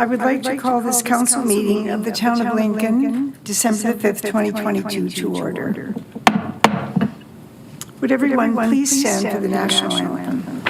I would like to call this council meeting of the Town of Lincoln, December the 5th, 2022, to order. Would everyone please stand for the national anthem?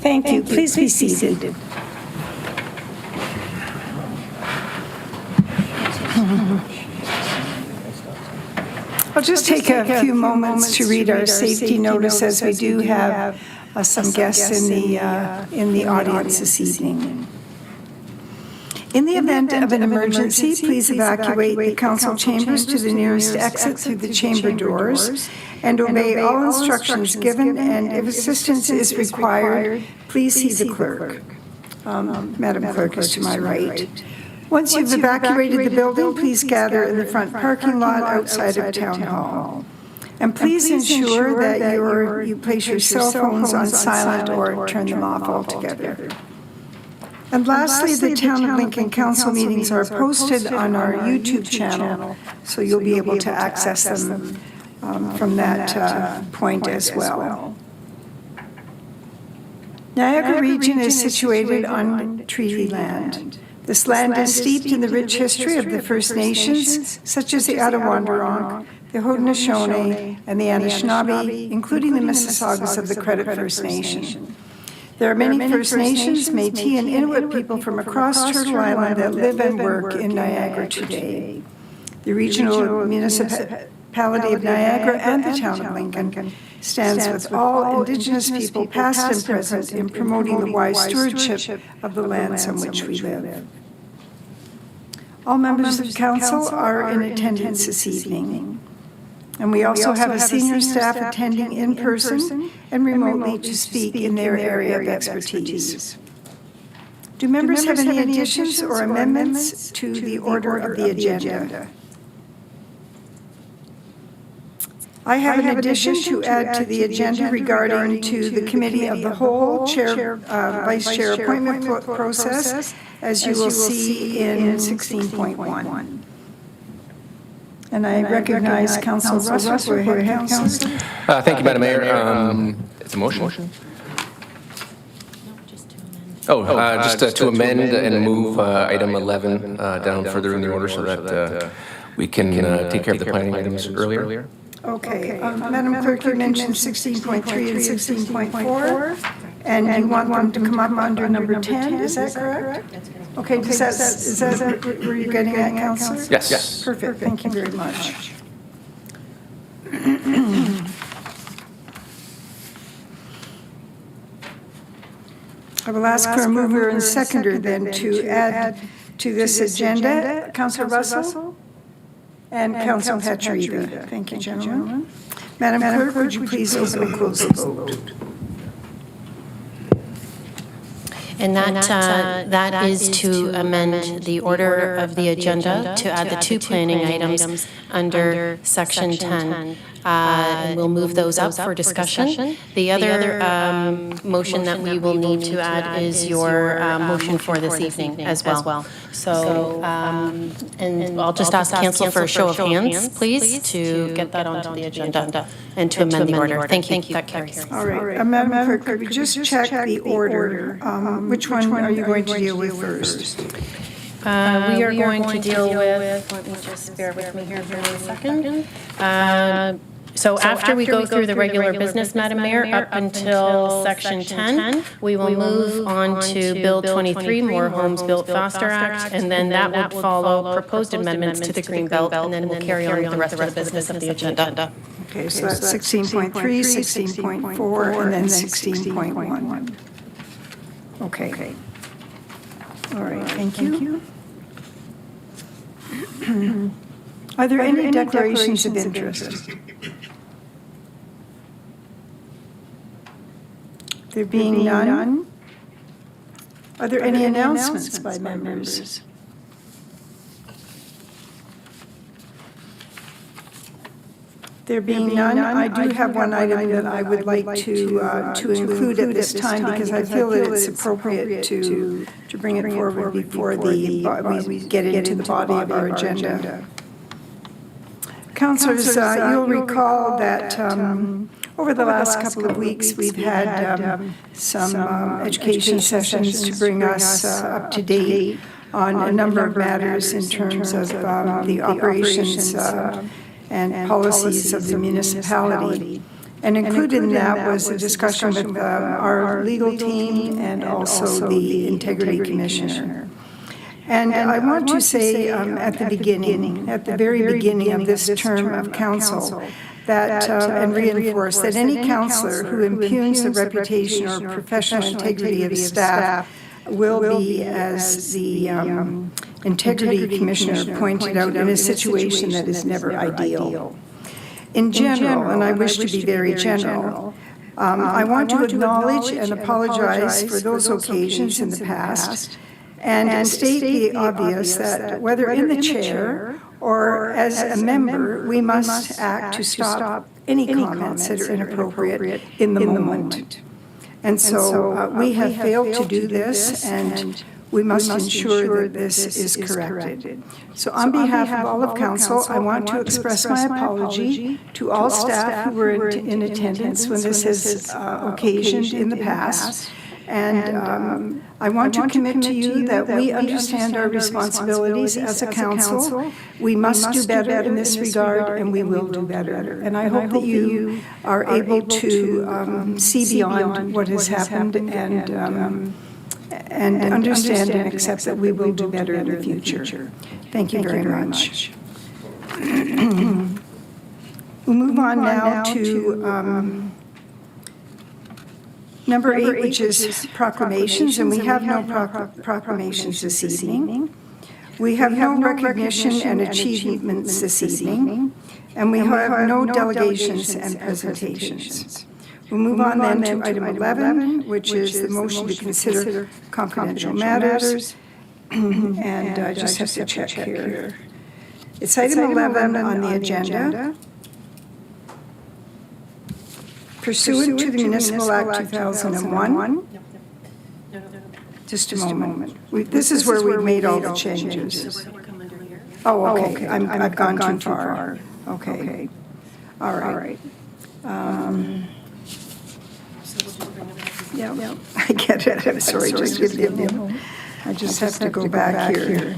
Thank you. Please be seated. I'll just take a few moments to read our safety notice, as we do have some guests in the audience this evening. In the event of an emergency, please evacuate the council chambers to the nearest exit through the chamber doors and obey all instructions given, and if assistance is required, please see the clerk. Madam Clerk is to my right. Once you've evacuated the building, please gather in the front parking lot outside of Town Hall. And please ensure that you place your cell phones on silent or turn them off altogether. And lastly, the Town of Lincoln Council meetings are posted on our YouTube channel, so you'll be able to access them from that point as well. Niagara Region is situated on treaty land. This land is steeped in the rich history of the First Nations, such as the Attawandaron, the Haudenosaunee, and the Anishinaabe, including the Mississaugas of the Credit First Nation. There are many First Nations, Métis, and Inuit people from across Turtle Island that live and work in Niagara today. The regional municipality of Niagara and the Town of Lincoln stands with all Indigenous people, past and present, in promoting the wise stewardship of the lands on which we live. All members of Council are in attendance this evening. And we also have a senior staff attending in person and remotely to speak in their area of expertise. Do members have any additions or amendments to the order of the agenda? I have an addition to add to the agenda regarding to the Committee of the Whole, Chair, Vice Chair appointment process, as you will see in 16.1. And I recognize Councilor Russell. Go ahead, Councilor. Thank you, Madam Mayor. It's a motion. Just to amend and move item 11 down further in the order so that we can take care of the planning items earlier. Okay. Madam Clerk, you mentioned 16.3 and 16.4, and you want them to come up under number 10, is that correct? Okay, is that where you're getting at, Councilor? Yes. Perfect, thank you very much. I will ask for a mover and seconder then to add to this agenda. Councilor Russell? And Councilor Petrida. Thank you, gentlemen. Madam Clerk, would you please open and close the vote? And that is to amend the order of the agenda to add the two planning items under Section 10 and we'll move those up for discussion. The other motion that we will need to add is your motion for this evening as well. So, and I'll just ask council for a show of hands, please, to get that onto the agenda and to amend the order. Thank you. That carries. All right. Madam Clerk, could we just check the order? Which one are you going to deal with first? We are going to deal with, let me just bear with me here for 1 second. So after we go through the regular business, Madam Mayor, up until Section 10, we will move on to Bill 23, More Homes Built Faster Act, and then that would follow proposed amendments to the Greenbelt, and then we'll carry on with the rest of the business of the agenda. Okay, so that's 16.3, 16.4, and then 16.1. Okay. All right, thank you. Are there any declarations of interest? There being none, are there any announcements by members? There being none, I do have one item that I would like to include at this time because I feel that it's appropriate to bring it forward before we get into the body of our agenda. Councillors, you'll recall that over the last couple of weeks, we've had some education sessions to bring us up to date on a number of matters in terms of the operations and policies of the municipality. And included in that was a discussion with our legal team and also the Integrity Commissioner. And I want to say at the very beginning of this term of council, that and reinforce that any councillor who impugns the reputation or professional integrity of staff will be, as the Integrity Commissioner pointed out, in a situation that is never ideal. In general, and I wish to be very general, I want to acknowledge and apologize for those occasions in the past and state the obvious that whether in the chair or as a member, we must act to stop any comments that are inappropriate in the moment. And so we have failed to do this, and we must ensure that this is corrected. So on behalf of all of council, I want to express my apology to all staff who were in attendance when this has occasioned in the past. And I want to commit to you that we understand our responsibilities as a council. We must do better in this regard, and we will do better. And I hope that you are able to see beyond what has happened and understand and accept that we will do better in the future. Thank you very much. We'll move on now to Number 8, which is proclamations, and we have no proclamations this evening. We have no recognition and achievements this evening, and we have no delegations and presentations. We'll move on then to item 11, which is the motion to consider confidential matters, and I just have to check here. It's item 11 on the agenda. Pursuant to the Municipal Act 2001. Just a moment. This is where we made all the changes. Oh, okay. I've gone too far. Okay. All right. Yeah, I get it. I'm sorry. Just give me a moment. I just have to go back here.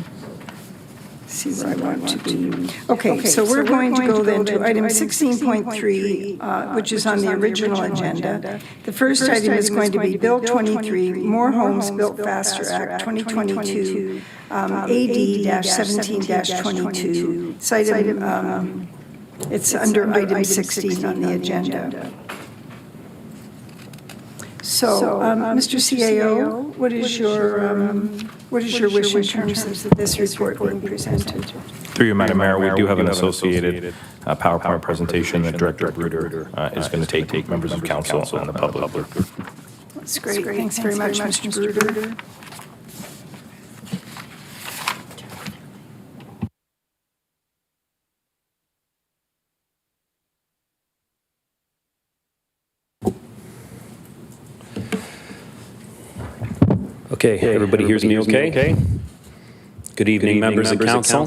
See where I want to be. Okay, so we're going to go then to item 16.3, which is on the original agenda. The first item is going to be Bill 23, More Homes Built Faster Act 2022, AD-17-22. It's under item 16 on the agenda. So, Mr. CAO, what is your wish in terms of this report being presented? Through you, Madam Mayor, we do have an associated PowerPoint presentation that Director Bruder is going to take members of council and the public. That's great. Thanks very much, Mr. Bruder. Okay, everybody hears me okay? Good evening, members of council.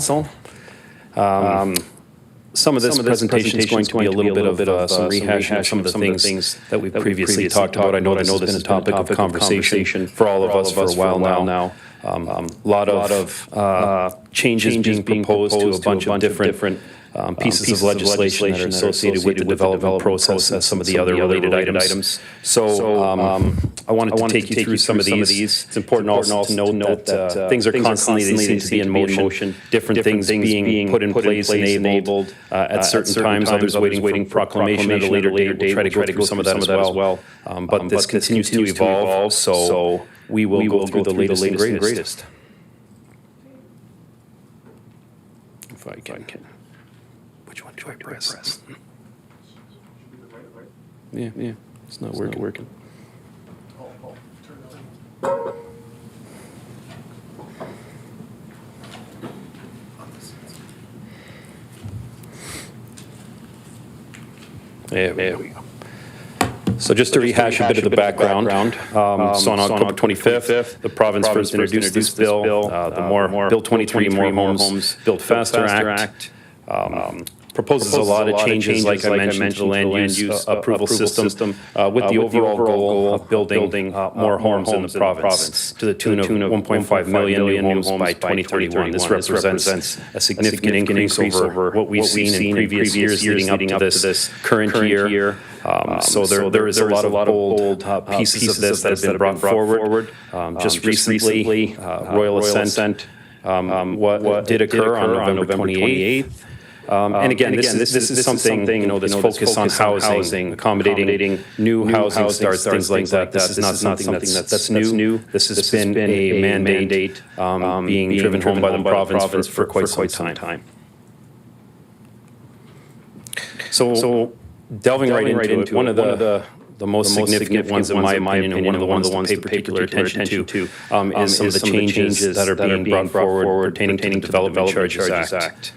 Some of this presentation is going to be a little bit of some rehashing of some of the things that we've previously talked about. I know this has been a topic of conversation for all of us for a while now. A lot of changes being proposed to a bunch of different pieces of legislation that are associated with the development process and some of the other related items. So I wanted to take you through some of these. It's important also to note that things are constantly, they seem to be in motion. Different things being put in place and enabled at certain times, others waiting for proclamation at a later date. We'll try to go through some of that as well. But this continues to evolve, so we will go through the latest and greatest. If I can. Which one do I press? Yeah, it's not working. There we go. So just to rehash a bit of the background, so on October 25th, the province first introduced this bill, the Bill 2020 More Homes Built Faster Act. Proposes a lot of changes, like I mentioned, to the land use approval system with the overall goal of building more homes in the province to the tune of 1.5 million new homes by 2031. This represents a significant increase over what we've seen in previous years leading up to this current year. So there is a lot of bold pieces of this that have been brought forward. Just recently, royal assent what did occur on November 28th. And again, this is something, this focus on housing, accommodating new housing starts, things like that. This is not something that's new. This has been a mandate being driven home by the province for quite some time. So delving right into it, one of the most significant ones, in my opinion, and one of the ones to pay particular attention to is some of the changes that are being brought forward pertaining to the Development Charges Act.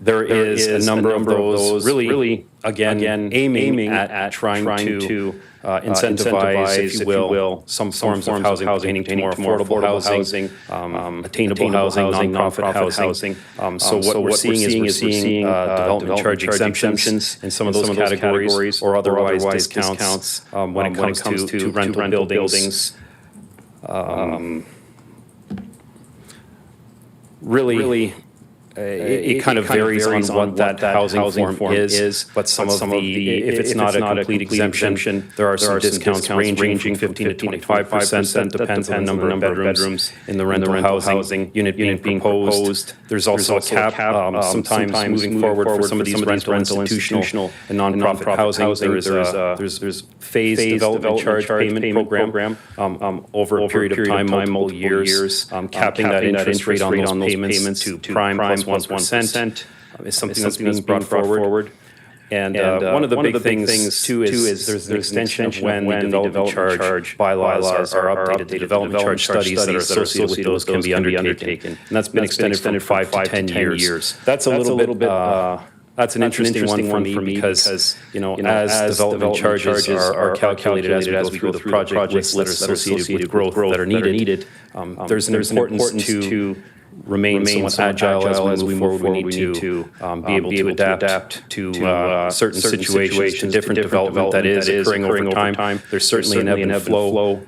There is a number of those really, again, aiming at trying to incentivize, if you will, some forms of housing pertaining to more affordable housing, attainable housing, nonprofit housing. So what we're seeing is development charge exemptions in some of those categories, or otherwise discounts when it comes to rental buildings. Really, it kind of varies on what that housing form is, but some of the, if it's not a complete exemption, there are some discounts ranging 15 to 25%. That depends on the number of bedrooms in the rental housing unit being proposed. There's also a cap, sometimes moving forward for some of these rental, institutional, and nonprofit housing. There's phased development charge payment program over a period of time, multiple years, capping that interest rate on those payments to prime plus 1% is something that's being brought forward. And one of the big things too is there's an extension of when the development charge bylaws are updated. The development charge studies that are associated with those can be undertaken. And that's been extended from 5 to 10 years. That's a little bit, that's an interesting one for me because, as development charges are calculated as we go through the project lists that are associated with growth that are needed, there's an importance to remain somewhat agile as we move forward. We need to be able to adapt to certain situations, to different development that is occurring over time. There's certainly an ebb and flow.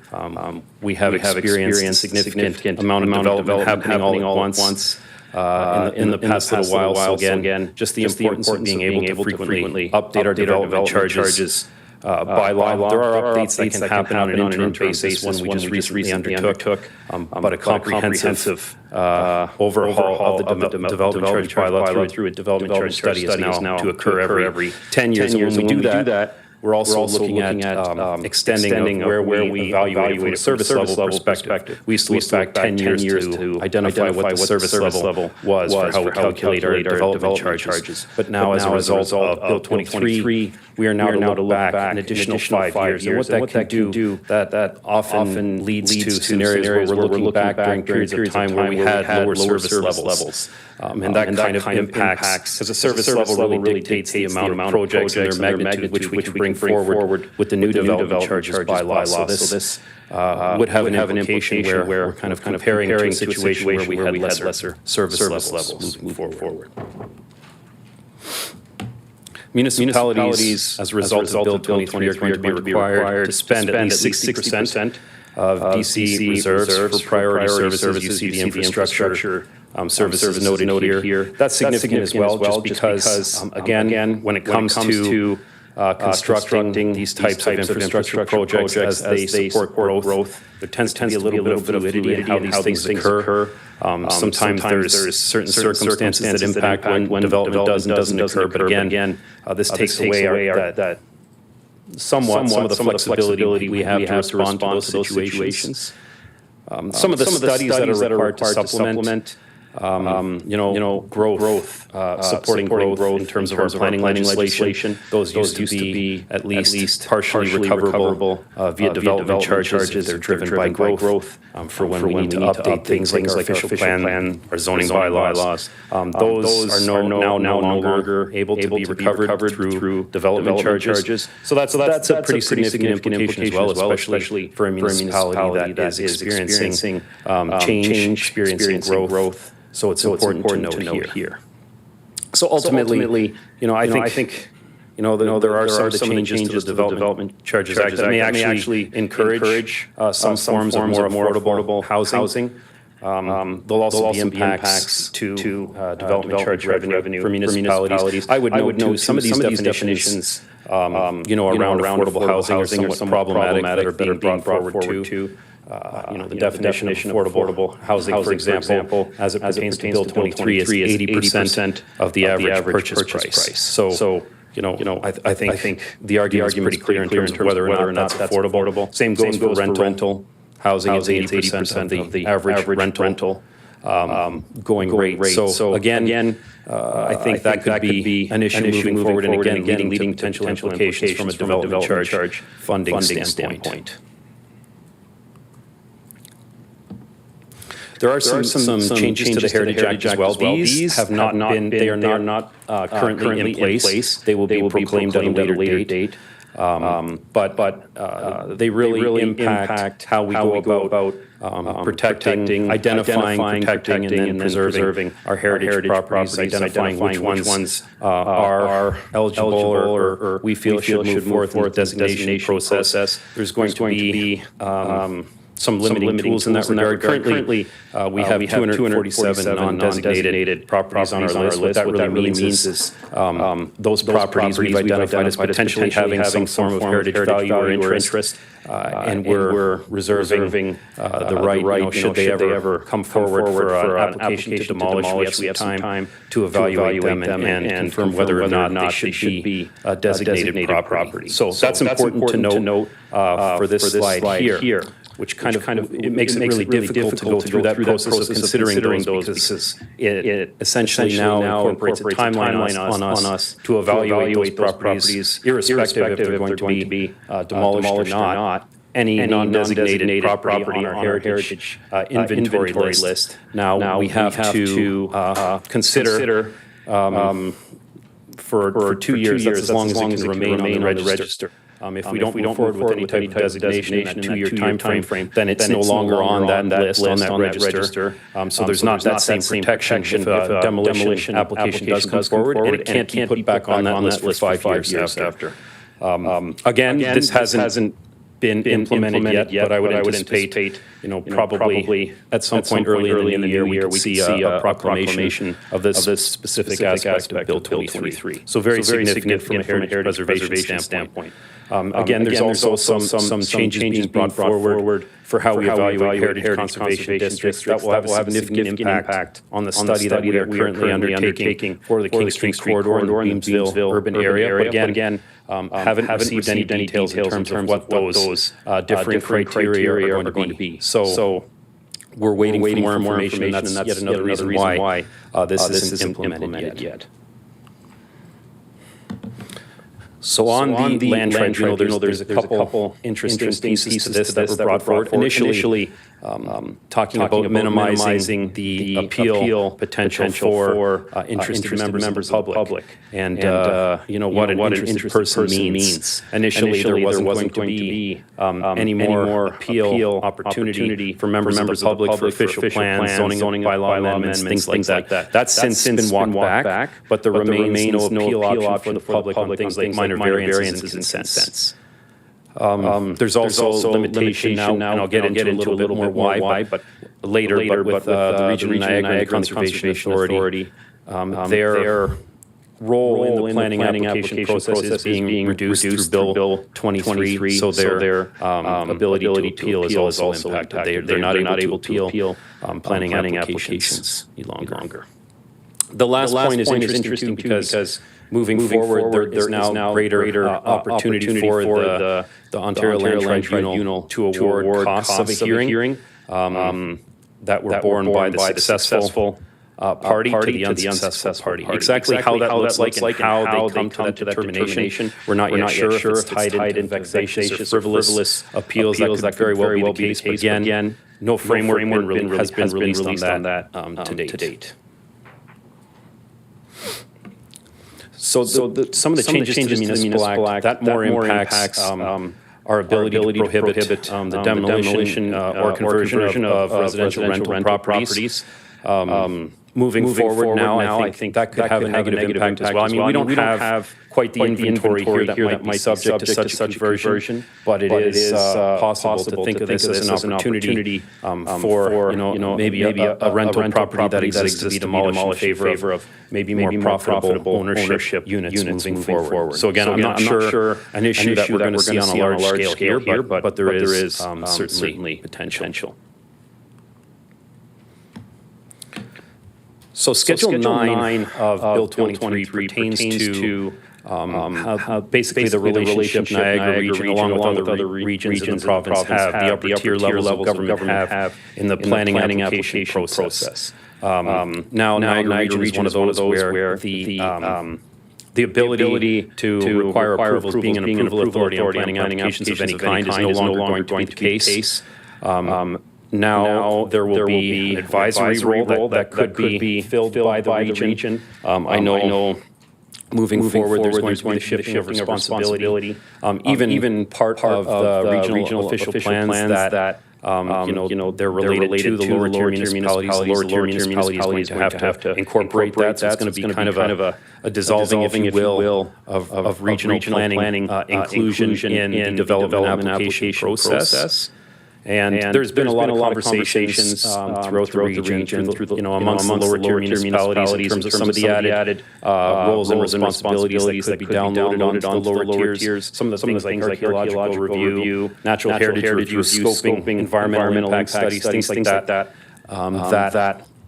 We have experienced a significant amount of development happening all at once. In the past little while. So again, just the importance of being able to frequently update our development charges by law. There are updates that can happen on an interim basis. One we just recently undertook, but a comprehensive overhaul of the development charge bylaw through a development charge study is now to occur every 10 years. And when we do that, we're also looking at extending where we evaluate from a service level perspective. We used to look back 10 years to identify what the service level was for how we calculate our development charges. But now, as a result of Bill 2023, we are now to look back an additional 5 years. And what that can do, that often leads to scenarios where we're looking back during periods of time where we had lower service levels. And that kind of impacts, because the service level really dictates the amount of projects and their magnitude which we can bring forward with the new development charges bylaw. So this would have an implication where we're kind of comparing to a situation where we had lesser service levels moving forward. Municipalities, as a result of Bill 23, are going to be required to spend at least 60% of DC reserves for priority services. You see the infrastructure services noted here. That's significant as well, just because, again, when it comes to constructing these types of infrastructure projects as they support growth, there tends to be a little bit of fluidity in how these things occur. Sometimes there's certain circumstances that impact when development does and doesn't occur, but again, this takes away that somewhat some of the flexibility we have to respond to those situations. Some of the studies that are required to supplement growth, supporting growth in terms of our planning legislation. Those used to be at least partially recoverable via development charges if they're driven by growth. For when we need to update things like our official plan, our zoning bylaws. Those are now no longer able to be recovered through development charges. So that's a pretty significant implication as well, especially for a municipality that is experiencing change, experiencing growth. So it's important to note here. So ultimately, I think there are some of the changes to the Development Charges Act that may actually encourage some forms of more affordable housing. There'll also be impacts to development charge revenue for municipalities. I would note too, some of these definitions, around affordable housing are somewhat problematic that are being brought forward too. The definition of affordable housing, for example, as it pertains to Bill 23, is 80% of the average purchase price. So, I think the argument is pretty clear in terms of whether or not that's affordable. Same goes for rental housing. It's 80% of the average rental going rate. So again, I think that could be an issue moving forward, and again, leading potential implications from a development charge funding standpoint. There are some changes to the Heritage Act as well. These have not been, they are not currently in place. They will be proclaimed at a later date. But they really impact how we go about protecting, identifying, protecting, and then preserving our heritage properties, identifying which ones are eligible or we feel should move forth in the designation process. There's going to be some limiting tools in that regard. Currently, we have 247 non-designated properties on our list. What that really means is those properties we've identified as potentially having some form of heritage value or interest, and we're reserving the right, should they ever come forward for an application to demolish, we have some time to evaluate them and confirm whether or not they should be a designated property. So that's important to note for this slide here, which kind of it makes it really difficult to go through that process of considering those because it essentially now incorporates a timeline on us to evaluate those properties, irrespective if they're going to be demolished or not. Any non-designated property on our heritage inventory list. Now we have to consider for 2 years, that's as long as it can remain on the register. If we don't move forward with any type of designation in that 2-year time frame, then it's no longer on that list, on that register. So there's not that same protection if a demolition application does come forward, and it can't be put back on that list for 5 years after. Again, this hasn't been implemented yet, but I would anticipate, probably at some point early in the year, we could see a proclamation of this specific aspect of Bill 23. So very significant from a heritage preservation standpoint. Again, there's also some changes being brought forward for how we evaluate heritage conservation districts that will have a significant impact on the study that we are currently undertaking for the King Street corridor in the Beamsville urban area. But again, haven't received any details in terms of what those different criteria are going to be. So we're waiting for more information, and that's yet another reason why this isn't implemented yet. So on the land tribunal, there's a couple interesting pieces to this that were brought forward. Initially, talking about minimizing the appeal potential for interested members of the public. And you know, what an interested person means. Initially, there wasn't going to be any more appeal opportunity for members of the public for official plans, zoning bylaw amendments, things like that. That's since been walked back, but there remains no appeal option for the public on things like minor variances and consents. There's also limitation now, and I'll get into a little bit more why, but later, but with the Regional Niagara Conservation Authority, their role in the planning application process is being reduced through Bill 23, so their ability to appeal is also impacted. They're not able to appeal planning applications any longer. The last point is interesting because moving forward, there's now greater opportunity for the Ontario Land Tribunal to award costs of a hearing that were borne by the successful party to the unsuccessful party. Exactly how that looks like and how they come to that determination, we're not yet sure if it's tied in vexatious or frivolous appeals. That could very well be the case, but again, no framework has been released on that to date. So some of the changes to the Municipal Act, that more impacts our ability to prohibit the demolition or conversion of residential rental properties. Moving forward now, I think that could have a negative impact as well. I mean, we don't have quite the inventory here that might be subject to such conversion, but it is possible to think of this as an opportunity for, you know, maybe a rental property that exists to be demolished in favor of maybe more profitable ownership units moving forward. So again, I'm not sure an issue that we're going to see on a large scale here, but there is certainly potential. So Schedule 9 of Bill 23 pertains to basically the relationship Niagara region, along with other regions in the province, have the upper tier levels of government have in the planning application process. Now Niagara region is one of those where the ability to require approvals, being an approval authority on planning applications of any kind, is no longer going to be the case. Now there will be an advisory role that could be filled by the region. I know moving forward there's going to be the shifting of responsibility. Even part of the regional official plans that you know, they're related to the lower tier municipalities. The lower tier municipalities is going to have to incorporate that. So it's going to be kind of a dissolving, if you will, of regional planning inclusion in the development application process. And there's been a lot of conversations throughout the region, you know, amongst the lower tier municipalities in terms of some of the added roles and responsibilities that could be downloaded onto the lower tiers. Some of the things like archaeological review, natural heritage review, scoping, environmental impact studies, things like that,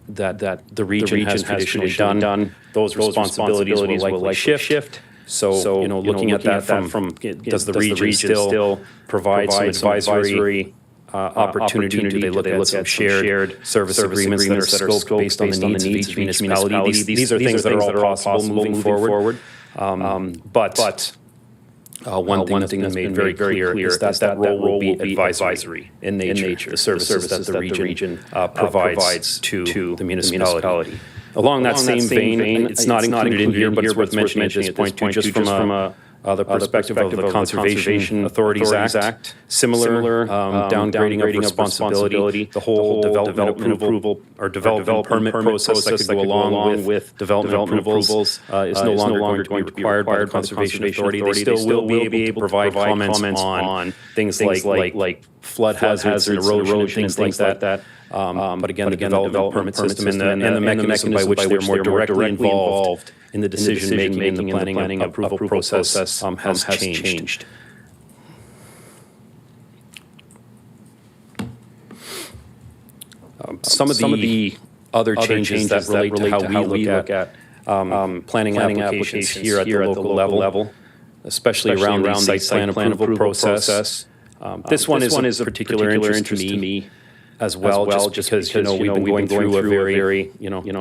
that the region has traditionally done. Those responsibilities will likely shift. So, you know, looking at that from does the region still provide some advisory opportunity? Do they look at some shared service agreements that are scoped based on the needs of each municipality? These are things that are all possible moving forward. But one thing that's made very clear is that role will be advisory in nature. The services that the region provides to the municipality. Along that same vein, it's not included in here, but it's worth mentioning at this point too, just from the perspective of the Conservation Authorities Act, similar downgrading of responsibility, the whole development approval or development permit process that could go along with development approvals is no longer going to be required by the Conservation Authority. They still will be able to provide comments on things like flood hazards and erosion, things like that. But again, the development permit system and the mechanism by which they're more directly involved in the decision-making in the planning approval process has changed. Some of the other changes that relate to how we look at planning applications here at the local level, especially around the site plan approval process. This one is of particular interest to me as well, just because, you know, we've been going through a very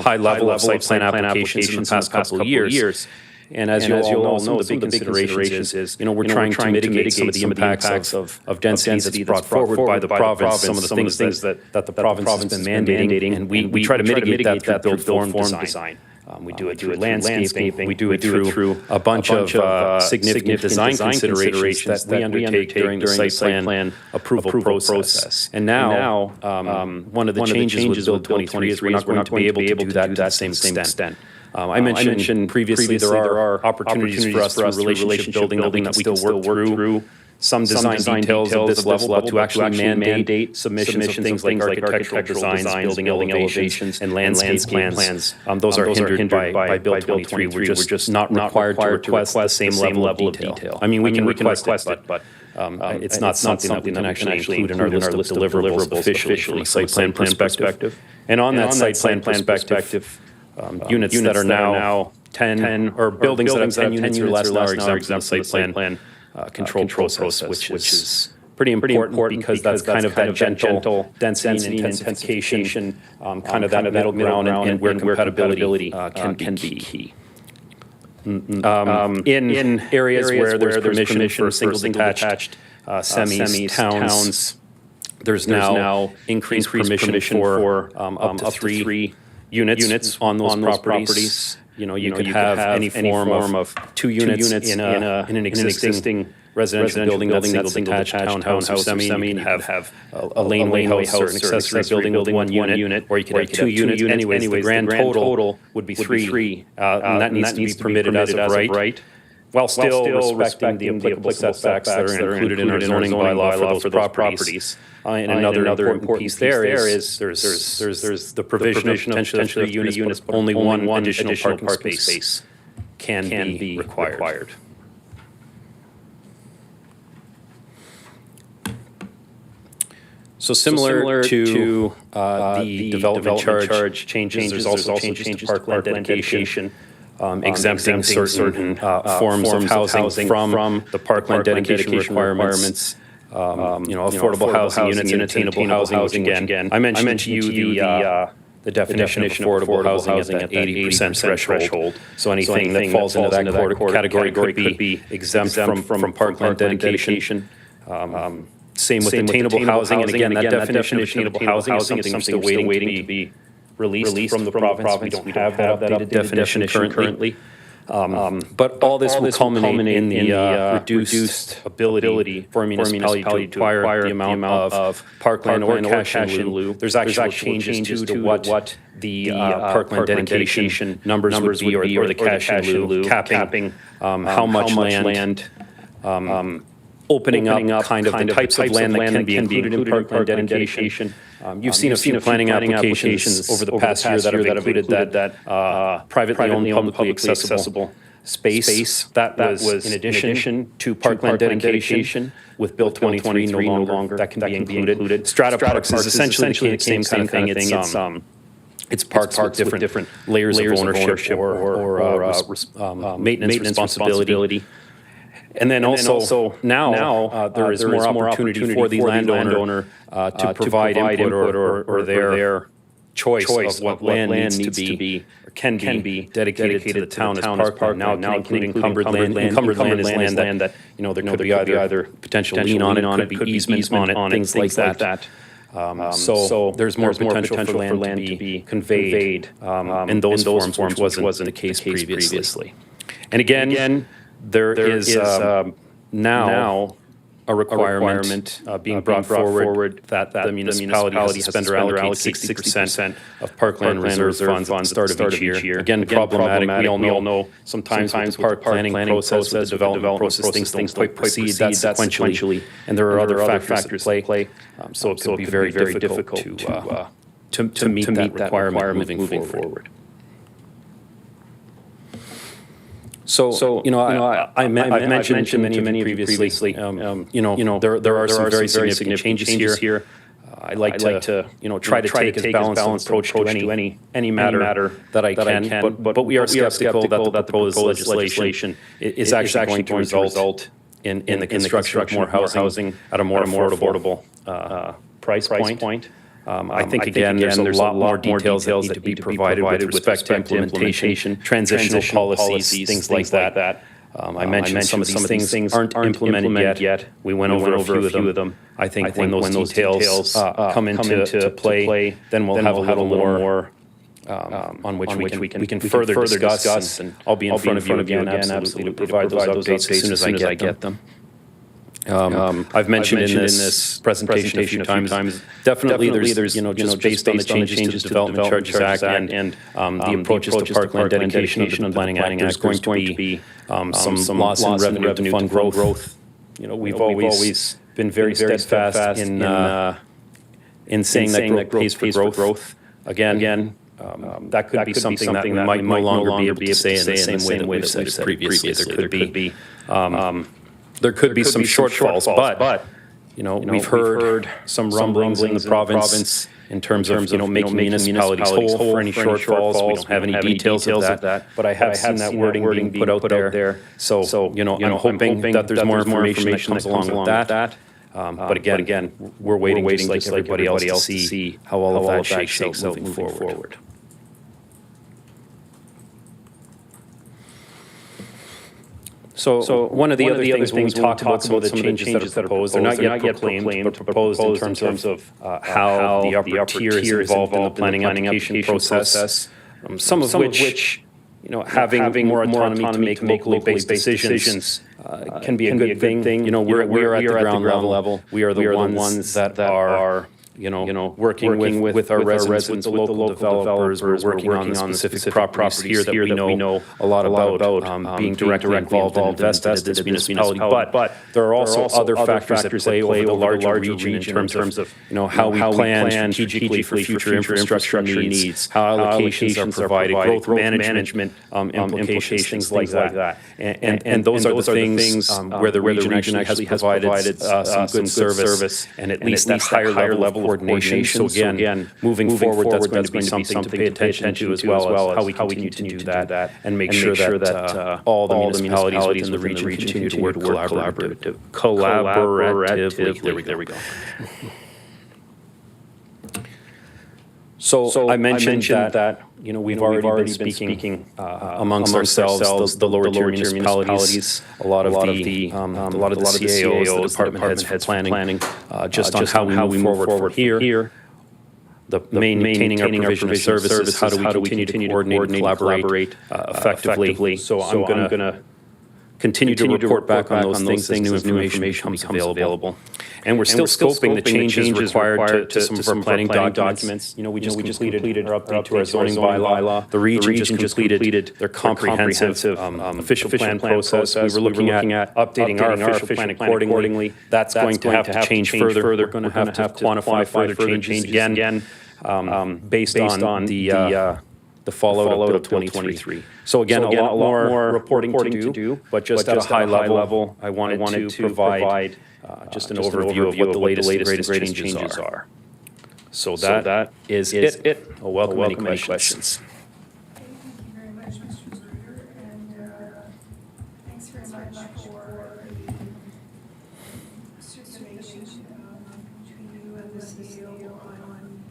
high level of site plan applications in the past couple of years. And as you all know, some of the big considerations is, we're trying to mitigate some of the impacts of density that's brought forward by the province, some of the things that the province has been mandating, and we try to mitigate that through built-form design. We do it through landscaping, we do it through a bunch of significant design considerations that we undertake during the site plan approval process. And now, one of the changes with Bill 23 is we're not going to be able to do that to the same extent. I mentioned previously there are opportunities for us through relationship building that we can still work through some design details of this level, but to actually mandate submissions of things like architectural designs, building elevations, and landscape plans. Those are hindered by Bill 23. We're just not required to request the same level of detail. I mean, we can request it, but it's not something that we can actually include in our list of deliverables officially from a site plan perspective. And on that site plan perspective, units that are now 10, or buildings that have 10 units or less are exempt from the site plan control process, which is pretty important because that's kind of that gentle density and intensification, kind of that middle ground and where compatibility can be key. In areas where there's permission for single detached semis, towns, there's now increased permission for up to 3 units on those properties. You could have any form of 2 units in an existing residential building that's single detached townhouse or semi. You can have a laneway house or an accessory building with 1 unit, or you could have 2 units. Anyways, the grand total would be 3. And that needs to be permitted as of right, while still respecting the applicable setbacks that are included in our zoning bylaw for those properties. And another important piece there is there's the provision of potentially 3 units, but only one additional parking space can be required. So similar to the development charge changes, there's also changes to parkland dedication, exempting certain forms of housing from the parkland dedication requirements. Affordable housing units and attainable housing, which again, I mentioned to you the definition of affordable housing at that 80% threshold. So anything that falls into that category could be exempt from parkland dedication. Same with attainable housing, and again, that definition of attainable housing is something still waiting to be released from the province. We don't have that updated definition currently. But all this will culminate in the reduced ability for a municipality to acquire the amount of parkland or cash in lieu. There's actual changes to what the parkland dedication numbers would be, or the cash in lieu, capping how much land, opening up kind of the types of land that can be included in parkland dedication. You've seen a few planning applications over the past year that have included that privately owned, publicly accessible space. That was in addition to parkland dedication. With Bill 23 no longer that can be included. Strata parks is essentially the same kind of thing. It's parks with different layers of ownership or maintenance responsibility. And then also now there is more opportunity for the landowner to provide input or their choice of what land needs to be or can be dedicated to the town as parkland. Now including encumbered land. Encumbered land is land that there could be either potential lien on it, could be easements on it, things like that. So there's more potential for land to be conveyed in those forms, which wasn't the case previously. And again, there is now a requirement being brought forward that the municipality has to spend or allocate 60% of parkland reserve funds at the start of each year. Again, problematic. We all know sometimes with the park planning process, with the development process, things don't quite proceed that sequentially, and there are other factors at play. So it could be very difficult to meet that requirement moving forward. So I've mentioned to many of you previously, there are some very significant changes here. I like to try to take a balanced approach to any matter that I can, but we are skeptical that the proposed legislation is actually going to result in the construction of more housing at a more affordable price point. I think, again, there's a lot more details that need to be provided with respect to implementation, transitional policies, things like that. I mentioned some of these things aren't implemented yet. We went over a few of them. I think when those details come into play, then we'll have a little more on which we can further discuss, and I'll be in front of you again, absolutely, to provide those updates as soon as I get them. I've mentioned in this presentation a few times, definitely there's just based on the changes to the Development Charges Act and the approaches to parkland dedication of the Planning Act, there's going to be some loss in revenue to fund growth. We've always been very steadfast in saying that growth pays for growth. Again, that could be something that we might no longer be able to say in the same way that we've said previously. There could be some shortfalls, but we've heard some rumblings in the province in terms of making municipalities whole for any shortfalls. We don't have any details of that, but I have seen that wording being put out there. So I'm hoping that there's more information that comes along with that. But again, we're waiting just like everybody else to see how all of that shakes out moving forward. So one of the other things when we talk about some of the changes that are proposed, they're not yet proclaimed, but proposed in terms of how the upper tier is involved in the planning application process, some of which, having more autonomy to make locally based decisions can be a good thing. We're at the ground level. We are the ones that are working with our residents, with the local developers. We're working on specific properties here that we know a lot about, being directly involved and invested in this municipality. But there are also other factors that play over the larger region in terms of how we plan strategically for future infrastructure needs, how allocations are provided, growth management implications, things like that. And those are the things where the region actually has provided some good service and at least that higher level of coordination. So again, moving forward, that's going to be something to pay attention to as well as how we continue to do that and make sure that all the municipalities within the region continue to work collaboratively. There we go. So I mentioned that we've already been speaking amongst ourselves, the lower tier municipalities, a lot of the CAOs, the department heads planning, just on how we move forward here. The maintaining our provision of services, how do we continue to coordinate and collaborate effectively. So I'm going to continue to report back on those things as new information becomes available. And we're still scoping the changes required to some of our planning documents. We just completed our update to our zoning bylaw. The region just completed their comprehensive official plan process. We were looking at updating our official plan accordingly. That's going to have to change further. We're going to have to quantify further changes again based on the fallout of 2023. So again, a lot more reporting to do, but just at a high level, I wanted to provide just an overview of what the latest and greatest changes are. So that is it. I'll welcome any questions. Thank you very much, Mr. Zuger, and thanks very much for the circulation between you and the CAO on.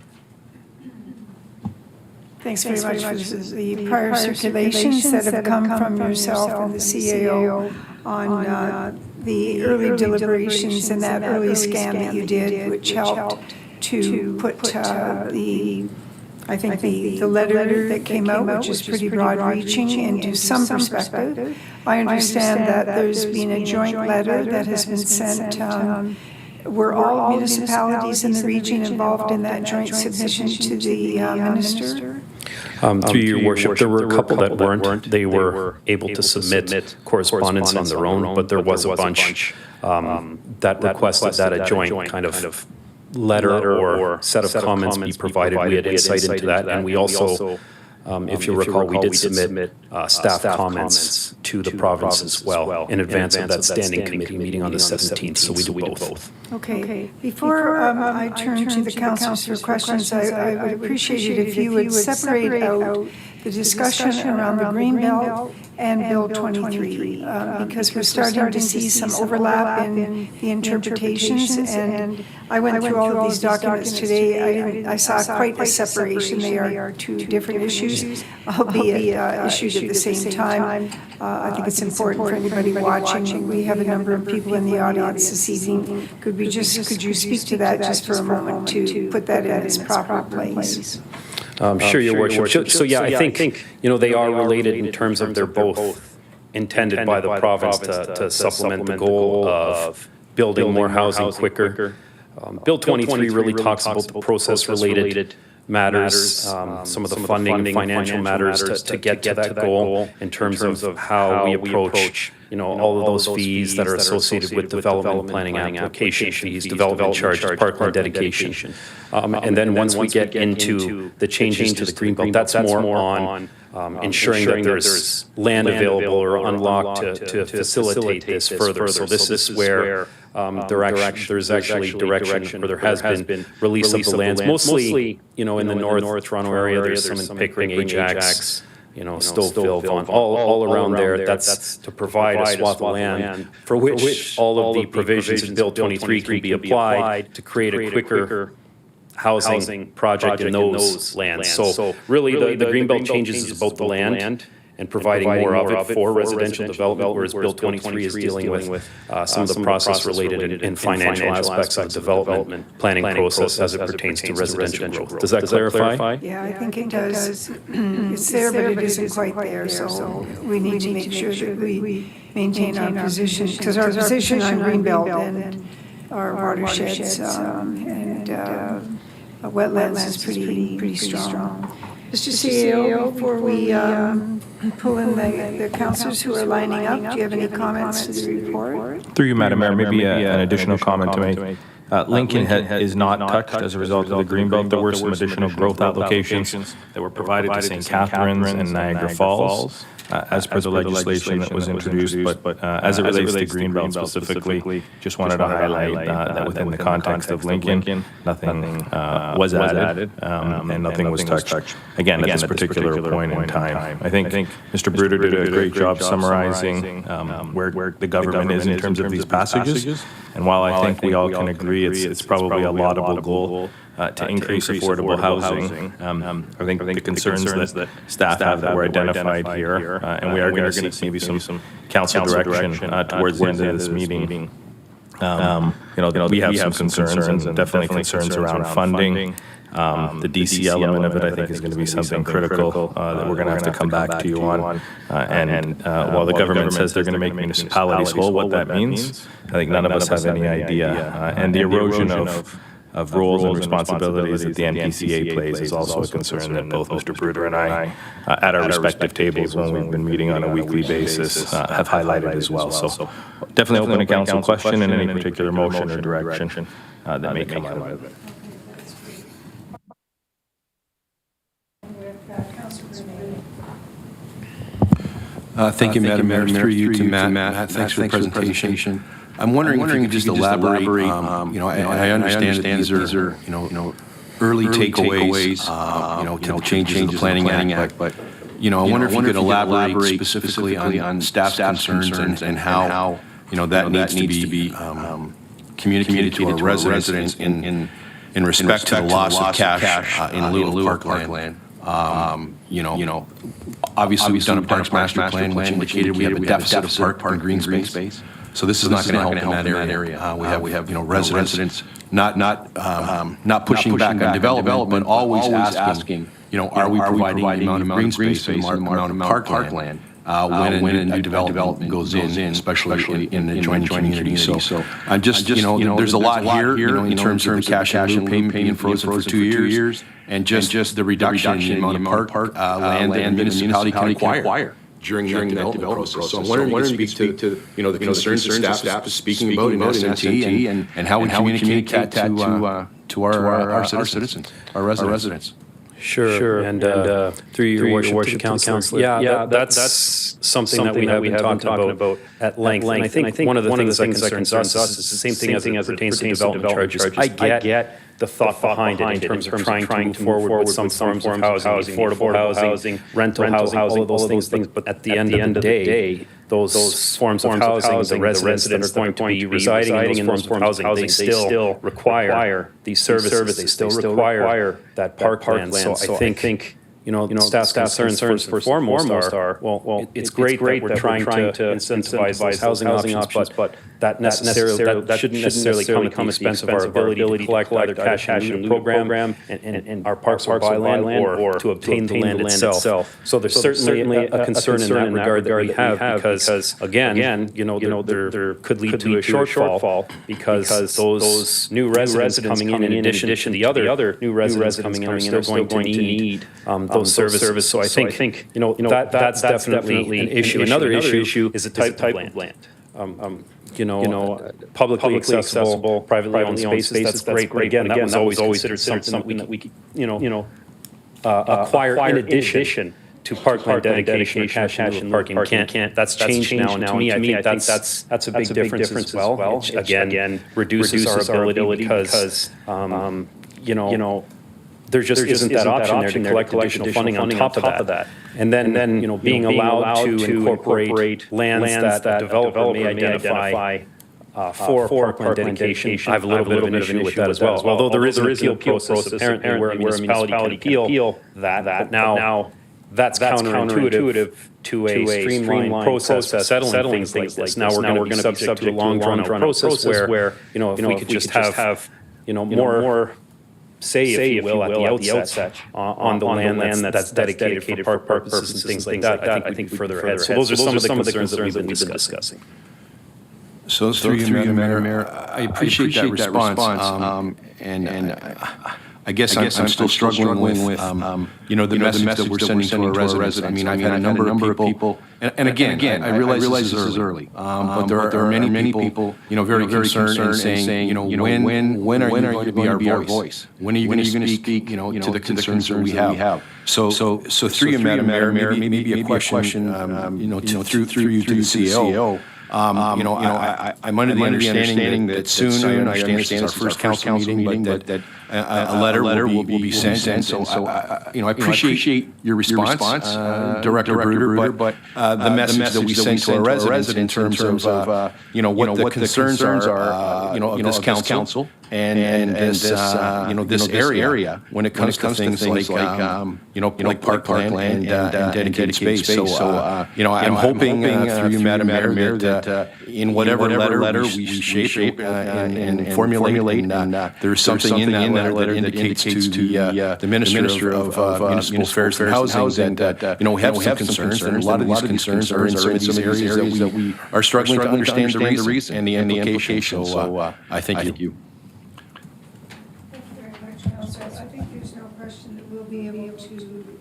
Thanks very much for the prior circulations that have come from yourself and the CAO on the early deliberations and that early scan that you did, which helped to put the letter that came out, which is pretty broad-reaching, into some perspective. I understand that there's been a joint letter that has been sent. Were all municipalities in the region involved in that joint submission to the minister? Through your worship, there were a couple that weren't. They were able to submit correspondence on their own, but there was a bunch that requested that a joint kind of letter or set of comments be provided. We had insight into that, and we also, if you recall, we did submit staff comments to the province as well in advance of that standing committee meeting on the 17th, so we do both. Okay. Before I turn to the councillors for questions, I would appreciate it if you would separate out the discussion around the Greenbelt and Bill 23, because we're starting to see some overlap in the interpretations. And I went through all of these documents today. I saw quite a separation. They are two different issues, albeit issued at the same time. I think it's important for anybody watching. We have a number of people in the audience this evening. Could you speak to that just for a moment to put that in its proper place? Sure, Your Worship. So, yeah, I think, they are related in terms of they're both intended by the province to supplement the goal of building more housing quicker. Bill 23 really talks about the process-related matters, some of the funding and financial matters to get to that goal in terms of how we approach, all of those fees that are associated with development planning application fees, development charges, parkland dedication. And then once we get into the changes to the Greenbelt, that's more on ensuring that there's land available or unlocked to facilitate this further. So this is where there's actually direction, or there has been release of the lands, mostly, in the North Toronto area. There's some in Pickering, Ajax, Stouffville, Vaughan, all around there. That's to provide a swath of land for which all of the provisions in Bill 23 can be applied to create a quicker housing project in those lands. So really, the Greenbelt changes is about the land and providing more of it for residential development, whereas Bill 23 is dealing with some of the process-related and financial aspects of the development planning process as it pertains to residential growth. Does that clarify? Yeah, I think it does. It's there, but it isn't quite there, so we need to make sure that we maintain our position, because our position on Greenbelt and our watersheds and wetlands is pretty strong. Mr. CEO, before we pull in the councillors who are lining up, do you have any comments to the report? Through you, Madam Mayor, maybe an additional comment to make. Lincoln is not touched as a result of the Greenbelt. There were some additional growth allocations that were provided to St. Catharines and Niagara Falls as per the legislation that was introduced. But as it relates to Greenbelt specifically, just wanted to highlight that within the context of Lincoln, nothing was added and nothing was touched, again, at this particular point in time. I think Mr. Bruder did a great job summarizing where the government is in terms of these passages. And while I think we all can agree it's probably a laudable goal to increase affordable housing, I think the concerns that staff have that were identified here, and we are going to see maybe some council direction towards the end of this meeting. We have some concerns and definitely concerns around funding. The DC element of it, I think, is going to be something critical that we're going to have to come back to you on. And while the government says they're going to make municipalities whole, what that means, I think none of us have any idea. And the erosion of roles and responsibilities that the NPCA plays is also a concern that both Mr. Bruder and I, at our respective tables when we've been meeting on a weekly basis, have highlighted as well. So definitely open a council question in any particular motion or direction that may come out of it. Thank you, Madam Mayor. Through you to Matt. Matt, thanks for the presentation. I'm wondering if you could just elaborate. I understand that these are early takeaways, to the changes in the Planning Act. But I wonder if you could elaborate specifically on staff's concerns and how that needs to be communicated to our residents in respect to the loss of cash in lieu of parkland. Obviously, we've done a Parks Master Plan, which indicated we have a deficit of park and green space. So this is not going to help in that area. We have residents not pushing back on development, but always asking, are we providing the amount of green space and the amount of parkland when a new development goes in, especially in the adjoining community. So I'm just, there's a lot here, in terms of the cash in payment being frozen for 2 years, and just the reduction in the amount of park land that the municipality can acquire during that development process. So I'm wondering if you speak to the concerns that staff is speaking about in SNT and how we communicate that to our citizens, our residents. Sure, and through your worship to the council. Yeah, that's something that we have been talking about at length. And I think one of the things that concerns us is the same thing as it pertains to development charges. I get the thought behind it in terms of trying to move forward with some forms of housing, affordable housing, rental housing, all of those things. But at the end of the day, those forms of housing, the residents that are going to be residing in those forms of housing, they still require these services. They still require that parkland. So I think, staff's concerns first and foremost are, well, it's great that we're trying to incentivize those housing options, but that shouldn't necessarily come at the expense of our ability to collect either cash in the program and our parks or buy land or to obtain the land itself. So there's certainly a concern in that regard that we have because, again, there could lead to a shortfall because those new residents coming in addition to the other new residents coming in are still going to need those services. So I think that's definitely an issue. Another issue is the type of land. Publicly accessible, privately owned spaces, that's great. But again, that was always considered something that we could, acquire in addition to parkland dedication or cash in parking. Can't. That's changed now. And to me, I think that's a big difference as well. Which again reduces our ability because there just isn't that option there to collect additional funding on top of that. And then being allowed to incorporate lands that a developer may identify for parkland dedication. I have a little bit of an issue with that as well. Although there is an appeal process apparently where a municipality can appeal that, but now that's counterintuitive to a streamlined process of settling things like this. Now we're going to be subject to a long drawn-out process where if we could just have more say, if you will, at the outset on the land that's dedicated for park purposes and things like that, I think we further ahead. So those are some of the concerns that we've been discussing. So through you, Madam Mayor, I appreciate that response. I guess I'm still struggling with, the message that we're sending to our residents. I mean, I've had a number of people, and again, I realize this is early, but there are many people, very concerned and saying, when are you going to be our voice? When are you going to speak, to the concerns that we have? So through you, Madam Mayor, maybe a question, through you to the CEO. I'm under the understanding that soon, I understand it's our first council meeting, but that a letter will be sent. And so, I appreciate your response, Director Bruder, but the message that we send to our residents in terms of, what the concerns are, of this council and this area when it comes to things like parkland and dedicated space. So, I'm hoping through you, Madam Mayor, that in whatever letter we shape and formulate, and there's something in that letter that indicates to the Minister of Municipal Affairs and Housing that, we have some concerns, and a lot of these concerns are in some of these areas that we are struggling to understand the reason and the implications. So I thank you. I think there's no question that we'll be able to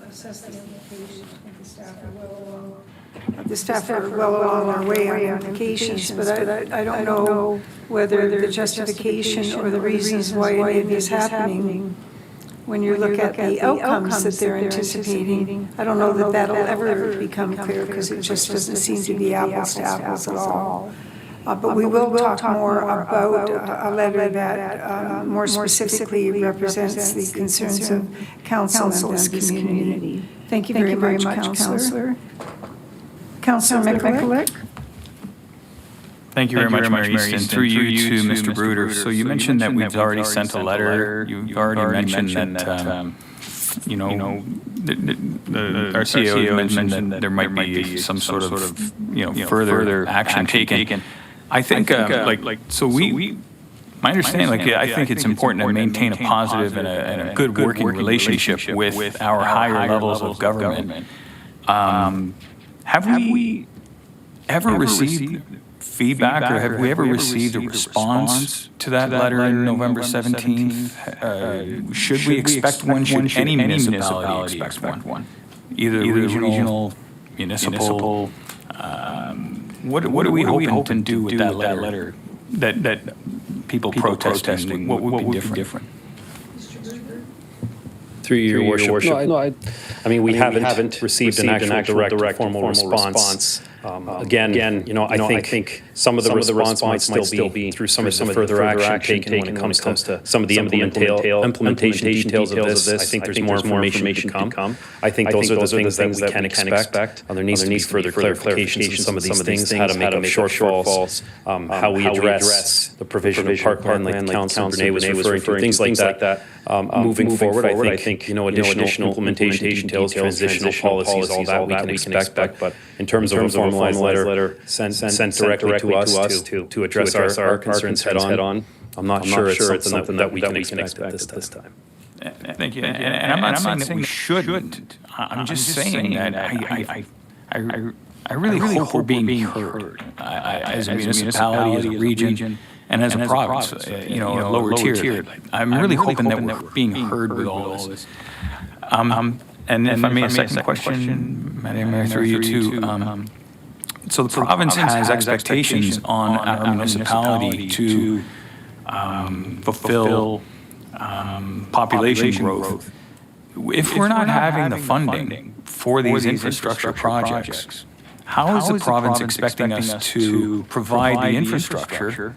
assess the implications of the staff are well along. The staff are well along our way on the implications, but I don't know whether the justification or the reasons why any of this is happening. When you look at the outcomes that they're anticipating, I don't know that that'll ever become clear because it just doesn't seem to be apples to apples at all. But we will talk more about a letter that more specifically represents the concerns of council and this community. Thank you very much, Councillor. Councillor Mikulik. Thank you very much, Mayor Easton. Through you to Mr. Bruder. So you mentioned that we've already sent a letter. You've already mentioned that, our CEO mentioned that there might be some sort of, further action taken. I think, my understanding, I think it's important to maintain a positive and a good working relationship with our higher levels of government. Have we ever received feedback, or have we ever received a response to that letter in November 17th? Should we expect one? Should any municipality expect one? Either regional, municipal. What are we hoping to do with that letter? That people protesting, what would be different? Through your worship. I mean, we haven't received an actual direct formal response. Again, you know, I think some of the response might still be through some of the further action taken when it comes to some of the implementation details of this. I think there's more information to come. I think those are the things that we can expect. There needs to be further clarifications on some of these things, how to make up shortfalls, how we address the provision of parkland like Councilor Brunei was referring to, things like that. Moving forward, I think, you know, additional implementation details, transitional policies, all that we can expect. But in terms of a formalized letter sent directly to us to address our concerns head on, I'm not sure it's something that we can expect at this time. Thank you. And I'm not saying that we shouldn't. I'm just saying that I really hope we're being heard as a municipality, as a region, and as a province, you know, a lower tier. I'm really hoping that we're being heard with all this. And if I may, a second question, Madam Mayor, through you too. So the province has expectations on our municipality to fulfill population growth. If we're not having the funding for these infrastructure projects, how is the province expecting us to provide the infrastructure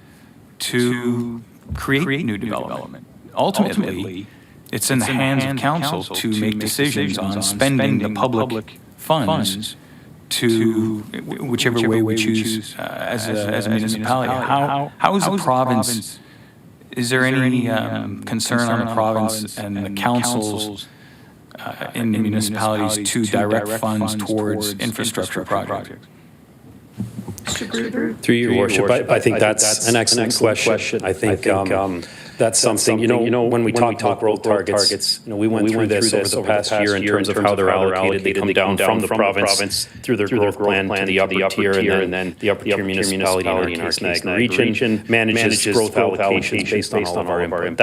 to create new development? Ultimately, it's in the hands of council to make decisions on spending the public funds to whichever way we choose as a municipality. How is the province, is there any concern on the province and the councils in the municipalities to direct funds towards infrastructure projects? Through your worship, I think that's an excellent question. I think that's something, you know, when we talk growth targets, you know, we went through this over the past year in terms of how they're allocated. They come down from the province through their growth plan to the upper tier, and then the upper tier municipality, in our case, Niagara region, manages growth allocations based on all of our input.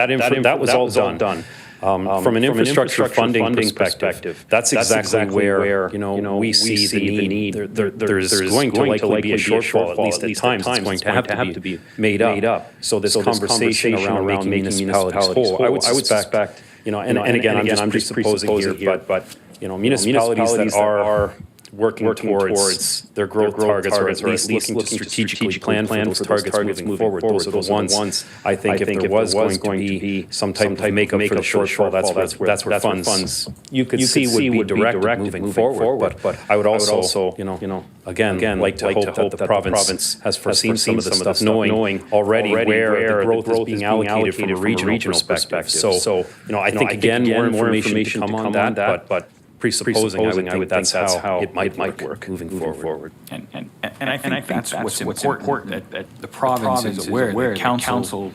That was all done. From an infrastructure funding perspective, that's exactly where, you know, we see the need. There's going to likely be a shortfall, at least at times. It's going to have to be made up. So this conversation around making municipalities whole, I would suspect, you know, and again, I'm just presupposing here, but you know, municipalities that are working towards their growth targets, or at least looking to strategically plan for those targets moving forward. Those are the ones, I think, if there was going to be some type of makeup for the shortfall, that's where funds you could see would be directed moving forward. But I would also, you know, again, like to hope that the province has foreseen some of this stuff, knowing already where the growth is being allocated from a regional perspective. So, you know, I think, again, more information to come on that, but presupposing, I would think that's how it might work moving forward. And I think that's what's important, that the province is aware, that council,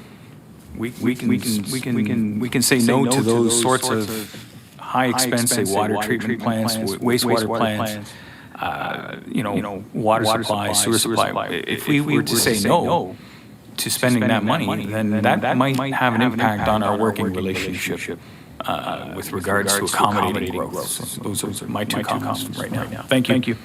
we can say no to those sorts of high expense, say, water treatment plants, wastewater plants, you know, water supply, sewer supply. If we were to say no to spending that money, then that might have an impact on our working relationship with regards to accommodating growth. So those are my two comments right now. Thank you.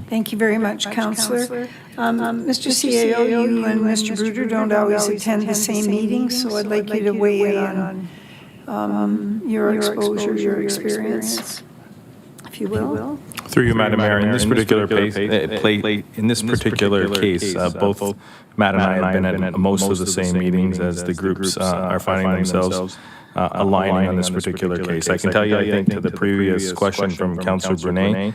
Thank you very much, Councillor. Mr. CAO, you and Mr. Bruder don't always attend the same meetings, so I'd like you to weigh in on your exposure, your experience, if you will. Through you, Madam Mayor, in this particular case, both Matt and I have been at most of the same meetings as the groups are finding themselves aligning on this particular case. I can tell you, I think, to the previous question from Councillor Brunei,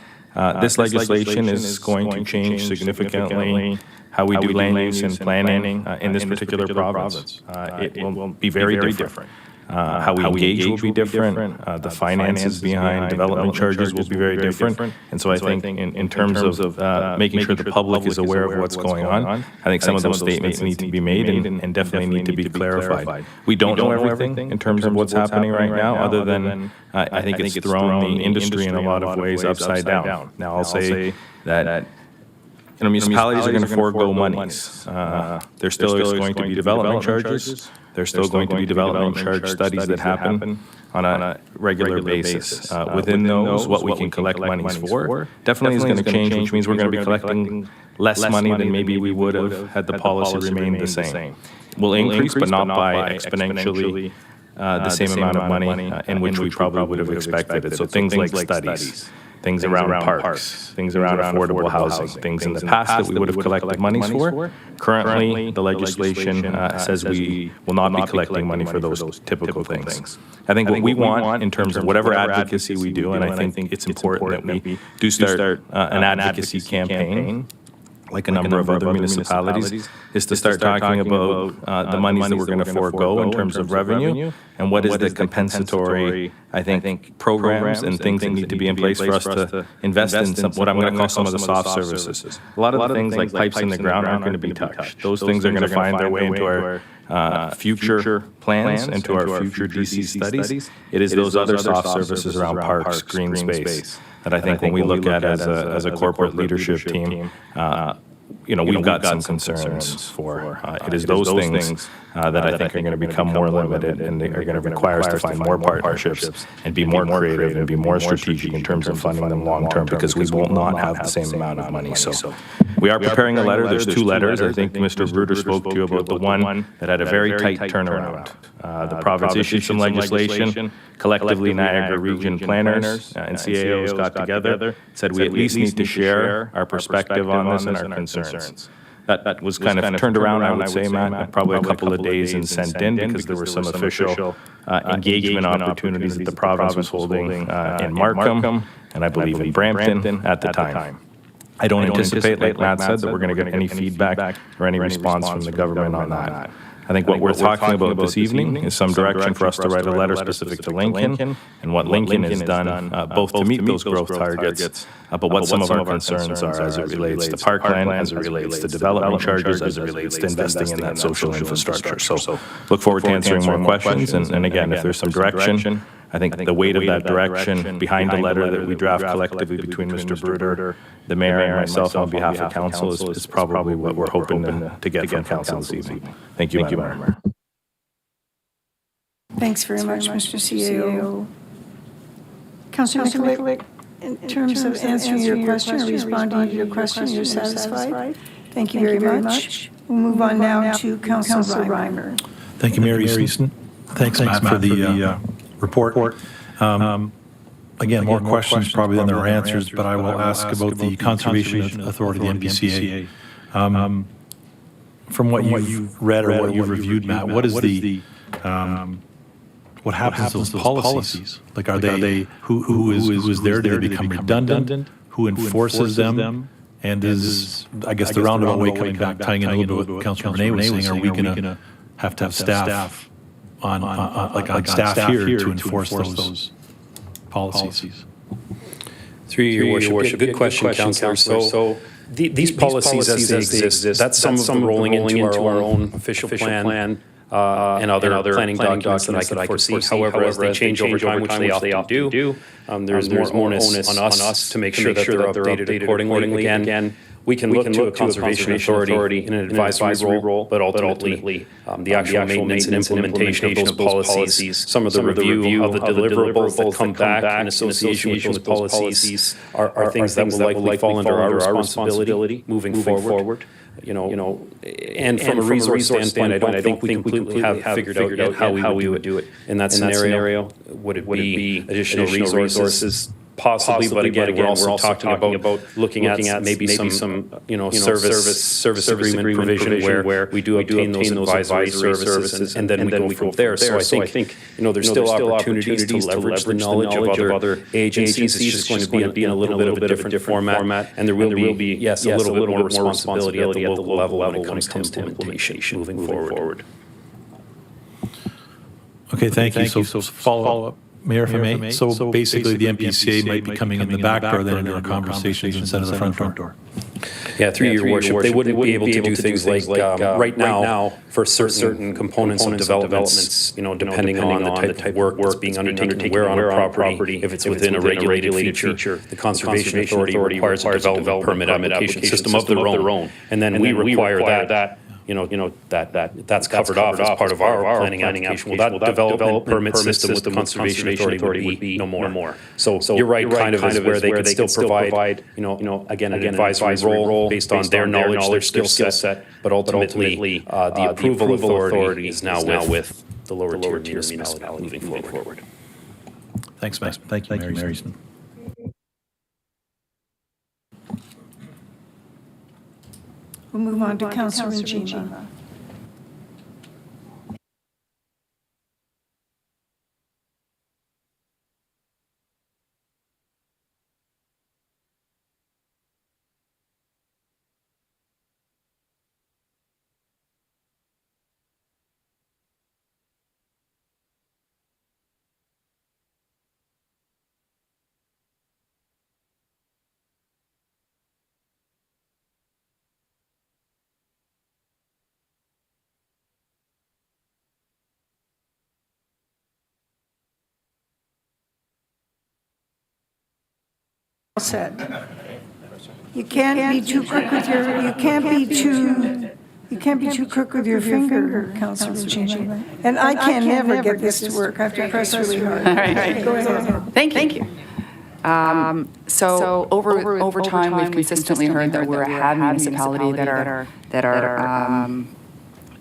this legislation is going to change significantly how we do land use and planning in this particular province. It will be very different. How we engage will be different. The finances behind development charges will be very different. And so I think in terms of making sure the public is aware of what's going on, I think some of those statements need to be made and definitely need to be clarified. We don't know everything in terms of what's happening right now, other than I think it's thrown the industry in a lot of ways upside down. Now I'll say that municipalities are going to forego monies. There still is going to be development charges. There's still going to be development charge studies that happen on a regular basis. Within those, what we can collect monies for definitely is going to change, which means we're going to be collecting less money than maybe we would have had the policy remained the same. We'll increase, but not by exponentially the same amount of money in which we probably would have expected it. So things like studies, things around parks, things around affordable housing, things in the past that we would have collected monies for. Currently, the legislation says we will not be collecting money for those typical things. I think what we want in terms of whatever advocacy we do, and I think it's important that we do start an advocacy campaign, like a number of other municipalities, is to start talking about the monies that we're going to forego in terms of revenue, and what is the compensatory, I think, programs and things that need to be in place for us to invest in some, what I'm going to call some of the soft services. A lot of the things like pipes in the ground aren't going to be touched. Those things are going to find their way into our future plans, into our future DC studies. It is those other soft services around parks, green space, that I think when we look at as a corporate leadership team, we've got some concerns for. It is those things that I think are going to become more limited, and they are going to require us to find more partnerships and be more creative and be more strategic in terms of funding them long-term, because we will not have the same amount of money. So we are preparing a letter. There's two letters. I think Mr. Bruder spoke to you about the one that had a very tight turnaround. The province issued some legislation. Collectively, Niagara Region planners and CAOs got together, said we at least need to share our perspective on this and our concerns. That was kind of turned around, I would say, Matt, probably a couple of days and sent in, because there were some official engagement opportunities that the province was holding in Markham, and I believe in Brampton at the time. I don't anticipate, like Matt said, that we're going to get any feedback or any response from the government on that. I think what we're talking about this evening is some direction for us to write a letter specific to Lincoln and what Lincoln has done, both to meet those growth targets, but what some of our concerns are as it relates to parkland, as it relates to development charges, as it relates to investing in that social infrastructure. So look forward to answering more questions. And again, if there's some direction, I think the weight of that direction behind a letter that we draft collectively between Mr. Bruder, the mayor, and myself on behalf of council is probably what we're hoping to get from council this evening. Thank you, Madam Mayor. Thanks very much, Mr. CAO. Councilor Mikulik, in terms of answering your question or responding to your question, you're satisfied? Thank you very much. We'll move on now to Councilor Reimer. Thank you, Mayor Easton. Thanks, Matt, for the report. Again, more questions probably than there are answers, but I will ask about the Conservation Authority, the NPCA. From what you've read or what you've reviewed, Matt, what is the what happens to those policies? Like, are they who is there? Do they become redundant? Who enforces them? And is, I guess, the roundabout way coming back, tying in a little bit what Councilor Renee was saying, are we going to have staff on staff here to enforce those policies? Through your worship, good question, Councillor. So these policies as they exist, that's some of them rolling into our own official plan and other planning documents that I can foresee. However, as they change over time, which they often do, there's more onus on us to make sure that they're updated accordingly. Again, we can look to a conservation authority in an advisory role, but ultimately, the actual maintenance and implementation of those policies, some of the review of the deliverables that come back in association with those policies are things that will likely fall under our responsibility moving forward. And from a resource standpoint, I don't think we completely have figured out yet how we would do it. In that scenario, would it be additional resources? Possibly, but again, we're also talking about looking at maybe some service agreement provision where we do obtain those advisory services and then we go from there. So I think there's still opportunities to leverage the knowledge of other agencies. It's just going to be in a little bit of a different format, and there will be yes, a little bit more responsibility at the local level when it comes to implementation moving forward. Okay, thank you. So follow up. Mayor, if I may. So basically, the NPCA might be coming in the back door then into our conversations instead of the front door. Yeah, through your worship, they wouldn't be able to do things like right now for certain components of developments, depending on the type of work that's being undertaken where on our property, if it's within a regulated feature, the Conservation Authority requires a development permit application system of their own. And then we require that. That's covered off as part of our planning application. Well, that development permit system with the Conservation Authority would be no more. So you're right, kind of is where they could still provide, again, an advisory role based on their knowledge, their skill set, but ultimately, the approval authority is now with the lower tier municipality moving forward. Thanks, Matt. Thank you, Mary Easton. We'll move on to Councillor Njima. Said. You can't be too quick with your, you can't be too quick with your finger, Councillor Njima. And I can never get this to work. I have to press really hard. All right. Go ahead. Thank you. So over time, we've consistently heard that we're a HAB municipality that are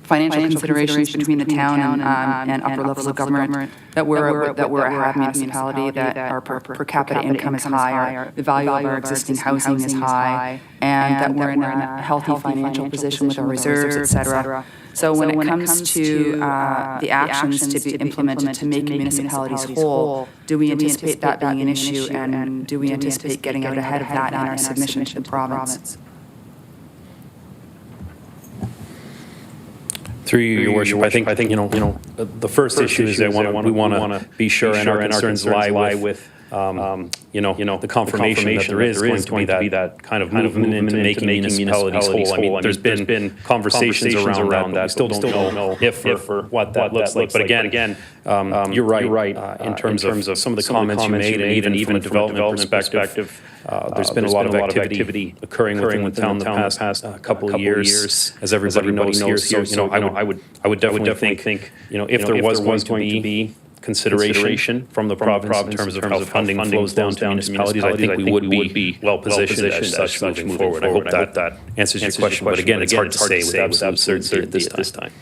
financial considerations between the town and upper levels of government, that we're a HAB municipality, that our per capita income is high, the value of our existing housing is high, and that we're in a healthy financial position with our reserves, et cetera. So when it comes to the actions to be implemented to make municipalities whole, do we anticipate that being an issue, and do we anticipate getting out ahead of that in our submission to the province? Through your worship, I think the first issue is that we want to be sure, and our concerns lie with the confirmation that there is going to be that kind of movement into making municipalities whole. I mean, there's been conversations around that. We still don't know if or what that looks like. But again, you're right in terms of some of the comments you made, and even from a development perspective. There's been a lot of activity occurring within the town the past couple of years, as everybody knows here. So I would definitely think if there was going to be consideration from the province in terms of how funding flows down to municipalities, I think we would be well positioned as such moving forward. I hope that answers your question. But again, it's hard to say with absolute certainty at this time.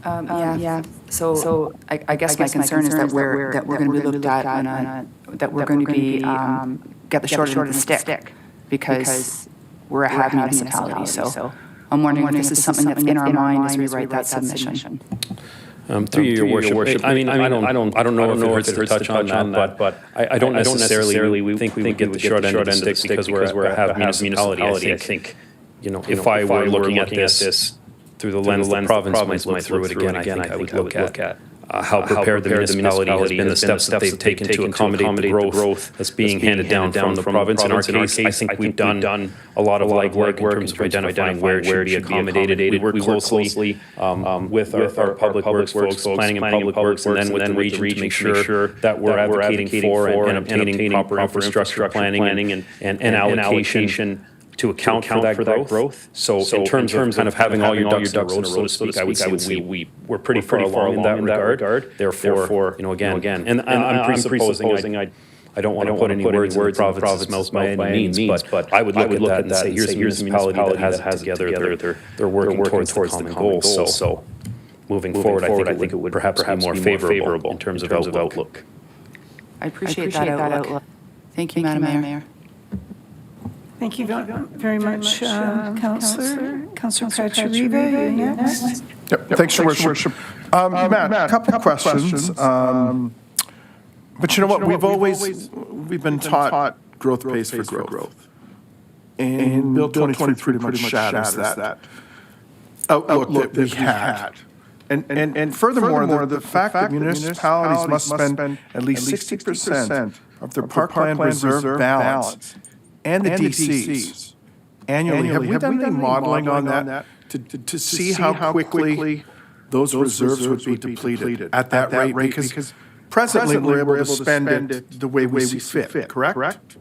Yeah. So I guess my concern is that we're going to be looked at that we're going to be get the short end of the stick because we're a HAB municipality. So I'm wondering if this is something that's in our mind as we write that submission. Through your worship, I mean, I don't know if it hurts to touch on that, but I don't necessarily think we would get the short end of the stick because we're a HAB municipality. I think if I were looking at this through the lens the province might look through it again, I think I would look at how prepared the municipality has been, the steps that they've taken to accommodate the growth that's being handed down from the province. In our case, I think we've done a lot of legwork in terms of identifying where it should be accommodated. We work closely with our public works folks, planning and public works, and then with the region to make sure that we're advocating for and obtaining proper infrastructure planning and allocation to account for that growth. So in terms of kind of having all your ducks in a row, so to speak, I would say we're pretty far along in that regard. Therefore, again, and I'm presupposing I don't want to put any words in the province's mouth by any means, but I would look at that and say, here's a municipality that has it together. They're working towards the common goal. So moving forward, I think it would perhaps be more favorable in terms of outlook. I appreciate that outlook. Thank you, Madam Mayor. Thank you very much, Councillor. Councillor Katarina, you're next. Yep, thanks, Your Worship. Matt, a couple of questions. But you know what? We've been taught growth pays for growth. And Bill 23 pretty much shatters that outlook that we had. And furthermore, the fact that municipalities must spend at least 60% of their parkland reserve balance and the DCs annually. Have we done any modeling on that to see how quickly those reserves would be depleted at that rate? Because presently we're able to spend it the way we see fit, correct?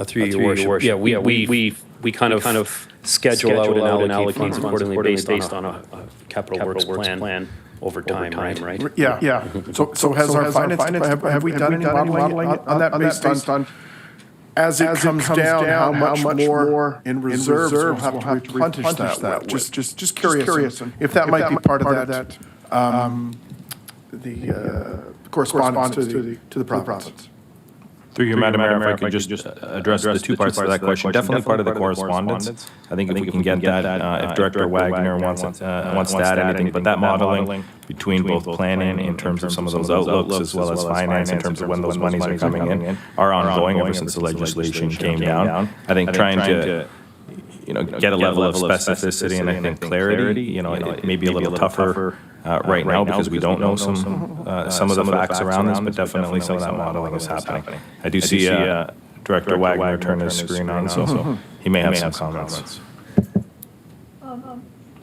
Through your worship. Yeah, we kind of schedule out and allocate funds accordingly based on a capital works plan over time, right? Yeah. So has our finance, have we done any modeling on that based on as it comes down, how much more in reserves we'll have to replenish that. Just curious if that might be part of that, the correspondence to the province. Through you, Madam Mayor, if I could just address the two parts of that question. Definitely part of the correspondence. I think if we can get that, if Director Wagner wants to add anything, but that modeling between both planning in terms of some of those outlooks as well as finance in terms of when those monies are coming in are ongoing ever since the legislation came down. I think trying to get a level of specificity and I think clarity, it may be a little tougher right now because we don't know some of the facts around this, but definitely some of that modeling is happening. I do see Director Wagner turn his screen on, so he may have some comments.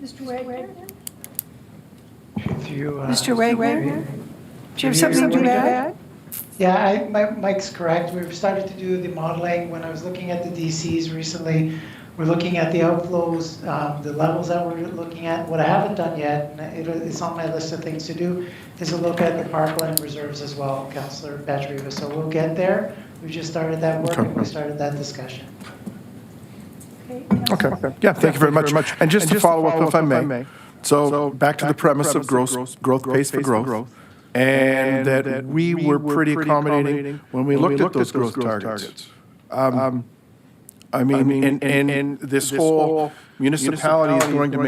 Mr. Wagner? Mr. Wagner? Do you have something to add? Yeah, my mic's correct. We've started to do the modeling. When I was looking at the DCs recently, we're looking at the outflows, the levels that we're looking at. What I haven't done yet, and it's on my list of things to do, is a look at the parkland reserves as well, Councillor Batcheriva. So we'll get there. We just started that work and we started that discussion. Okay. Yeah, thank you very much. And just to follow up, if I may. So back to the premise of growth pays for growth, and that we were pretty accommodating when we looked at those growth targets. I mean, and this whole municipality is going to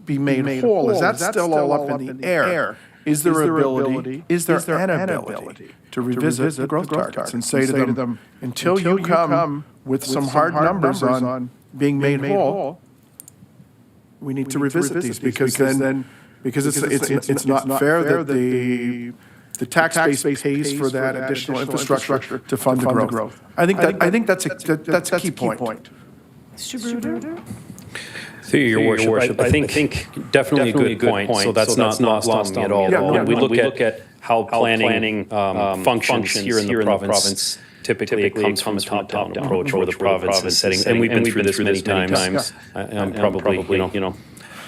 be made whole. Is that still all up in the air? Is there an ability to revisit the growth targets and say to them, until you come with some hard numbers on being made whole, we need to revisit these because it's not fair that the tax base pays for that additional infrastructure to fund the growth. I think that's a key point. Mr. Bruder? Through your worship, I think definitely a good point. So that's not lost on me at all. When we look at how planning functions here in the province, typically it comes from a top-down approach where the province is setting, and we've been through this many times. I'm probably,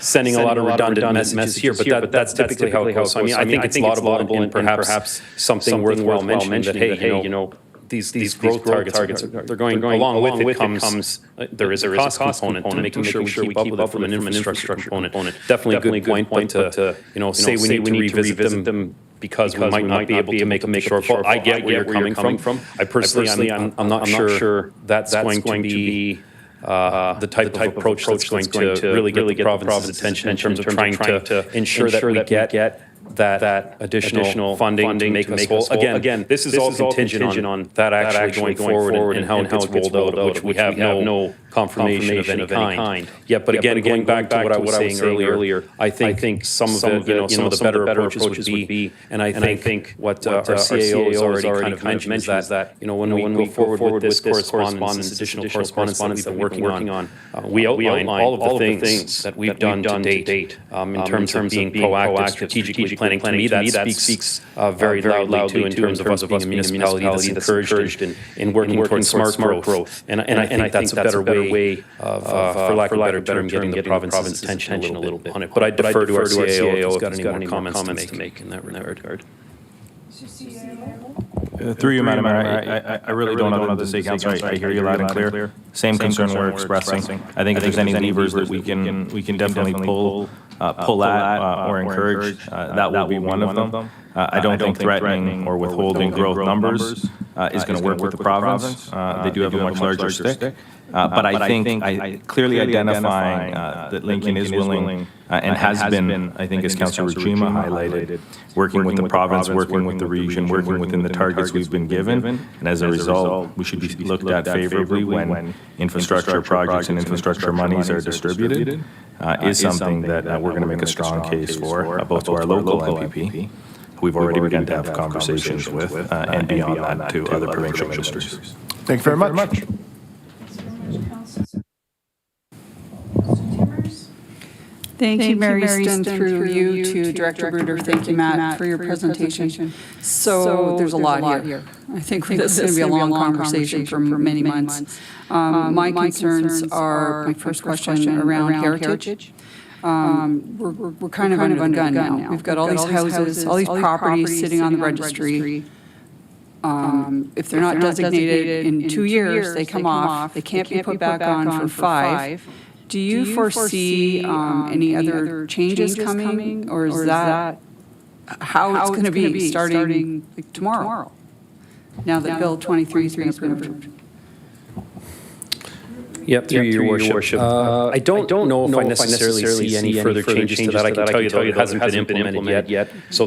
sending a lot of redundant messages here, but that's typically how it goes. So, I think it's laudable and perhaps something worthwhile mentioning that, hey, these growth targets, they're going along with it comes, there is a cost component to making sure we keep up with it from an infrastructure component. Definitely a good point, but to, say we need to revisit them because we might not be able to make a shortfall. I get where you're coming from. I personally, I'm not sure that's going to be the type of approach that's going to really get the province's attention in terms of trying to ensure that we get that additional funding to make us whole. Again, this is all contingent on that actually going forward and how it gets rolled out, which we have no confirmation of any kind. Yeah, but again, going back to what I was saying earlier, I think some of the better approaches would be, and I think what our CAO has already kind of mentioned is that, when we go forward with this correspondence, additional correspondence that we've been working on, we outline all of the things that we've done to date in terms of being proactive, strategically planning. To me, that speaks very loudly too in terms of us being a municipality that's encouraged in working towards smart growth. And I think that's a better way of, for lack of a better term, getting the province's attention a little bit on it. But I defer to our CAO if he's got any more comments to make in that regard. Through you, Madam Mayor, I really don't know what to say, Councillor. I hear you loud and clear. Same concern we're expressing. I think if there's any levers that we can definitely pull at or encourage, that will be one of them. I don't think threatening or withholding growth numbers is going to work with the province. They do have a much larger stick. But I think clearly identifying that Lincoln is willing and has been, I think as Councillor Rujima highlighted, working with the province, working with the region, working within the targets we've been given. And as a result, we should be looked at favorably when infrastructure projects and infrastructure monies are distributed, is something that we're going to make a strong case for, both to our local MPP, who we've already begun to have conversations with, and beyond that to other provincial ministries. Thank you very much. Thank you, Mary Easton, through you to Director Bruder. Thank you, Matt, for your presentation. So there's a lot here. I think this is going to be a long conversation for many months. My concerns are, my first question, around heritage. We're kind of under gun now. We've got all these houses, all these properties sitting on the registry. if they're not designated in 2 years, they come off, they can't be put back on for 5. Do you foresee any other changes coming, or is that how it's going to be starting like tomorrow? Now that Bill 23 has been approved. Yep, through your worship. I don't know if I necessarily see any further changes to that. I can tell you, though, it hasn't been implemented yet. So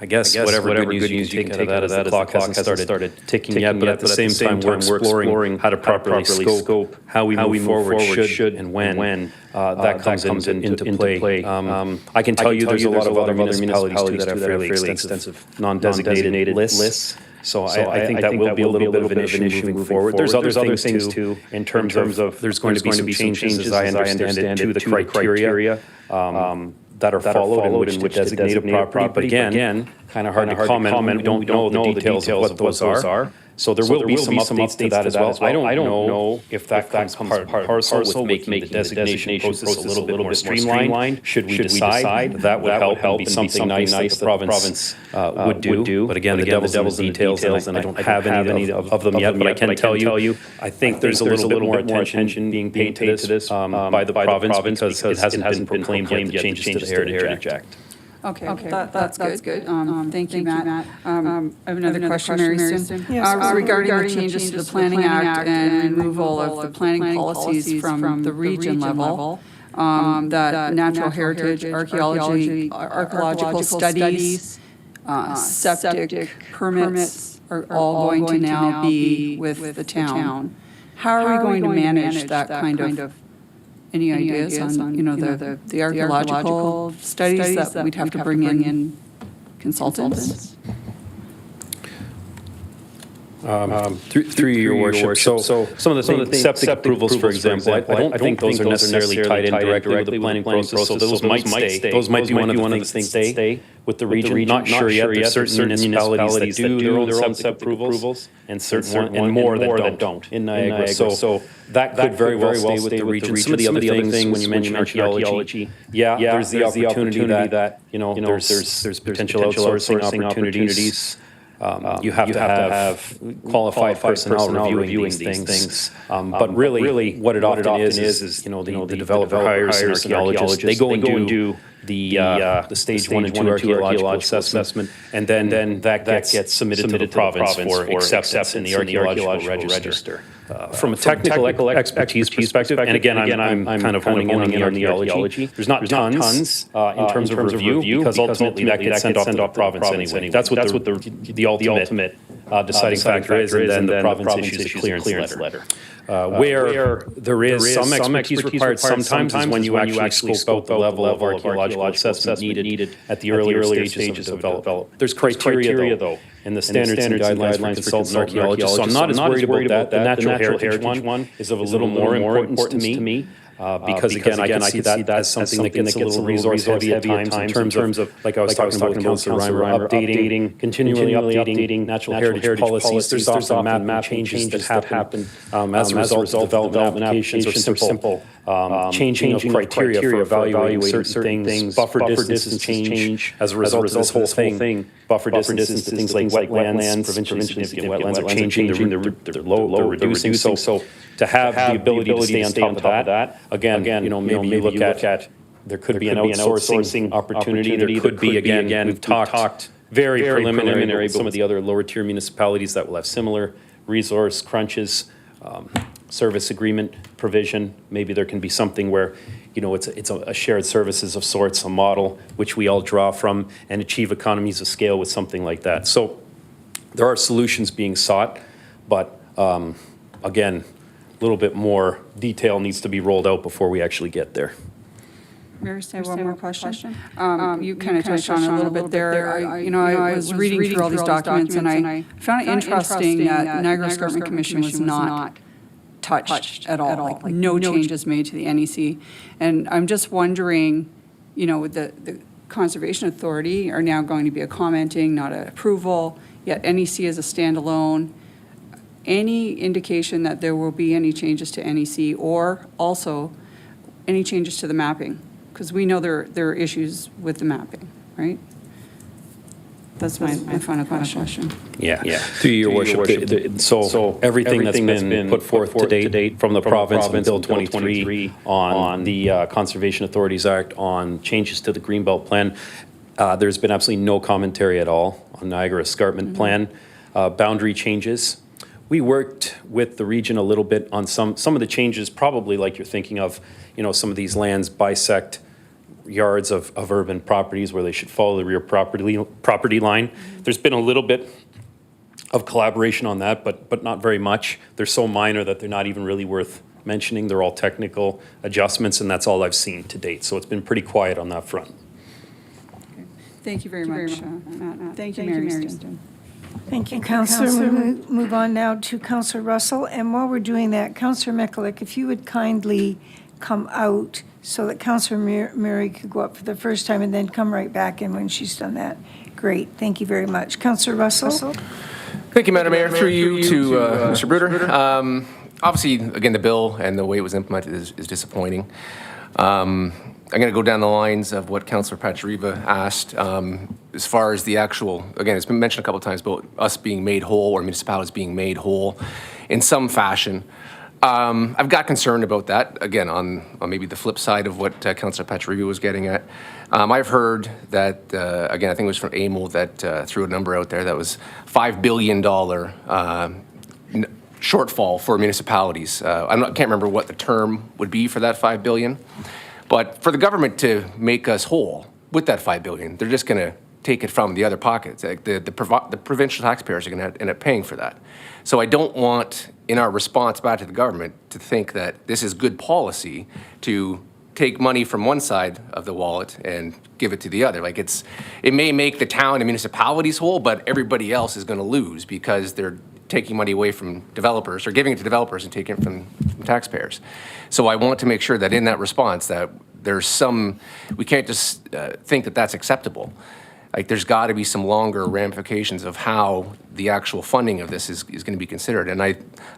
I guess whatever good news you take out of that is the clock hasn't started ticking yet, but at the same time, we're exploring how to properly scope how we move forward, should, and when that comes into play. I can tell you there's a lot of other municipalities too that have fairly extensive non-designated lists. So I think that will be a little bit of an issue moving forward. There's other things too, in terms of there's going to be some changes, as I understand it, to the criteria that are followed in which to designate a property. But again, kind of hard to comment when we don't know the details of what those are. So there will be some updates to that as well. I don't know if that comes part and parcel with making the designation process a little bit more streamlined. Should we decide that would help and be something nice that the province would do? But again, the devil's in the details, and I don't have any of them yet, but I can tell you, I think there's a little bit more attention being paid to this by the province because it hasn't been proclaimed yet, the changes to the Heritage Act. Okay, that's good. Thank you, Matt. I have another question, Mary Sue. Regarding the changes to the Planning Act and removal of the planning policies from the region level, that natural heritage, archaeological studies, septic permits are all going to now be with the town. How are we going to manage that kind of? Any ideas on, the archaeological studies that we'd have to bring in consultants? Through your worship. So some of the septic approvals, for example, I don't think those are necessarily tied in directly with the planning process, so those might stay. Those might be one of the things that stay with the region. Not sure yet. There's certain municipalities that do their own septic approvals and certain and more that don't in Niagara. So that could very well stay with the region. Some of the other things, when you mention archaeology, there's the opportunity that, there's potential outsourcing opportunities. You have to have qualified personnel reviewing these things. But really, what it often is, the developer hires an archaeologist. They go and do the stage 1 and 2 archaeological assessment, and then that gets submitted to the province for acceptance in the archaeological register. From a technical expertise perspective, and again, I'm kind of honing in on the archaeology, there's not tons in terms of review, because ultimately that gets sent off to the province anyway. That's what the ultimate deciding factor is, and then the province issues a clearance letter. Where there is some expertise required sometimes is when you actually scope out the level of archaeological assessment needed at the earlier stages of development. There's criteria, though, in the standards and guidelines for consultant archaeologists, so I'm not as worried about that. The natural heritage one is of a little more importance to me. Because again, I can see that as something that gets a little resource heavy at times in terms of, like I was talking about Councillor Reimer, continually updating natural heritage policies. There's often map changes that happen as a result of development applications or simple changing of criteria for evaluating certain things. Buffer distances change as a result of this whole thing. Buffer distances to things like wetlands, provincially significant wetlands are changing. They're low, they're reducing. So to have the ability to stay on top of that, again, maybe you look at, there could be an outsourcing opportunity. There could be, again, we've talked very preliminary with some of the other lower tier municipalities that will have similar resource crunches, service agreement provision. Maybe there can be something where, it's a shared services of sorts, a model which we all draw from and achieve economies of scale with something like that. So there are solutions being sought, but again, a little bit more detail needs to be rolled out before we actually get there. Mary, say one more question. You kind of touched on it a little bit there. I was reading through all these documents, and I found it interesting that Niagara Escarpment Commission was not touched at all. Like no changes made to the NEC. And I'm just wondering, with the Conservation Authority are now going to be a commenting, not an approval, yet NEC is a standalone. Any indication that there will be any changes to NEC, or also any changes to the mapping? Because we know there are issues with the mapping, right? That's my final question. Yeah, through your worship. So everything that's been put forth to date from the province and Bill 23 on the Conservation Authorities Act on changes to the Greenbelt Plan, there's been absolutely no commentary at all on Niagara Escarpment Plan. Boundary changes. We worked with the region a little bit on some of the changes, probably like you're thinking of, some of these lands bisect yards of urban properties where they should follow the rear property line. There's been a little bit of collaboration on that, but not very much. They're so minor that they're not even really worth mentioning. They're all technical adjustments, and that's all I've seen to date. So it's been pretty quiet on that front. Thank you very much, Matt. Thank you, Mary Houston. Thank you, Councillor. We'll move on now to Councillor Russell. And while we're doing that, Councillor Mikulik, if you would kindly come out so that Councillor Murray could go up for the first time and then come right back in when she's done that. Great. Thank you very much. Councillor Russell. Thank you, Madam Mayor. Through you to Mr. Bruder. Obviously, again, the bill and the way it was implemented is disappointing. I'm going to go down the lines of what Councillor Pachariva asked. As far as the actual, again, it's been mentioned a couple of times about us being made whole or municipalities being made whole in some fashion. I've got concern about that, again, on maybe the flip side of what Councillor Pachariva was getting at. I've heard that, again, I think it was from AMO that threw a number out there that was $5 billion shortfall for municipalities. I can't remember what the term would be for that $5 billion, but for the government to make us whole with that $5 billion, they're just going to take it from the other pockets. Like the provincial taxpayers are going to end up paying for that. So I don't want, in our response back to the government, to think that this is good policy to take money from one side of the wallet and give it to the other. Like it may make the town and municipalities whole, but everybody else is going to lose because they're taking money away from developers or giving it to developers and taking it from taxpayers. So I want to make sure that in that response that there's we can't just think that that's acceptable. Like there's got to be some longer ramifications of how the actual funding of this is going to be considered. And I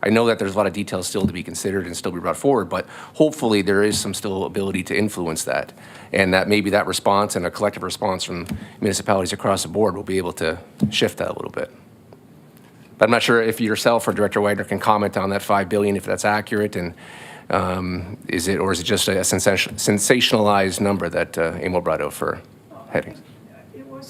know that there's a lot of details still to be considered and still be brought forward, but hopefully there is some still ability to influence that. And that maybe that response and a collective response from municipalities across the board will be able to shift that a little bit. But I'm not sure if yourself or Director Wagner can comment on that $5 billion, if that's accurate, and is it just a sensationalized number that AMO brought out for headings?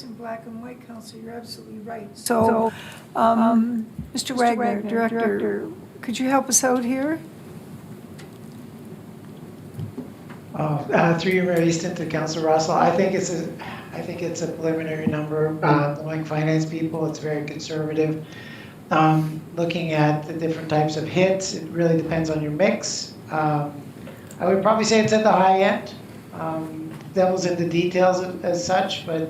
In black and white, Councillor, you're absolutely right. So, Mr. Wagner, Director, could you help us out here? Through you, Mary Easton, to Councillor Russell, I think it's a preliminary number. Knowing finance people, it's very conservative. Looking at the different types of hits, it really depends on your mix. I would probably say it's at the high end. Devil's in the details as such, but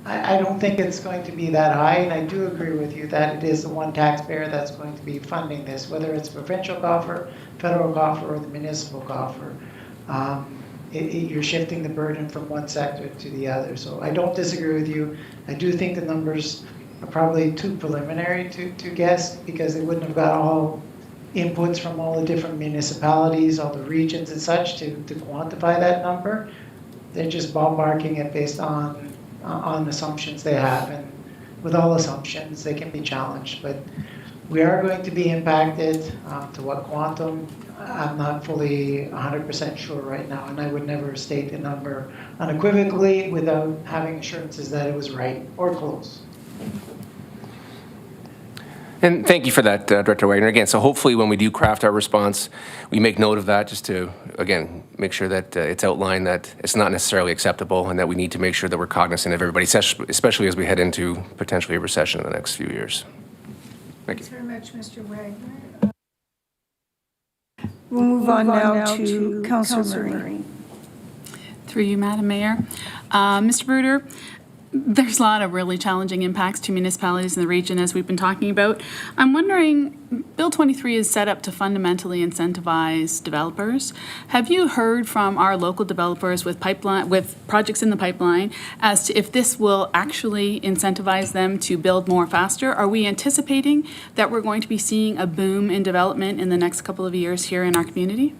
I don't think it's going to be that high, and I do agree with you that it is the one taxpayer that's going to be funding this, whether it's provincial coffer, federal coffer, or the municipal coffer. You're shifting the burden from one sector to the other. So I don't disagree with you. I do think the numbers are probably too preliminary to guess, because they wouldn't have got all inputs from all the different municipalities, all the regions and such to quantify that number. They're just ballparking it based on assumptions they have, and with all assumptions they can be challenged, but we are going to be impacted. To what quantum, I'm not fully 100% sure right now, and I would never state the number unequivocally without having assurances that it was right or close. And thank you for that, Director Wagner. Again, so hopefully when we do craft our response, we make note of that just to, again, make sure that it's outlined that it's not necessarily acceptable and that we need to make sure that we're cognizant of everybody, especially as we head into potentially a recession in the next few years. Thank you. Thanks very much, Mr. Wagner. We'll move on now to Councillor Murray. Through you, Madam Mayor. Mr. Bruder, there's a lot of really challenging impacts to municipalities in the region, as we've been talking about. I'm wondering, Bill 23 is set up to fundamentally incentivize developers. Have you heard from our local developers with projects in the pipeline as to if this will actually incentivize them to build more faster? Are we anticipating that we're going to be seeing a boom in development in the next couple of years here in our community?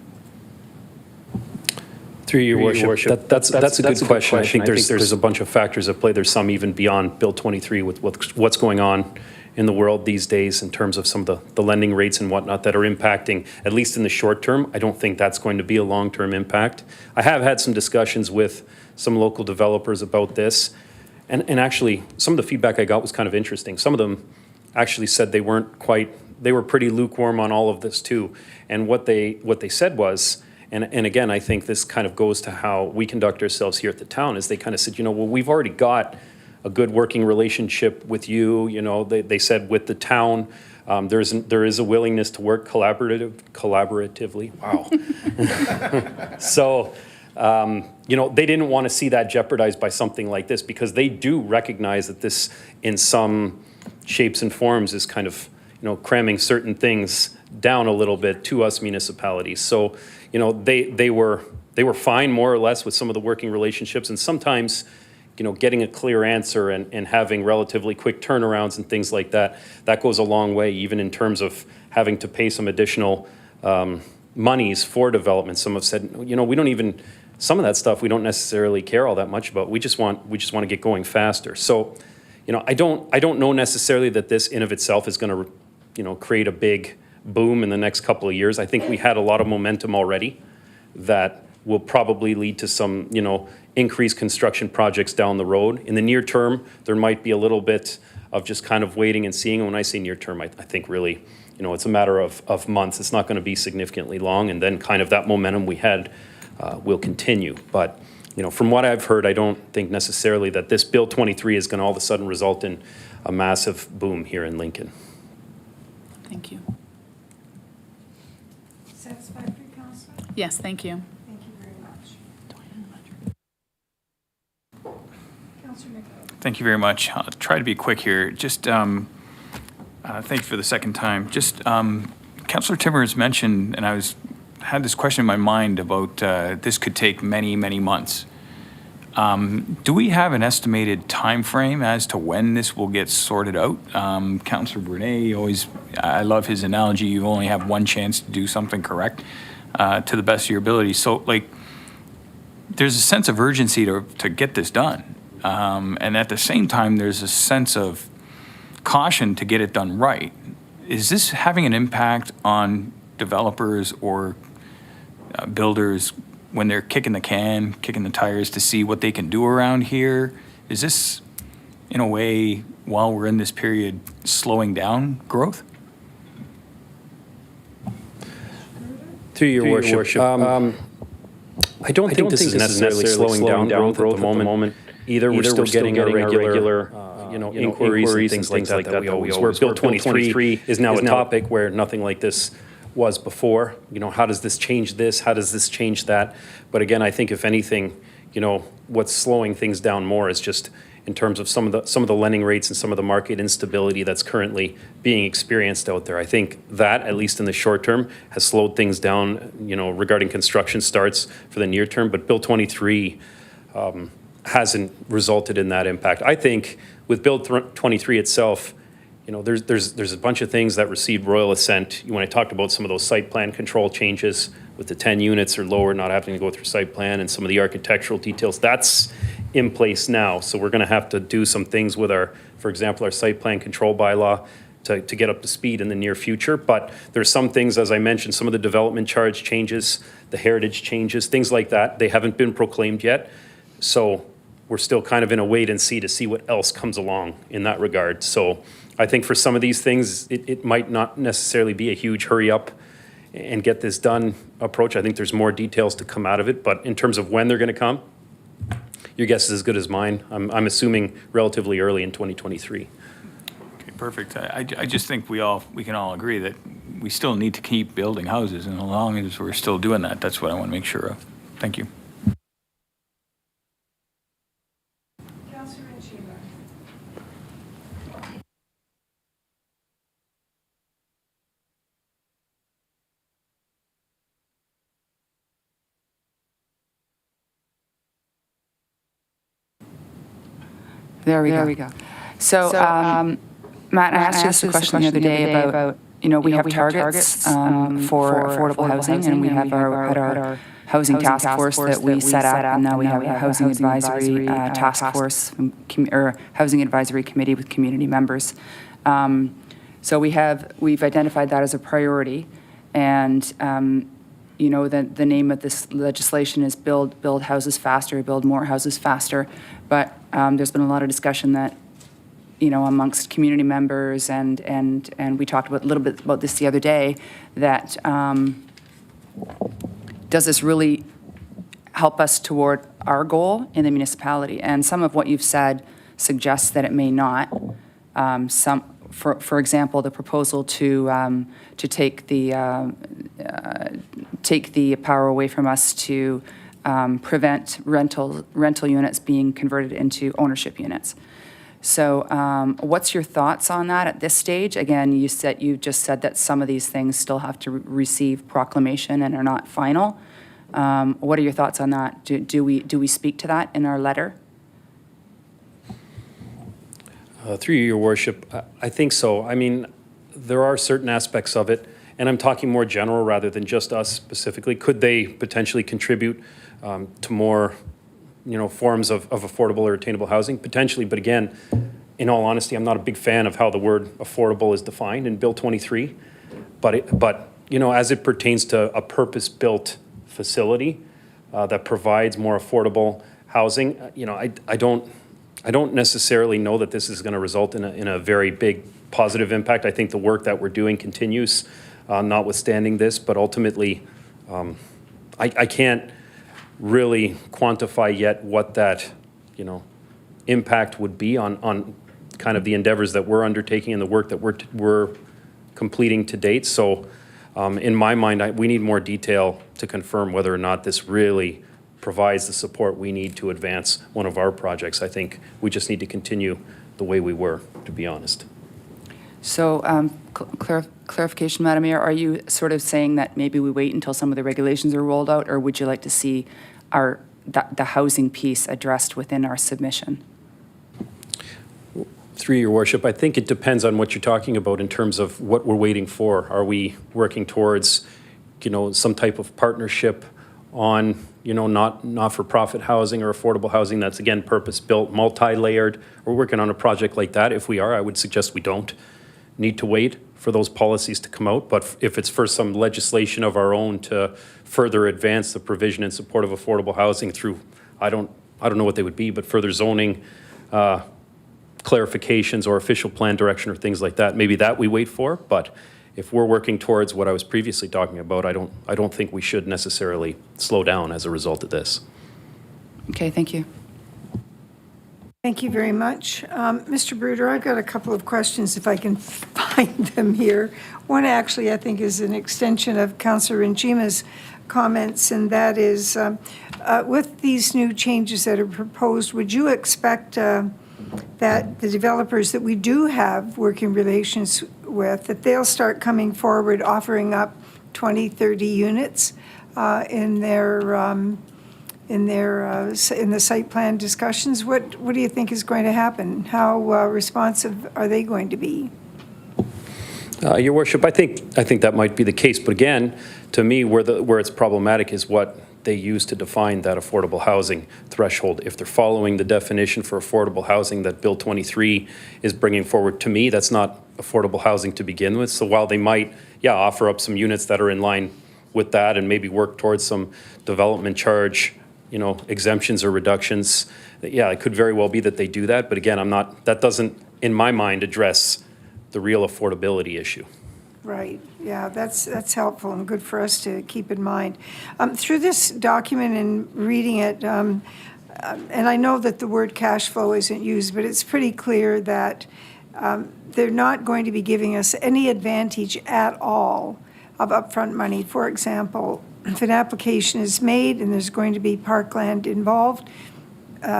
Through your worship, that's a good question. I think there's a bunch of factors at play. There's some even beyond Bill 23 with what's going on in the world these days in terms of some of the lending rates and whatnot that are impacting, at least in the short term. I don't think that's going to be a long-term impact. I have had some discussions with some local developers about this, and actually some of the feedback I got was kind of interesting. Some of them actually said they were pretty lukewarm on all of this too. And what they said was, and again, I think this kind of goes to how we conduct ourselves here at the town, is they kind of said, well, we've already got a good working relationship with you. They said with the town, there is a willingness to work collaboratively. Wow. So, they didn't want to see that jeopardized by something like this, because they do recognize that this, in some shapes and forms, is kind of, cramming certain things down a little bit to us municipalities. So, they were fine more or less with some of the working relationships, and sometimes, getting a clear answer and having relatively quick turnarounds and things like that, that goes a long way, even in terms of having to pay some additional monies for development. Some have said, we don't even, some of that stuff we don't necessarily care all that much about. We just want to get going faster. So, I don't know necessarily that this in of itself is going to, create a big boom in the next couple of years. I think we had a lot of momentum already that will probably lead to some, increased construction projects down the road. In the near term, there might be a little bit of just kind of waiting and seeing. And when I say near term, I think really, it's a matter of months. It's not going to be significantly long. And then kind of that momentum we had will continue. But, from what I've heard, I don't think necessarily that this Bill 23 is going to all of a sudden result in a massive boom here in Lincoln. Thank you. Satisfactory, Councillor? Yes, thank you. Thank you very much. Councillor McGill. Thank you very much. I'll try to be quick here. Just thank you for the second time. Just Councillor Timmers mentioned, and I had this question in my mind about this could take many, many months. Do we have an estimated time frame as to when this will get sorted out? Councillor Brunet I love his analogy. You only have one chance to do something correct to the best of your ability. So, there's a sense of urgency to get this done. And at the same time, there's a sense of caution to get it done right. Is this having an impact on developers or builders when they're kicking the tires to see what they can do around here? Is this, in a way, while we're in this period, slowing down growth? Through your worship, I don't think this is necessarily slowing down growth at the moment. Either we're still getting our regular inquiries and things like that we always were. Bill 23 is now a topic where nothing like this was before. How does this change this? How does this change that? But again, I think if anything, what's slowing things down more is just in terms of some of the lending rates and some of the market instability that's currently being experienced out there. I think that, at least in the short term, has slowed things down, regarding construction starts for the near term. But Bill 23 hasn't resulted in that impact. I think with Bill 23 itself, there's a bunch of things that received royal assent. When I talked about some of those site plan control changes with the 10 units or lower not having to go through site plan and some of the architectural details, that's in place now. So we're going to have to do some things with for example, our site plan control bylaw to get up to speed in the near future. But there's some things, as I mentioned, some of the development charge changes, the heritage changes, things like that, they haven't been proclaimed yet. So we're still kind of in a wait and see to see what else comes along in that regard. So I think for some of these things, it might not necessarily be a huge hurry up and get this done approach. I think there's more details to come out of it. But in terms of when they're going to come, your guess is as good as mine. I'm assuming relatively early in 2023. Okay, perfect. I just think we can all agree that we still need to keep building houses, and as long as we're still doing that, that's what I want to make sure of. Thank you. Councillor Nchima. There we go. So, Matt, I asked you this question the other day about, we have targets for affordable housing, and we have our housing task force that we set up, and now we have a housing advisory task force, or housing advisory committee with community members. So we've identified that as a priority, and you know, the name of this legislation is Build Houses Faster, Build More Houses Faster, but there's been a lot of discussion that, you know, amongst community members, and we talked a little bit about this the other day, that does this really help us toward our goal in the municipality? And some of what you've said suggests that it may not. For example, the proposal to take the power away from us to prevent rental units being converted into ownership units. So what's your thoughts on that at this stage? Again, you just said that some of these things still have to receive proclamation and are not final. What are your thoughts on that? Do we speak to that in our letter? Through you, Your Worship, I think so. I mean, there are certain aspects of it, and I'm talking more general rather than just us specifically. Could they potentially contribute to more, you know, forms of affordable or attainable housing? Potentially, but again, in all honesty, I'm not a big fan of how the word affordable is defined in Bill 23. But you know, as it pertains to a purpose-built facility that provides more affordable housing, you know, I don't necessarily know that this is going to result in a very big positive impact. I think the work that we're doing continues, notwithstanding this, but ultimately, I can't really quantify yet what that, you know, impact would be on kind of the endeavors that we're undertaking and the work that we're completing to date. So in my mind, we need more detail to confirm whether or not this really provides the support we need to advance one of our projects. I think we just need to continue the way we were, to be honest. So clarification, Madam Mayor, are you sort of saying that maybe we wait until some of the regulations are rolled out, or would you like to see the housing piece addressed within our submission? Through Your Worship, I think it depends on what you're talking about in terms of what we're waiting for. Are we working towards, you know, some type of partnership on, you know, not-for-profit housing or affordable housing that's, again, purpose-built, multi-layered? We're working on a project like that. If we are, I would suggest we don't need to wait for those policies to come out. But if it's for some legislation of our own to further advance the provision and support of affordable housing through, I don't know what they would be, but further zoning clarifications or official plan direction or things like that, maybe that we wait for. But if we're working towards what I was previously talking about, I don't think we should necessarily slow down as a result of this. Okay, thank you. Thank you very much. Mr. Bruder, I've got a couple of questions if I can find them here. One actually I think is an extension of Councillor Njima's comments, and that is with these new changes that are proposed, would you expect that the developers that we do have working relations with, that they'll start coming forward offering up 20, 30 units in the site plan discussions? What do you think is going to happen? How responsive are they going to be? Your Worship, I think that might be the case, but again, to me, where it's problematic is what they use to define that affordable housing threshold. If they're following the definition for affordable housing that Bill 23 is bringing forward, to me, that's not affordable housing to begin with. So while they might, offer up some units that are in line with that and maybe work towards some development charge, exemptions or reductions, it could very well be that they do that. But again, that doesn't, in my mind, address the real affordability issue. Right. Yeah, that's helpful and good for us to keep in mind. Through this document and reading it, and I know that the word cash flow isn't used, but it's pretty clear that they're not going to be giving us any advantage at all of upfront money. For example, if an application is made and there's going to be parkland involved,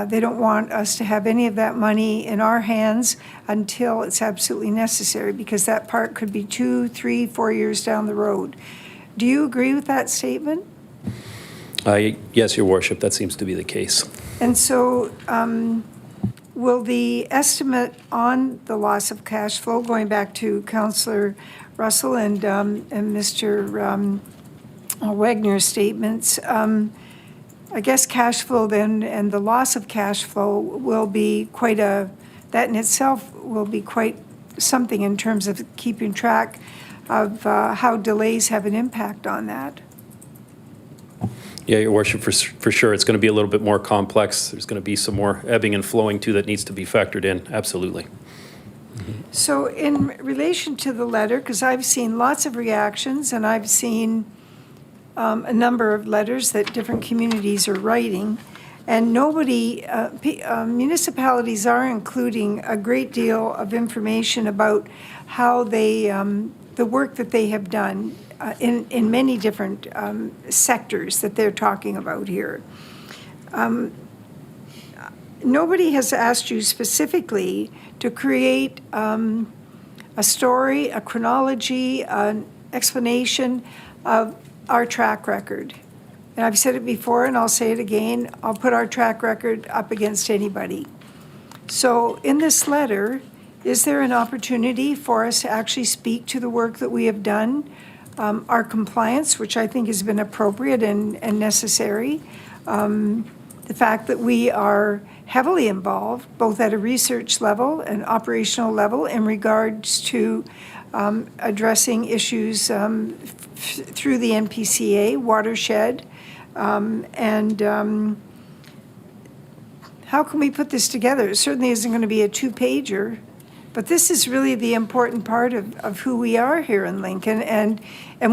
they don't want us to have any of that money in our hands until it's absolutely necessary, because that park could be 2, 3, 4 years down the road. Do you agree with that statement? Yes, Your Worship, that seems to be the case. And so will the estimate on the loss of cash flow, going back to Councillor Russell and Mr. Wagner's statements, I guess cash flow then and the loss of cash flow will be that in itself will be quite something in terms of keeping track of how delays have an impact on that. Yeah, Your Worship, for sure, it's going to be a little bit more complex. There's going to be some more ebbing and flowing too that needs to be factored in, absolutely. So in relation to the letter, because I've seen lots of reactions and I've seen a number of letters that different communities are writing, and municipalities are including a great deal of information about how they, the work that they have done in many different sectors that they're talking about here. Nobody has asked you specifically to create a story, a chronology, an explanation of our track record. And I've said it before and I'll say it again, I'll put our track record up against anybody. So in this letter, is there an opportunity for us to actually speak to the work that we have done, our compliance, which I think has been appropriate and necessary, the fact that we are heavily involved, both at a research level and operational level, in regards to addressing issues through the NPCA, watershed, and how can we put this together? It certainly isn't going to be a two-pager, but this is really the important part of who we are here in Lincoln. And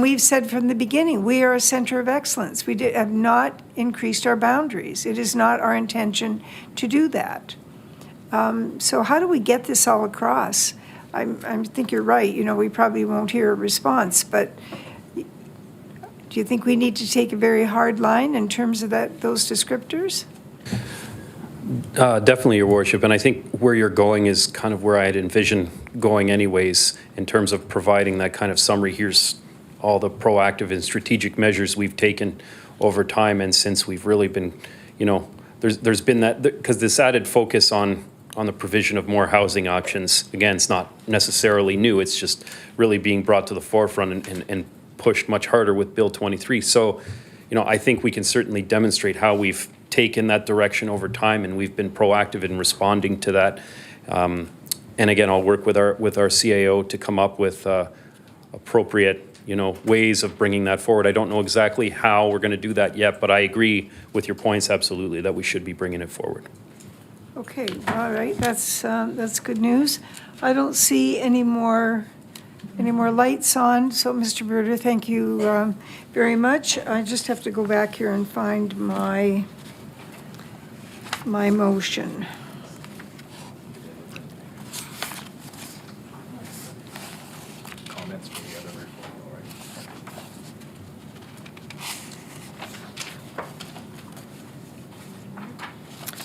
we've said from the beginning, we are a center of excellence. We have not increased our boundaries. It is not our intention to do that. So how do we get this all across? I think you're right. You know, we probably won't hear a response, but do you think we need to take a very hard line in terms of those descriptors? Definitely, Your Worship, and I think where you're going is kind of where I had envisioned going anyways, in terms of providing that kind of summary. Here's all the proactive and strategic measures we've taken over time, and since we've really been, you know, there's been that, because this added focus on the provision of more housing options, again, it's not necessarily new, it's just really being brought to the forefront and pushed much harder with Bill 23. So, you know, I think we can certainly demonstrate how we've taken that direction over time, and we've been proactive in responding to that. And again, I'll work with our CAO to come up with appropriate, you know, ways of bringing that forward. I don't know exactly how we're going to do that yet, but I agree with your points absolutely that we should be bringing it forward. Okay, all right, that's good news. I don't see any more lights on, so Mr. Bruder, thank you very much. I just have to go back here and find my motion.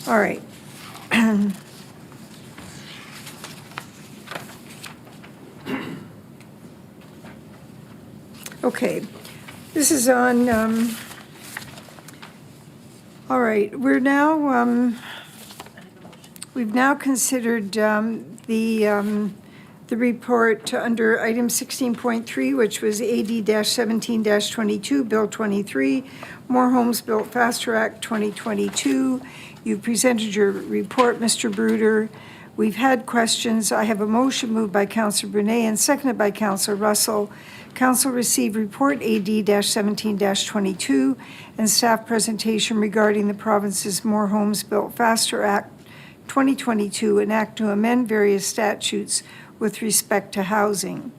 All right. Okay, this is on, all right, we're now, we've now considered the report under item 16.3, which was AD-17-22, Bill 23, More Homes Built Faster Act 2022. You presented your report, Mr. Bruder. We've had questions. I have a motion moved by Councillor Brunet and seconded by Councillor Russell. Council received report AD-17-22 and staff presentation regarding the province's More Homes Built Faster Act 2022, an act to amend various statutes with respect to housing.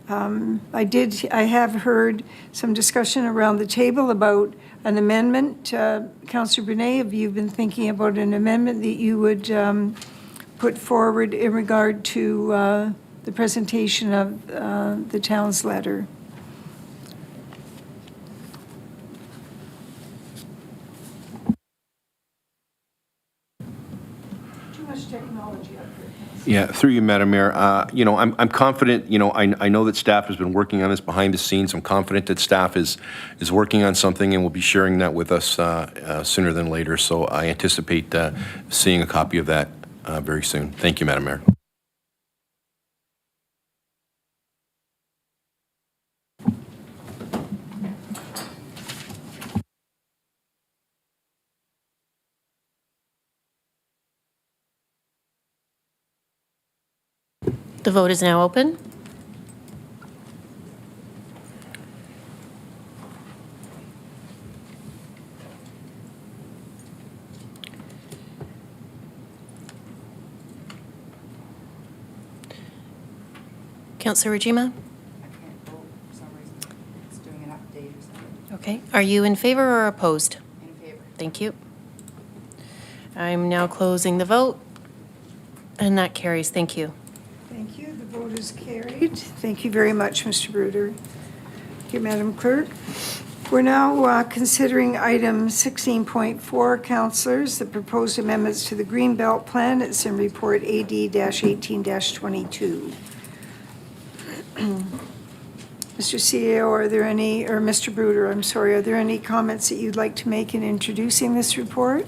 I have heard some discussion around the table about an amendment. Councillor Brunet, have you been thinking about an amendment that you would put forward in regard to the presentation of the town's letter? Too much technology up here. Yeah, through you, Madam Mayor. You know, I'm confident, you know, I know that staff has been working on this behind the scenes. I'm confident that staff is working on something and will be sharing that with us sooner than later. So I anticipate seeing a copy of that very soon. Thank you, Madam Mayor. The vote is now open. Councillor Rajima? I can't vote for some reason. It's doing an update or something. Okay. Are you in favor or opposed? In favor. Thank you. I'm now closing the vote, and that carries. Thank you. Thank you. The vote is carried. Thank you very much, Mr. Bruder. Thank you, Madam Clerk. We're now considering item 16.4, councillors, the proposed amendments to the Greenbelt Plan. It's in report AD-18-22. Mr. CEO, are there any, or Mr. Bruder, I'm sorry, are there any comments that you'd like to make in introducing this report?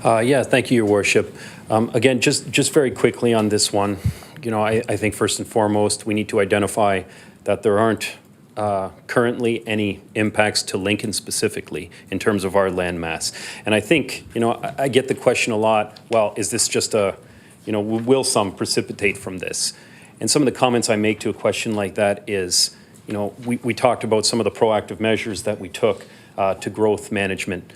Yeah, thank you, Your Worship. Again, just very quickly on this one, you know, I think first and foremost, we need to identify that there aren't currently any impacts to Lincoln specifically in terms of our land mass. And I think, you know, I get the question a lot, well, is this just a, you know, will some precipitate from this? And some of the comments I make to a question like that is, you know, we talked about some of the proactive measures that we took to growth management,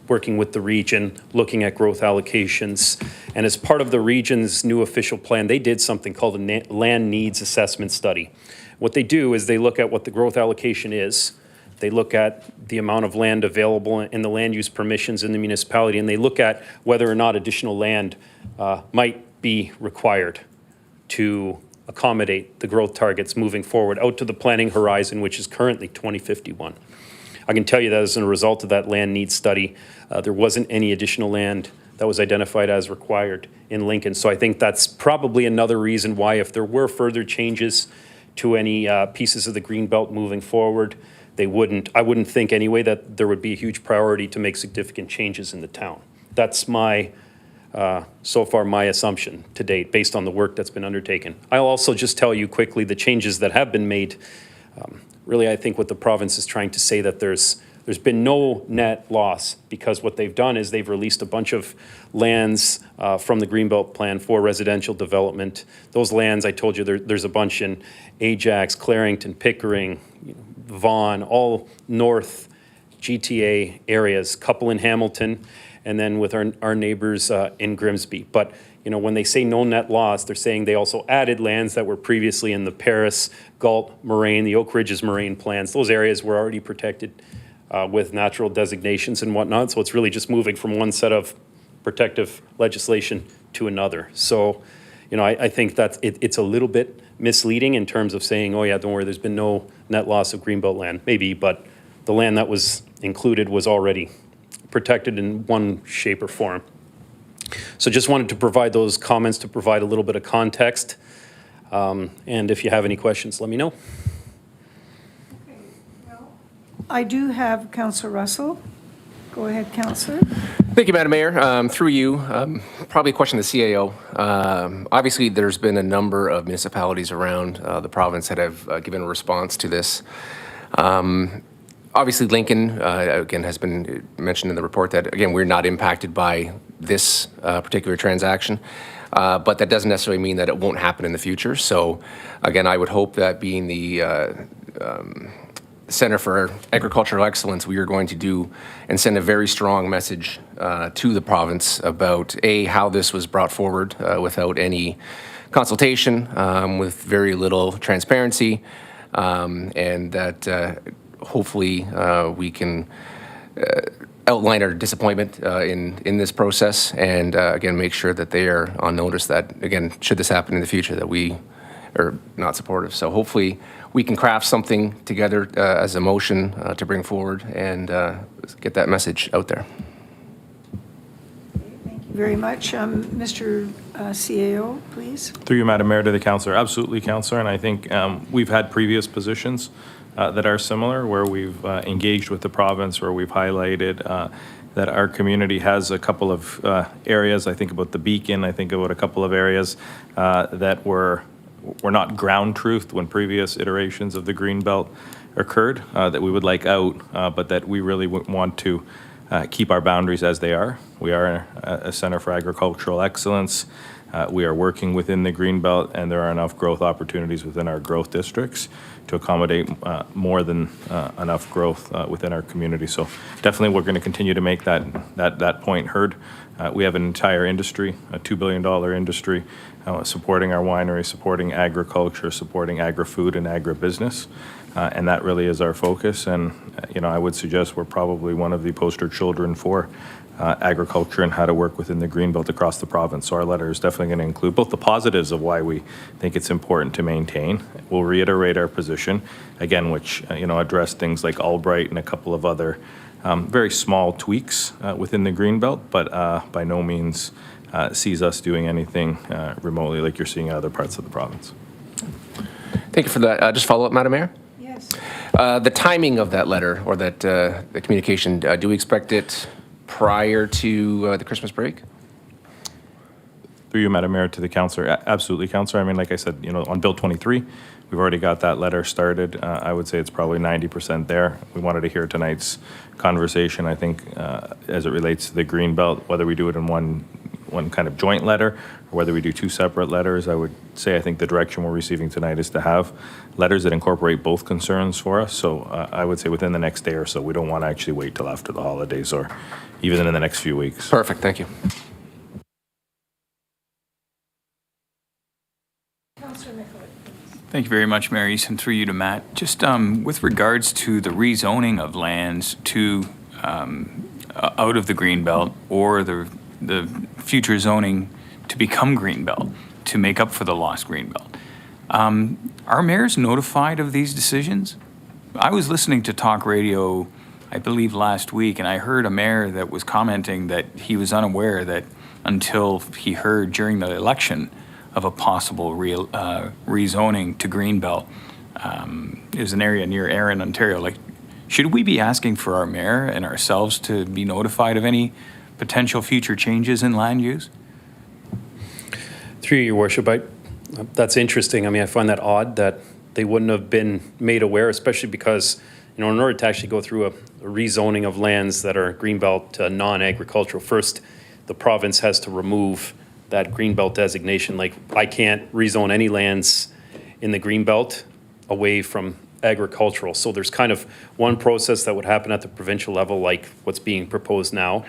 working with the region, looking at growth allocations. And as part of the region's new official plan, they did something called a land needs assessment study. What they do is they look at what the growth allocation is, they look at the amount of land available in the land use permissions in the municipality, and they look at whether or not additional land might be required to accommodate the growth targets moving forward out to the planning horizon, which is currently 2051. I can tell you that as a result of that land needs study, there wasn't any additional land that was identified as required in Lincoln. So I think that's probably another reason why, if there were further changes to any pieces of the Greenbelt moving forward, I wouldn't think anyway that there would be a huge priority to make significant changes in the town. That's so far my assumption to date, based on the work that's been undertaken. I'll also just tell you quickly the changes that have been made. Really, I think what the province is trying to say that there's been no net loss, because what they've done is they've released a bunch of lands from the Greenbelt Plan for residential development. Those lands, I told you, there's a bunch in Ajax, Clarington, Pickering, Vaughan, all north GTA areas, couple in Hamilton, and then with our neighbors in Grimsby. But you know, when they say no net loss, they're saying they also added lands that were previously in the Paris, Galt, Moraine, the Oak Ridges Moraine plans. Those areas were already protected with natural designations and whatnot. So it's really just moving from one set of protective legislation to another. So, you know, I think that it's a little bit misleading in terms of saying, oh yeah, don't worry, there's been no net loss of Greenbelt land. Maybe, but the land that was included was already protected in one shape or form. So just wanted to provide those comments to provide a little bit of context. And if you have any questions, let me know. I do have Councillor Russell. Go ahead, Councillor. Thank you, Madam Mayor. Through you, probably a question to the CAO. Obviously, there's been a number of municipalities around the province that have given a response to this. Obviously, Lincoln, again, has been mentioned in the report that, again, we're not impacted by this particular transaction, but that doesn't necessarily mean that it won't happen in the future. So, again, I would hope that being the Center for Agricultural Excellence, we are going to do and send a very strong message to the province about, A, how this was brought forward without any consultation, with very little transparency, and that hopefully we can outline our disappointment in this process, and again, make sure that they are on notice that, again, should this happen in the future, that we are not supportive. So hopefully we can craft something together as a motion to bring forward and get that message out there. Thank you very much. Mr. CAO, please. Through you, Madam Mayor, to the councillor. Absolutely, councillor. And I think we've had previous positions that are similar, where we've engaged with the province, where we've highlighted that our community has a couple of areas. I think about the Beacon. I think about a couple of areas that were not ground truth when previous iterations of the Greenbelt occurred, that we would like out, but that we really want to keep our boundaries as they are. We are a Center for Agricultural Excellence. We are working within the Greenbelt, and there are enough growth opportunities within our growth districts to accommodate more than enough growth within our community. So definitely we're going to continue to make that point heard. We have an entire industry, a $2 billion industry, supporting our winery, supporting agriculture, supporting agri-food and agribusiness. And that really is our focus. And, I would suggest we're probably one of the poster children for agriculture and how to work within the Greenbelt across the province. So our letter is definitely going to include both the positives of why we think it's important to maintain. We'll reiterate our position, again, which, address things like Albright and a couple of other very small tweaks within the Greenbelt, but by no means sees us doing anything remotely like you're seeing in other parts of the province. Thank you for that. Just follow up, Madam Mayor? Yes. The timing of that letter or that the communication, do we expect it prior to the Christmas break? Through you, Madam Mayor, to the councillor. Absolutely, councillor. I mean, like I said, on Bill 23, we've already got that letter started. I would say it's probably 90% there. We wanted to hear tonight's conversation, I think, as it relates to the Greenbelt, whether we do it in one kind of joint letter or whether we do two separate letters. I would say I think the direction we're receiving tonight is to have letters that incorporate both concerns for us. So I would say within the next day or so. We don't want to actually wait till after the holidays or even in the next few weeks. Perfect. Thank you. Thank you very much, Mary Easton. Through you to Matt. Just with regards to the rezoning of lands to out of the Greenbelt or the future zoning to become Greenbelt to make up for the lost Greenbelt, are mayors notified of these decisions? I was listening to talk radio, I believe last week, and I heard a mayor that was commenting that he was unaware that until he heard during the election of a possible rezoning to Greenbelt. It was an area near Erin, Ontario. Like, should we be asking for our mayor and ourselves to be notified of any potential future changes in land use? Through your worship, that's interesting. I mean, I find that odd that they wouldn't have been made aware, especially because, in order to actually go through a rezoning of lands that are Greenbelt non-agricultural, first the province has to remove that Greenbelt designation. Like, I can't rezone any lands in the Greenbelt away from agricultural. So there's kind of one process that would happen at the provincial level, like what's being proposed now,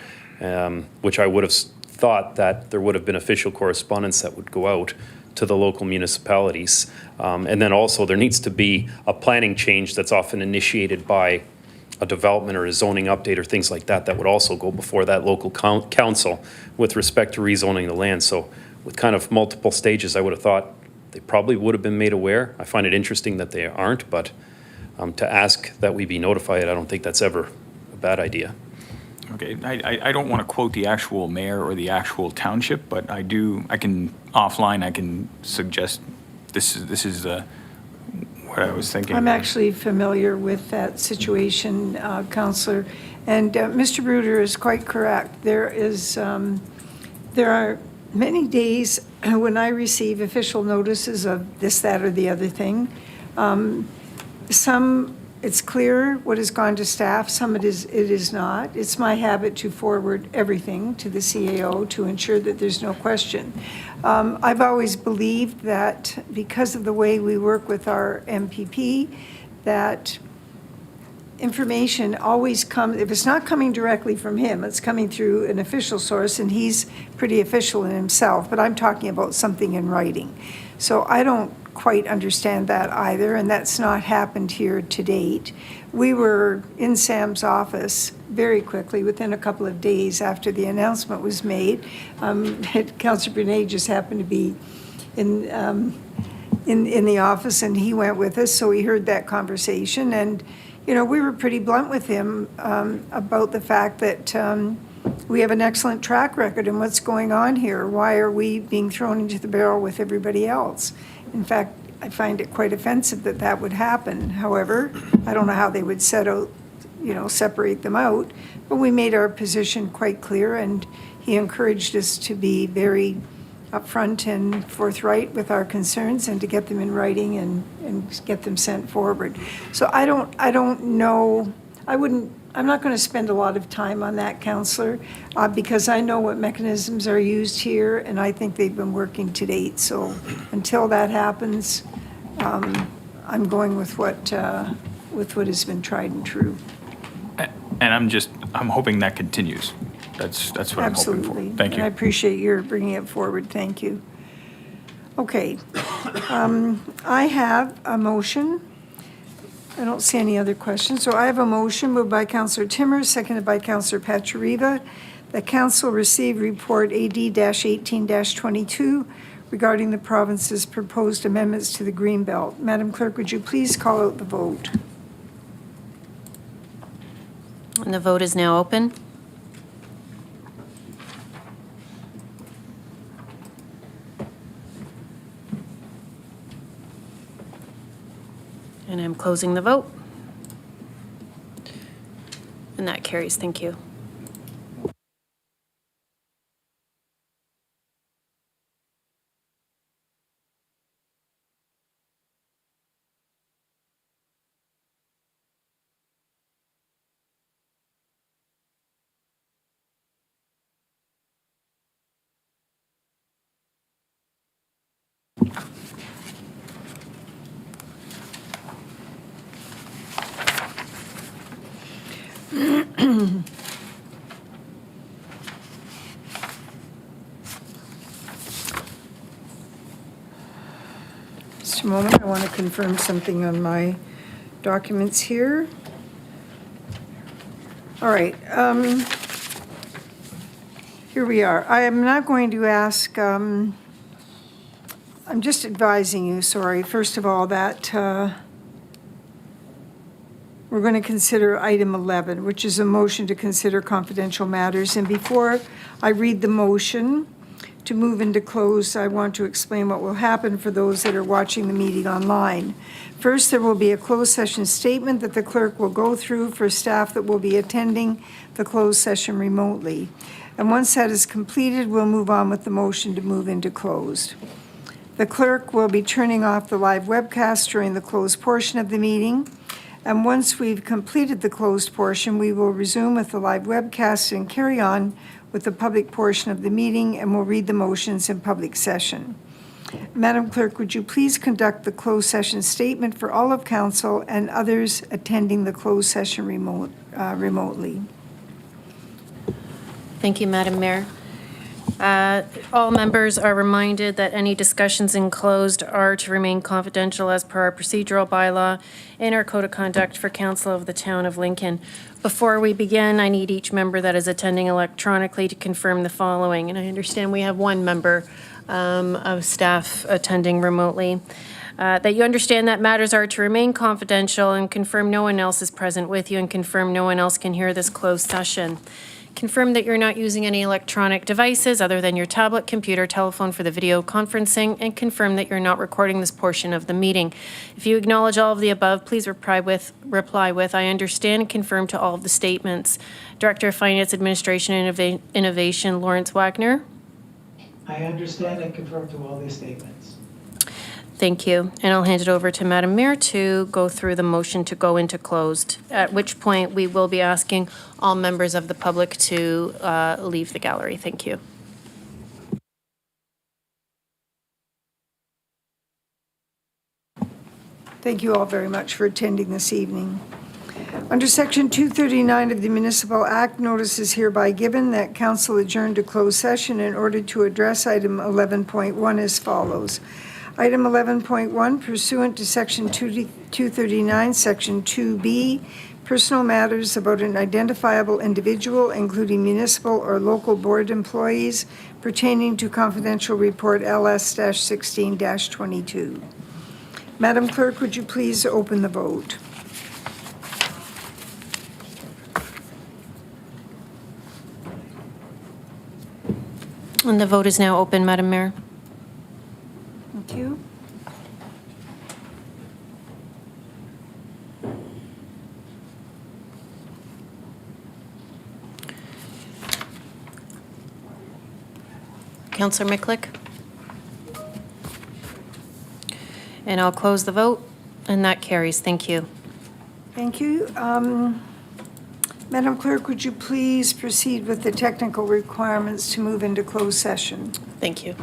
which I would have thought that there would have been official correspondence that would go out to the local municipalities. And then also there needs to be a planning change that's often initiated by a development or a zoning update or things like that that would also go before that local council with respect to rezoning the land. So with kind of multiple stages, I would have thought they probably would have been made aware. I find it interesting that they aren't, but to ask that we be notified, I don't think that's ever a bad idea. Okay, I don't want to quote the actual mayor or the actual township, but I can suggest this is what I was thinking. I'm actually familiar with that situation, Councillor, and Mr. Bruder is quite correct. There are many days when I receive official notices of this, that, or the other thing. Some, it's clear what has gone to staff, some it is not. It's my habit to forward everything to the CAO to ensure that there's no question. I've always believed that because of the way we work with our MPP, that information always comes, if it's not coming directly from him, it's coming through an official source, and he's pretty official in himself, but I'm talking about something in writing. So I don't quite understand that either, and that's not happened here to date. We were in Sam's office very quickly, within a couple of days after the announcement was made. Councillor Brunet just happened to be in the office, and he went with us, so he heard that conversation. And, we were pretty blunt with him about the fact that we have an excellent track record in what's going on here. Why are we being thrown into the barrel with everybody else? In fact, I find it quite offensive that that would happen. However, I don't know how they would separate them out, but we made our position quite clear, and he encouraged us to be very upfront and forthright with our concerns and to get them in writing and get them sent forward. So I don't know, I wouldn't I'm not going to spend a lot of time on that, Counselor, because I know what mechanisms are used here, and I think they've been working to date. So until that happens, I'm going with what has been tried and true. And I'm hoping that continues. That's what I'm hoping Absolutely. for. Thank And I you. appreciate your bringing it forward. Thank you. Okay. I have a motion. I don't see any other questions. So I have a motion moved by Councillor Timmers, seconded by Councillor Pachuriva, that Council receive report AD-18-22 regarding the province's proposed amendments to the Greenbelt. Madam Clerk, would you please call out the vote? And the vote is now open. And I'm closing the vote. And that carries. Thank you. Just a moment, I want to confirm something on my documents here. All right, here we are. I am not going to ask, I'm just advising you, sorry, first of all, that we're going to consider item 11, which is a motion to consider confidential matters. And before I read the motion to move into close, I want to explain what will happen for those that are watching the meeting online. First, there will be a closed session statement that the clerk will go through for staff that will be attending the closed session remotely. And once that is completed, we'll move on with the motion to move into closed. The clerk will be turning off the live webcast during the closed portion of the meeting. And once we've completed the closed portion, we will resume with the live webcast and carry on with the public portion of the meeting, and we'll read the motions in public session. Madam Clerk, would you please conduct the closed session statement for all of council and others attending the closed session remotely? Thank you, Madam Mayor. All members are reminded that any discussions in closed are to remain confidential as per our procedural bylaw and our code of conduct for council of the town of Lincoln. Before we begin, I need each member that is attending electronically to confirm the following. And I understand we have one member of staff attending remotely. That you understand that matters are to remain confidential and confirm no one else is present with you and confirm no one else can hear this closed session. Confirm that you're not using any electronic devices other than your tablet, computer, telephone for the video conferencing, and confirm that you're not recording this portion of the meeting. If you acknowledge all of the above, please reply with, I understand and confirm to all of the statements. Director of Finance, Administration, and Innovation, Lawrence Wagner. I understand and confirm to all these statements. Thank you. And I'll hand it over to Madam Mayor to go through the motion to go into closed, at which point we will be asking all members of the public to leave the gallery. Thank you. Thank you all very much for attending this evening. Under Section 239 of the Municipal Act, notice is hereby given that council adjourned to closed session in order to address item 11.1 as follows. Item 11.1, pursuant to Section 239, Section 2B, personal matters about an identifiable individual, including municipal or local board employees, pertaining to confidential report LS-16-22. Madam Clerk, would you please open the vote? And the vote is now open, Madam Mayor. Thank you. Councillor Miklick. And I'll close the vote, and that carries. Thank you. Thank you. Madam Clerk, would you please proceed with the technical requirements to move into closed session? Thank you.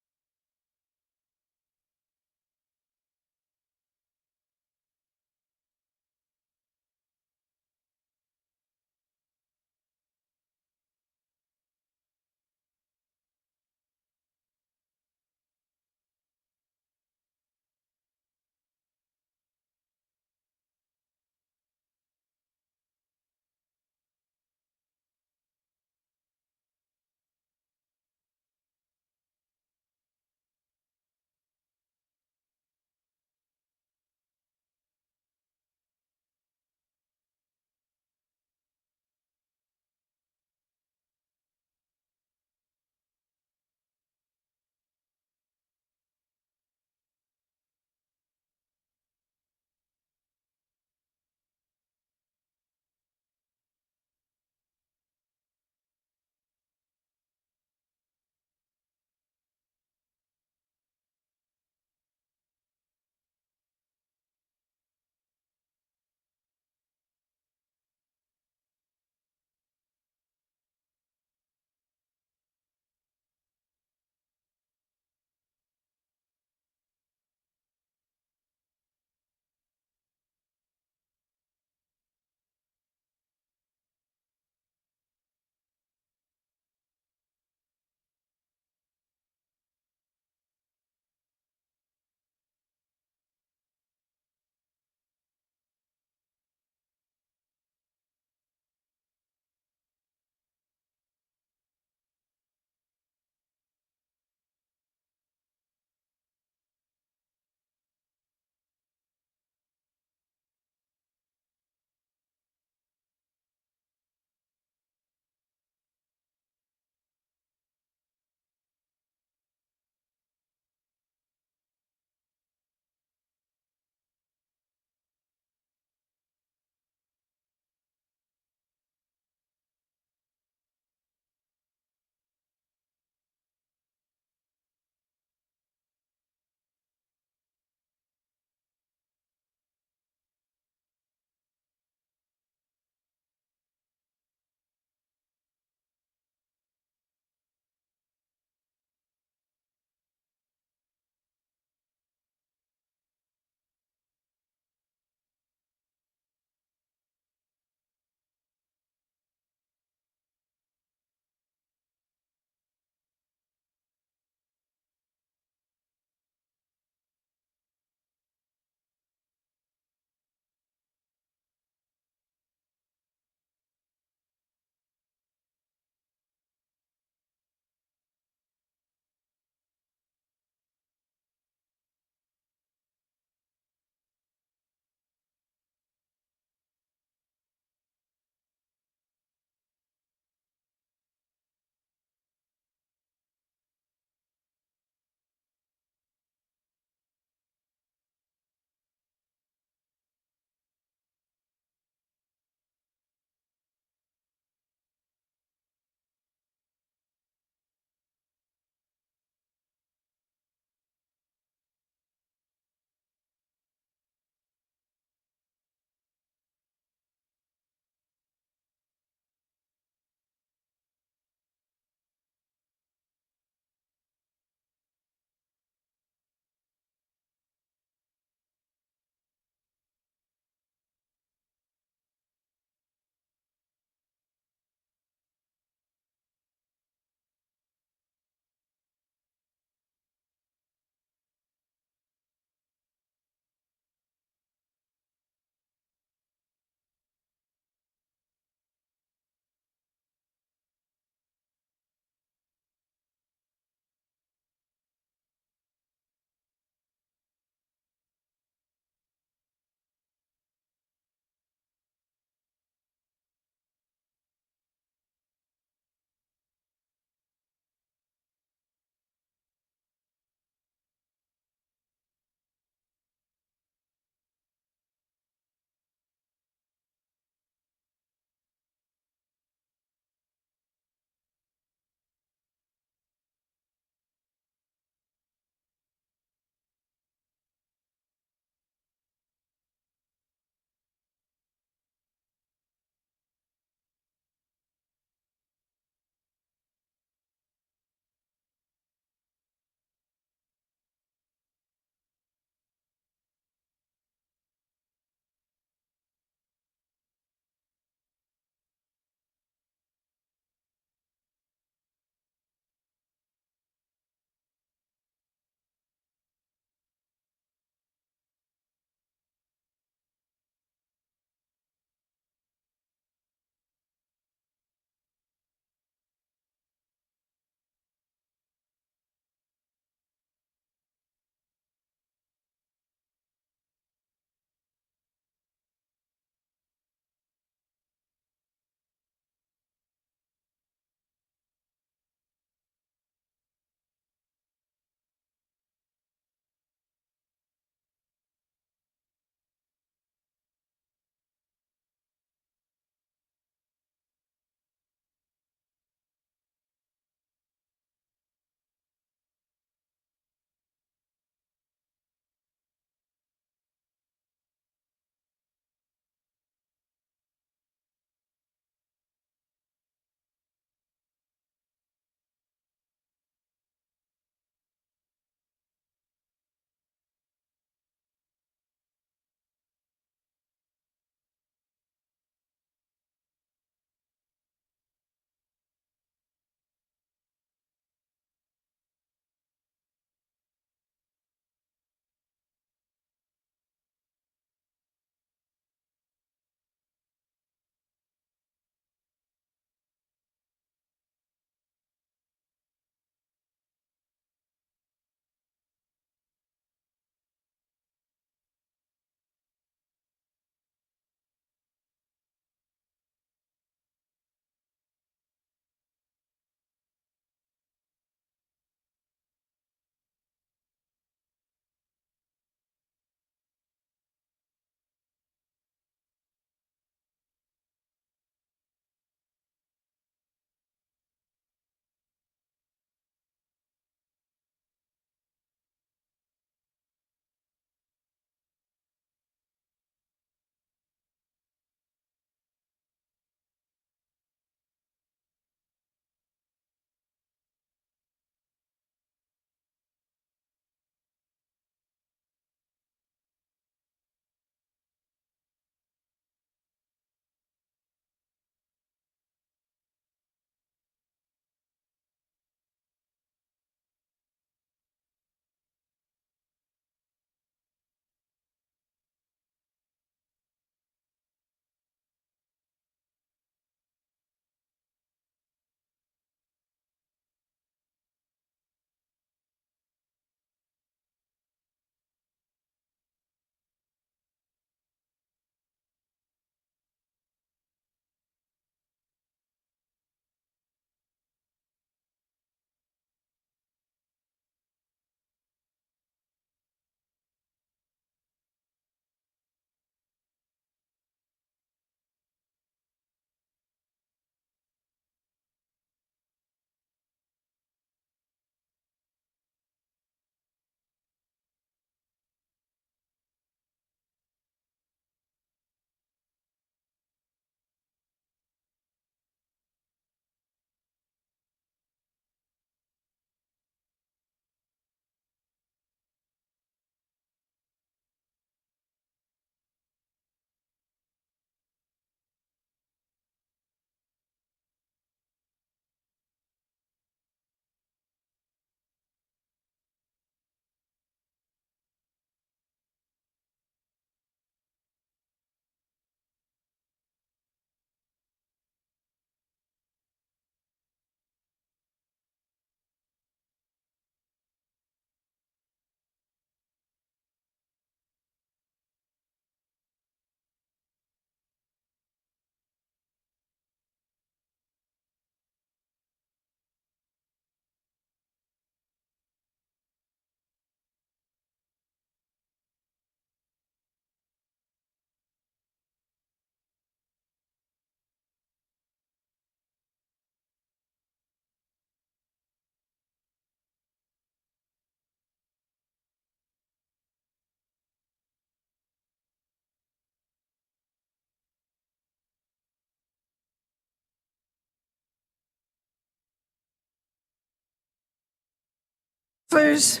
Councilors?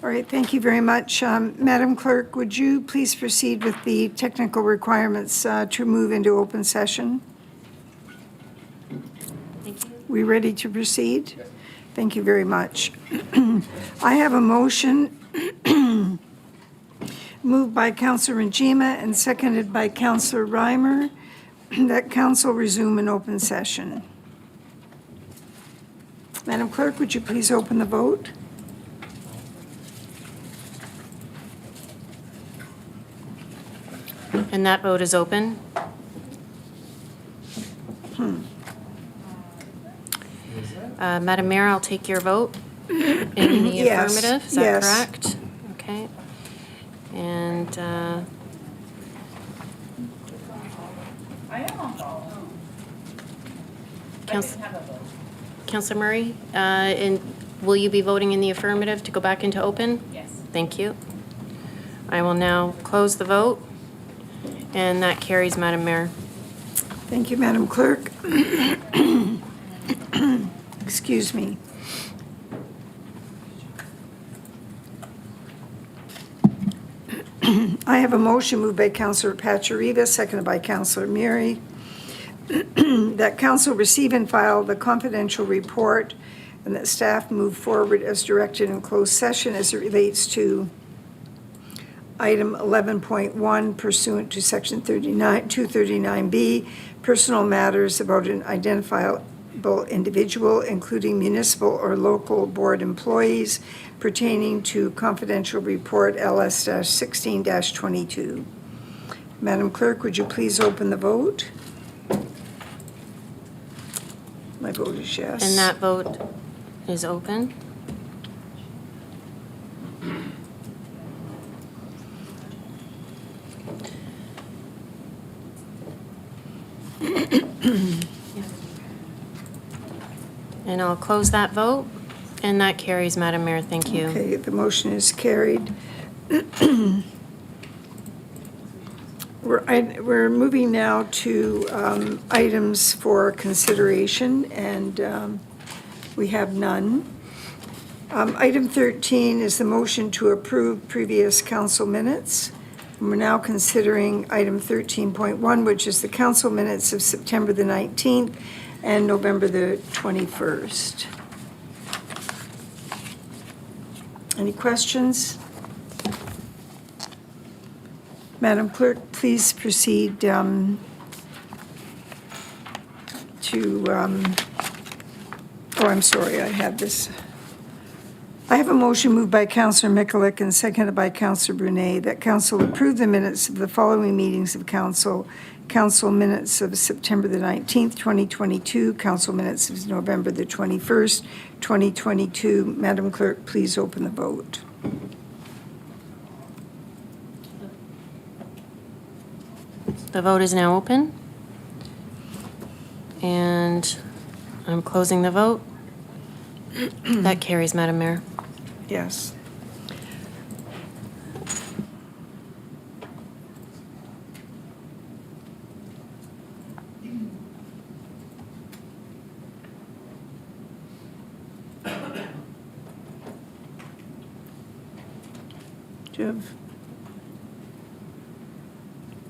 All right, thank you very much. Madam Clerk, would you please proceed with the technical requirements to move into open session? Thank you. We ready to proceed? Thank you very much. I have a motion moved by Councillor Njima and seconded by Councillor Reimer that council resume an open session. Madam Clerk, would you please open the vote? And that vote is open. Madam Mayor, I'll take your vote in the Yes, affirmative. Is that yes. correct? Okay. And Councillor Murray, and will you be voting in the affirmative to go back into open? Yes. Thank you. I will now close the vote, and that carries, Madam Mayor. Thank you, Madam Clerk. Excuse me. I have a motion moved by Councillor Pachariva, seconded by Councillor Murray, that council receive and file the confidential report and that staff move forward as directed in closed session as it relates to item 11.1 pursuant to section 239B, personal matters about an identifiable individual, including municipal or local board employees, pertaining to confidential report LS-16-22. Madam Clerk, would you please open the vote? My vote is yes. And that vote is open. And I'll close that vote, and that carries, Madam Mayor. Thank you. Okay, the motion is carried. We're moving now to items for consideration, and we have none. Item 13 is the motion to approve previous council minutes. And we're now considering item 13.1, which is the council minutes of September the 19th and November the 21st. Any questions? Madam Clerk, please proceed to, I'm sorry, I have this. I have a motion moved by Councillor Mikulik and seconded by Councillor Brunet that council approve the minutes of the following meetings of council. Council minutes of September the 19th, 2022, council minutes of November the 21st, 2022. Madam Clerk, please open the vote. The vote is now open. And I'm closing the vote. That carries, Madam Mayor. Yes. Do you have?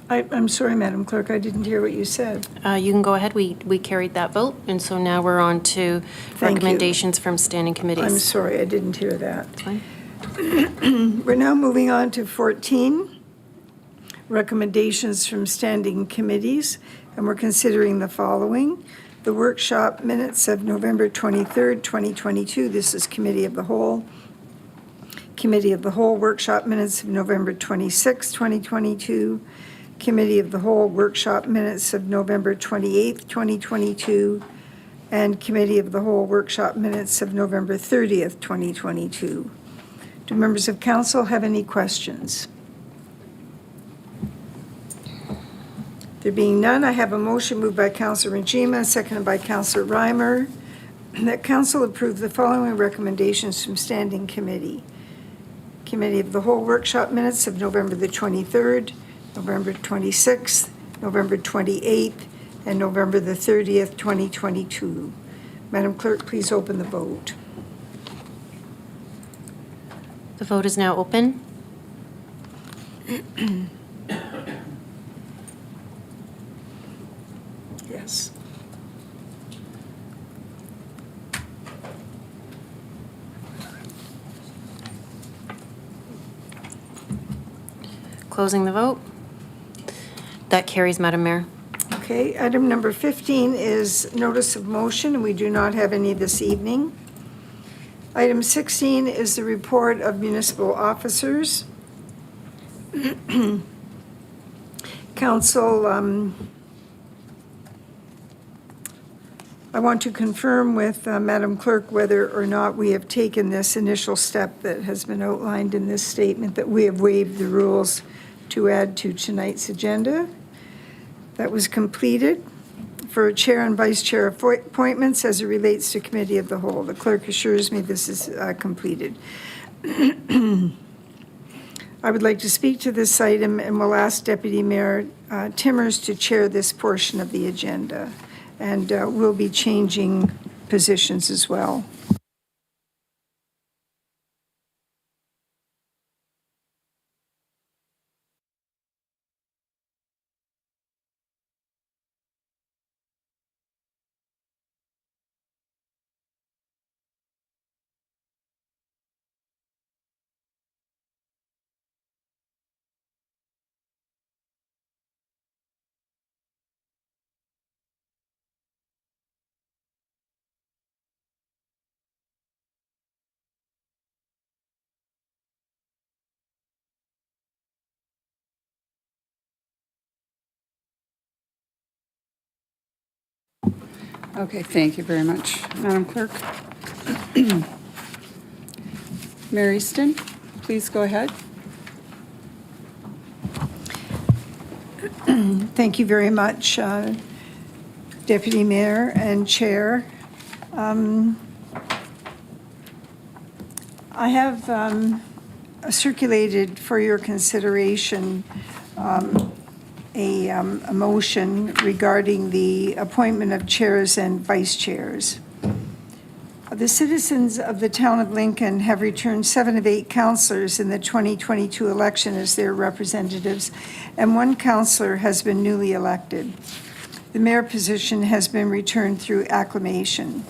I'm sorry, Madam Clerk, I didn't hear what you said. You can go ahead. We carried that vote, and so now we're on to you. recommendations from standing committees. I'm sorry, I didn't hear that. That's fine. We're now moving on to 14, recommendations from standing committees, and we're considering the following. The workshop minutes of November 23rd, 2022. This is Committee of the Whole. Committee of the Whole workshop minutes of November 26th, 2022. Committee of the Whole workshop minutes of November 28th, 2022. And Committee of the Whole workshop minutes of November 30th, 2022. Do members of council have any questions? There being none, I have a motion moved by Councillor Njima, seconded by Councillor Reimer, that council approve the following recommendations from standing committee. Committee of the Whole workshop minutes of November the 23rd, November 26th, November 28th, and November the 30th, 2022. Madam Clerk, please open the vote. The vote is now open. Yes. Closing the vote. That carries, Madam Mayor. Okay, item number 15 is notice of motion, and we do not have any this evening. Item 16 is the report of municipal officers. Council, I want to confirm with Madam Clerk whether or not we have taken this initial step that has been outlined in this statement, that we have waived the rules to add to tonight's agenda. That was completed for chair and vice chair appointments as it relates to committee of the whole. The clerk assures me this is completed. I would like to speak to this item and will ask Deputy Mayor Timmers to chair this portion of the agenda. And we'll be changing positions as well. Okay, thank you very much, Madam Clerk. Mayor Easton, please go ahead. Thank you very much, Deputy Mayor and Chair. I have circulated for your consideration a motion regarding the appointment of chairs and vice chairs. The citizens of the town of Lincoln have returned 7 of 8 councillors in the 2022 election as their representatives, and 1 councillor has been newly elected. The mayor position has been returned through acclamation.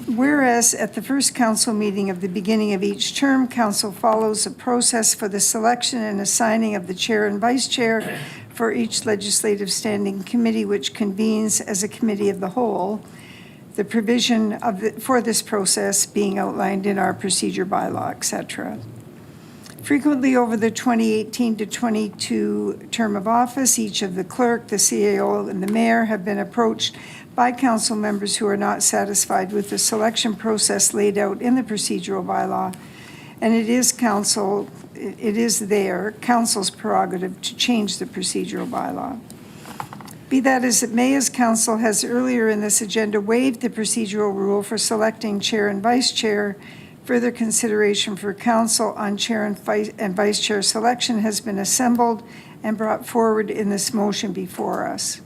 Whereas at the first council meeting of the beginning of each term, council follows a process for the selection and assigning of the chair and vice chair for each legislative standing committee, which convenes as a committee of the whole, the provision for this process being outlined in our procedure bylaw, etc. Frequently over the 2018 to 22 term of office, each of the clerk, the CAO, and the mayor have been approached by council members who are not satisfied with the selection process laid out in the procedural bylaw, and it is council's prerogative to change the procedural bylaw. Be that as it may, as council has earlier in this agenda waived the procedural rule for selecting chair and vice chair, further consideration for council on chair and vice chair selection has been assembled and brought forward in this motion before us.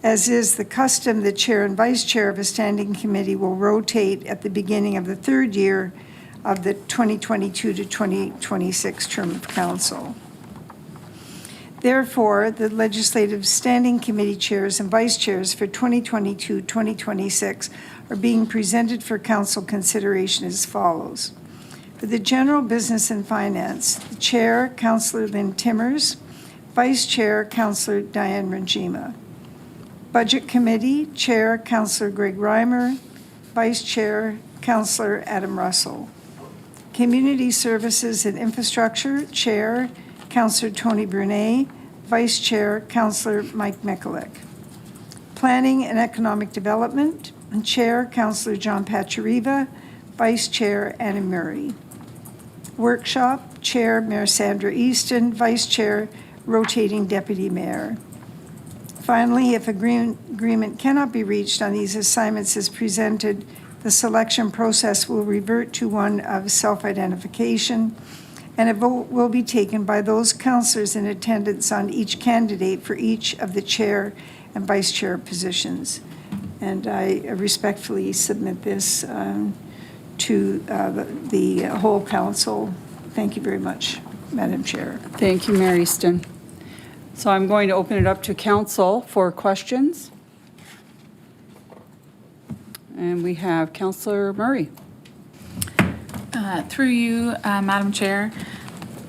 As is the custom, the chair and vice chair of a standing committee will rotate at the beginning of the 3rd year of the 2022 to 2026 term of council. Therefore, the legislative standing committee chairs and vice chairs for 2022-2026 are being presented for council consideration as follows. For the general business and finance, the chair, Councillor Lynn Timmers, vice chair, Councillor Diane Rangima. Budget committee, chair, Councillor Greg Reimer, vice chair, Councillor Adam Russell. Community services and infrastructure, chair, Councillor Tony Brunet, vice chair, Councillor Mike Mikulik. Planning and economic development, chair, Councillor John Pachariva, vice chair, Anna Murray. Workshop, chair, Mayor Sandra Easton, vice chair, rotating deputy mayor. Finally, if agreement cannot be reached on these assignments as presented, The selection process will revert to one of self-identification, and a vote will be taken by those councillors in attendance on each candidate for each of the chair and vice chair positions. And I respectfully submit this to the whole council. Thank you very much, Madam Chair. Thank you, Mary Easton. So I'm going to open it up to council for questions. And we have Councillor Murray. Through you, Madam Chair,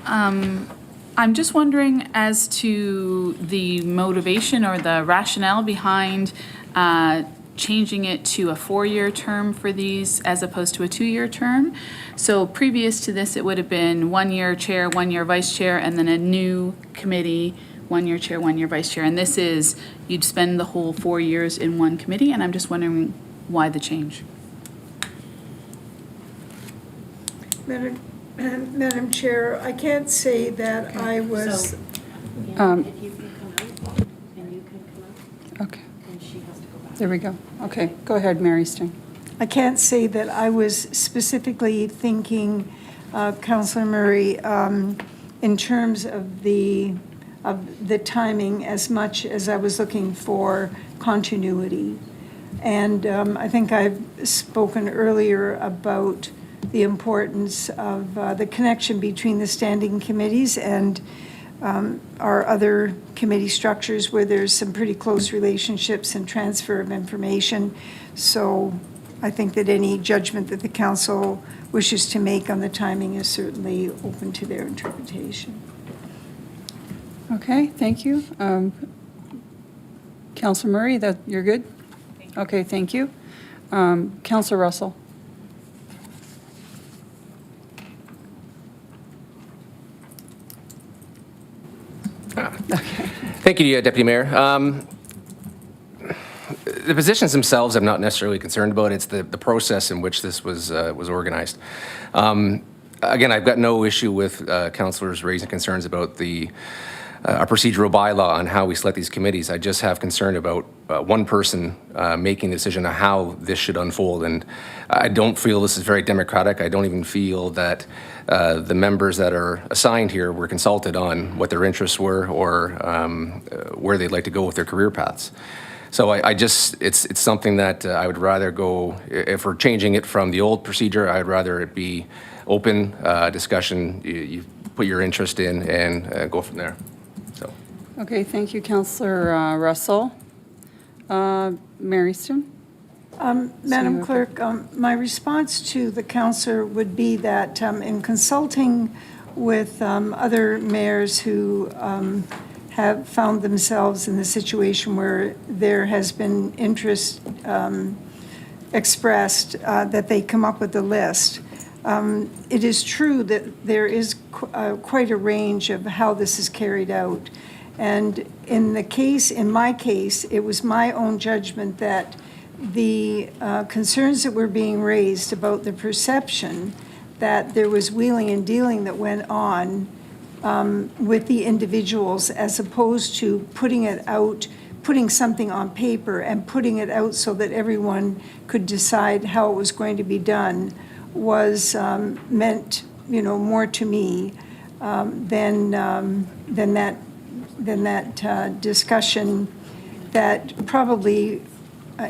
I'm just wondering as to the motivation or the rationale behind changing it to a 4-year term for these as opposed to a 2-year term. So previous to this, it would have been 1 year chair, 1 year vice chair, and then a new committee, 1 year chair, 1 year vice chair. And this is, you'd spend the whole 4 years in one committee, and I'm just wondering why the change? Madam Chair, I can't say that I was, If you can come out, and you can come out, Okay, and she has to go back. there we go. Okay, go ahead, Mary Easton. I can't say that I was specifically thinking, Councillor Murray, in terms of the timing as much as I was looking for continuity. And I think I've spoken earlier about the importance of the connection between the standing committees and our other committee structures where there's some pretty close relationships and transfer of information. So I think that any judgment that the council wishes to make on the timing is certainly open to their interpretation. Okay, thank you. Councillor Murray, that, you're good? Okay, thank you. Councillor Russell. Thank you, Deputy Mayor. The positions themselves I'm not necessarily concerned about. It's the process in which this was organized. Again, I've got no issue with councillors raising concerns about a procedural bylaw on how we select these committees. I just have concern about one person making the decision on how this should unfold. And I don't feel this is very democratic. I don't even feel that the members that are assigned here were consulted on what their interests were or where they'd like to go with their career paths. So I just, it's something that I would rather go, if we're changing it from the old procedure, I'd rather it be open discussion, you put your interest in and go from there. So. Okay, thank you, Councillor Russell. Mary Easton? Madam Clerk, my response to the councillor would be that in consulting with other mayors who have found themselves in the situation where there has been interest expressed that they come up with a list. It is true that there is quite a range of how this is carried out. And in my case, it was my own judgment that the concerns that were being raised about the perception that there was wheeling and dealing that went on with the individuals as opposed to putting it out, putting something on paper and putting it out so that everyone could decide how it was going to be done was meant, more to me than that discussion that probably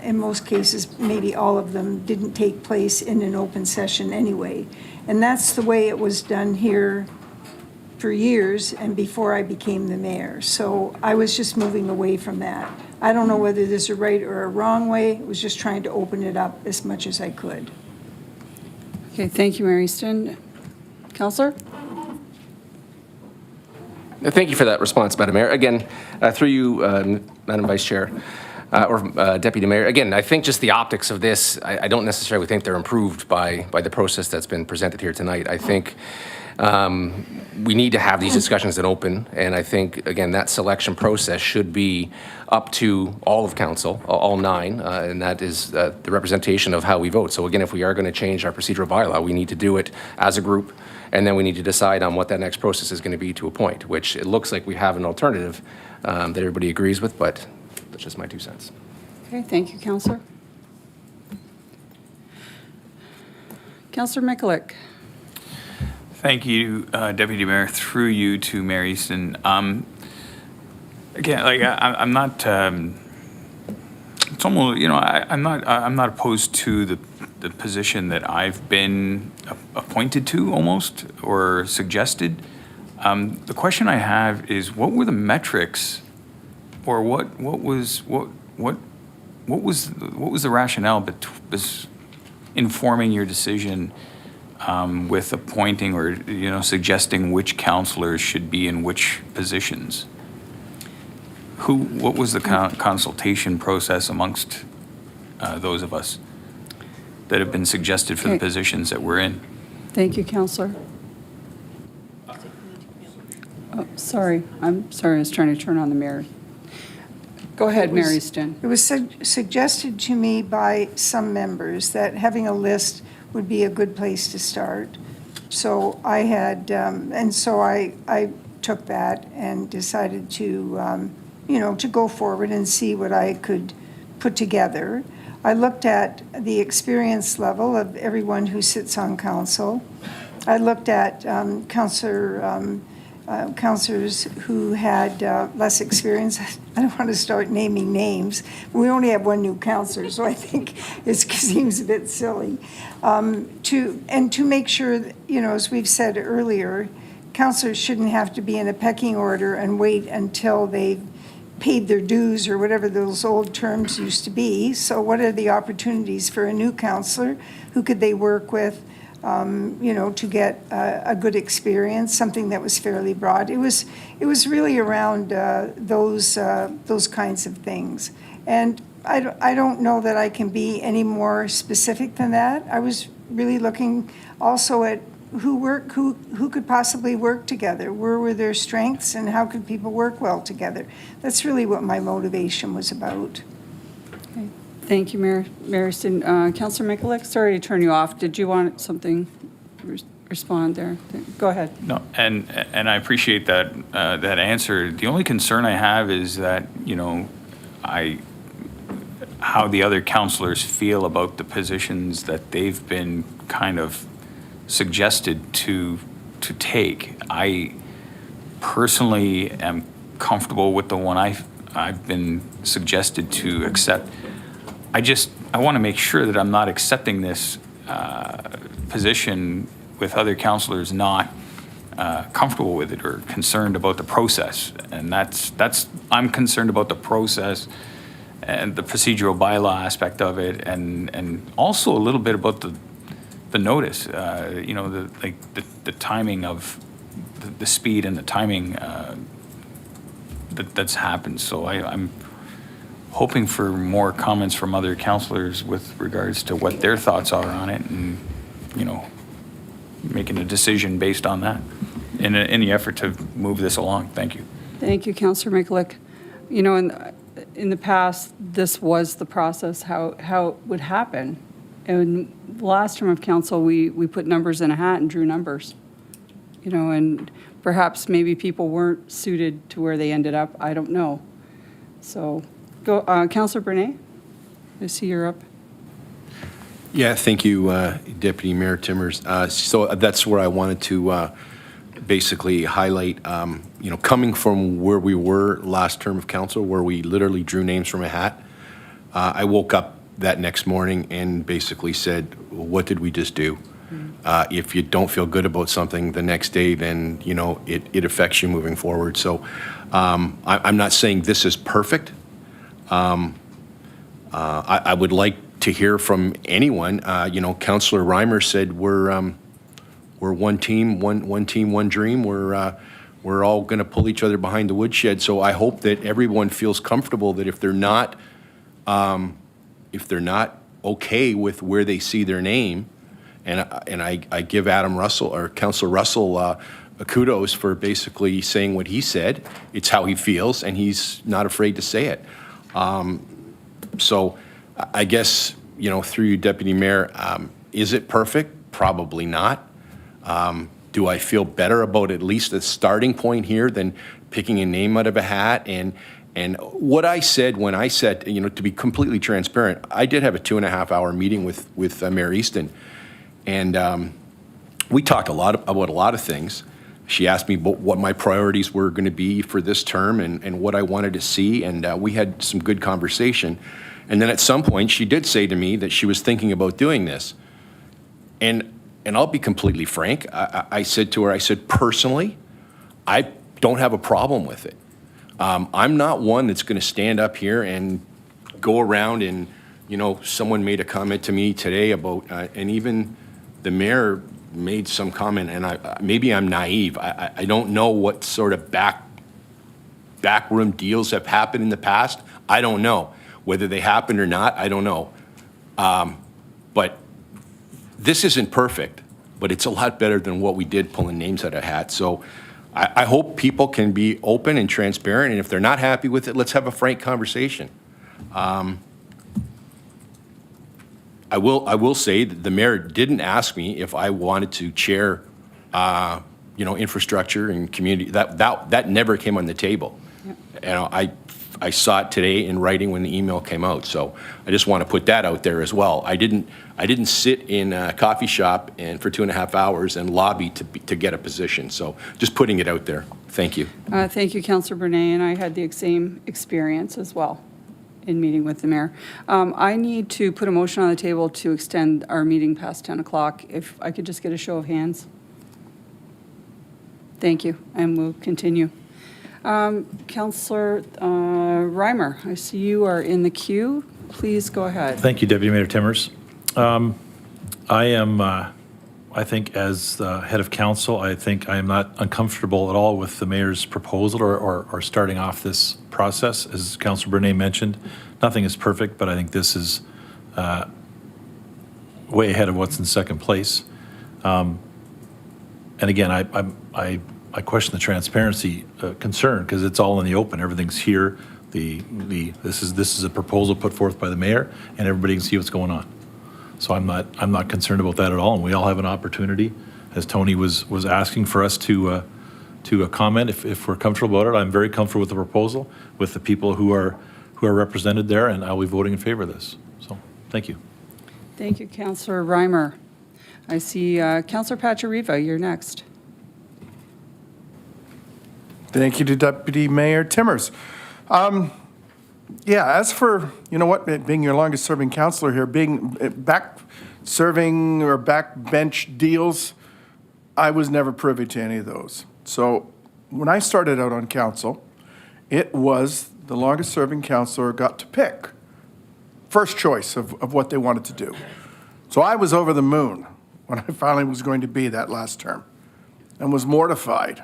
in most cases, maybe all of them didn't take place in an open session anyway. And that's the way it was done here for years and before I became the mayor. So I was just moving away from that. I don't know whether there's a right or a wrong way. I was just trying to open it up as much as I could. Okay, thank you, Mary Easton. Councillor? Thank you for that response, Madam Mayor. Again, through you, Madam Vice Chair, or Deputy Mayor. Again, I think just the optics of this, I don't necessarily think they're improved by the process that's been presented here tonight. I think we need to have these discussions in open, and I think, again, that selection process should be up to all of council, all 9, and that is the representation of how we vote. So again, if we are going to change our procedural bylaw, we need to do it as a group, and then we need to decide on what that next process is going to be to a point, which it looks like we have an alternative that everybody agrees with, but that's just my 2 cents. Okay, thank you, Councillor. Councillor Mikulik. Thank you, Deputy Mayor, through you to Mayor Easton. Again, like I'm not. It's almost, you know, I'm not opposed to the position that I've been appointed to, almost, or suggested. The question I have is, what were the metrics, or what was the rationale informing your decision with appointing or, you know, suggesting which councillors should be in which positions? What was the consultation process amongst those of us that have been suggested for the positions that we're in? Thank you, Councillor. Oh, sorry, I'm sorry, I was trying to turn on the mirror. Go ahead, Mayor Easton. It was suggested to me by some members that having a list would be a good place to start. So I had, and so I took that and decided to, you know, to go forward and see what I could put together. I looked at the experience level of everyone who sits on council. I looked at councillors who had less experience. I don't want to start naming names. We only have one new councillor, so I think it seems a bit silly. To make sure that, you know, as we've said earlier, councillors shouldn't have to be in a pecking order and wait until they've paid their dues or whatever those old terms used to be. So what are the opportunities for a new councillor? Who could they work with, you know, to get a good experience, something that was fairly broad? It was really around those kinds of things. And I don't know that I can be any more specific than that. I was really looking also at who could possibly work together. Where were their strengths and how could people work well together? That's really what my motivation was about. Okay. Thank you, Mayor Easton. Councillor Mikulik, sorry to turn you off. Did you want something respond there? Go ahead. No, and I appreciate that that answer. The only concern I have is that, you know, how the other councillors feel about the positions that they've been kind of suggested to take. I personally am comfortable with the one I've been suggested to accept. I want to make sure that I'm not accepting this position with other councillors not comfortable with it or concerned about the process. And I'm concerned about the process and the procedural bylaw aspect of it, and also a little bit about the notice, you know, the timing of the speed and the timing that's happened. So I'm hoping for more comments from other councillors with regards to what their thoughts are on it, and, you know, making a decision based on that in the effort to move this along. Thank you. Thank you, Councillor Mikulik. You know, in the past, this was the process, how it would happen. And the last term of council, we put numbers in a hat and drew numbers. You know, and perhaps maybe people weren't suited to where they ended up. I don't know. So, go, Councillor Bernay, I see you're up. Yeah, thank you, Deputy Mayor Timmers. So that's where I wanted to basically highlight, you know, coming from where we were last term of council, where we literally drew names from a hat. I woke up that next morning and basically said, what did we just do? If you don't feel good about something the next day, then, you know, it affects you moving forward. So I'm not saying this is perfect. I would like to hear from anyone. You know, Councillor Reimer said we're one team, one dream. We're all going to pull each other behind the woodshed. So I hope that everyone feels comfortable that if they're not okay with where they see their name, and I give Adam Russell or Councillor Russell kudos for basically saying what he said. It's how he feels, and he's not afraid to say it. So I guess, you know, through you, Deputy Mayor, is it perfect? Probably not. Do I feel better about at least the starting point here than picking a name out of a hat? And what I said when I said, you know, to be completely transparent, I did have a 2.5-hour meeting with Mayor Easton. And we talked about a lot of things. She asked me what my priorities were going to be for this term and what I wanted to see, and we had some good conversation. And then at some point, she did say to me that she was thinking about doing this. And I'll be completely frank. I said to her, I said, personally, I don't have a problem with it. I'm not one that's going to stand up here and go around and, someone made a comment to me today about, and even the mayor made some comment, and maybe I'm naive. I don't know what sort of backroom deals have happened in the past. I don't know. Whether they happened or not, I don't know. But this isn't perfect, but it's a lot better than what we did pulling names out of hats. So I hope people can be open and transparent, and if they're not happy with it, let's have a frank conversation. I will say that the mayor didn't ask me if I wanted to chair, infrastructure and community. That never came on the table. Yep. I saw it today in writing when the email came out. So I just want to put that out there as well. I didn't sit in a coffee shop and for 2.5 hours and lobby to get a position. So just putting it out there. Thank you. Thank you, Councillor Bernay, and I had the same experience as well in meeting with the mayor. I need to put a motion on the table to extend our meeting past 10 o'clock. If I could just get a show of hands. Thank you, and we'll continue. Councillor Reimer, I see you are in the queue. Please go ahead. Thank you, Deputy Mayor Timmers. I think as the head of council, I think I am not uncomfortable at all with the mayor's proposal or starting off this process. As Councillor Bernay mentioned, nothing is perfect, but I think this is way ahead of what's in second place. And again, I question the transparency concern because it's all in the open. Everything's here. This is a proposal put forth by the mayor, and everybody can see what's going on. So I'm not concerned about that at all. And we all have an opportunity, as Tony was asking for us to comment if we're comfortable about it. I'm very comfortable with the proposal, with the people who are represented there, and I'll be voting in favor of this. So thank you. Thank you, Councillor Reimer. I see Councillor Pachariva, you're next. Thank you to Deputy Mayor Timmers. As for, being your longest serving councillor here, being back serving or backbench deals, I was never privy to any of those. So when I started out on council, it was the longest serving councillor got to pick first choice of what they wanted to do. So I was over the moon when I finally was going to be that last term and was mortified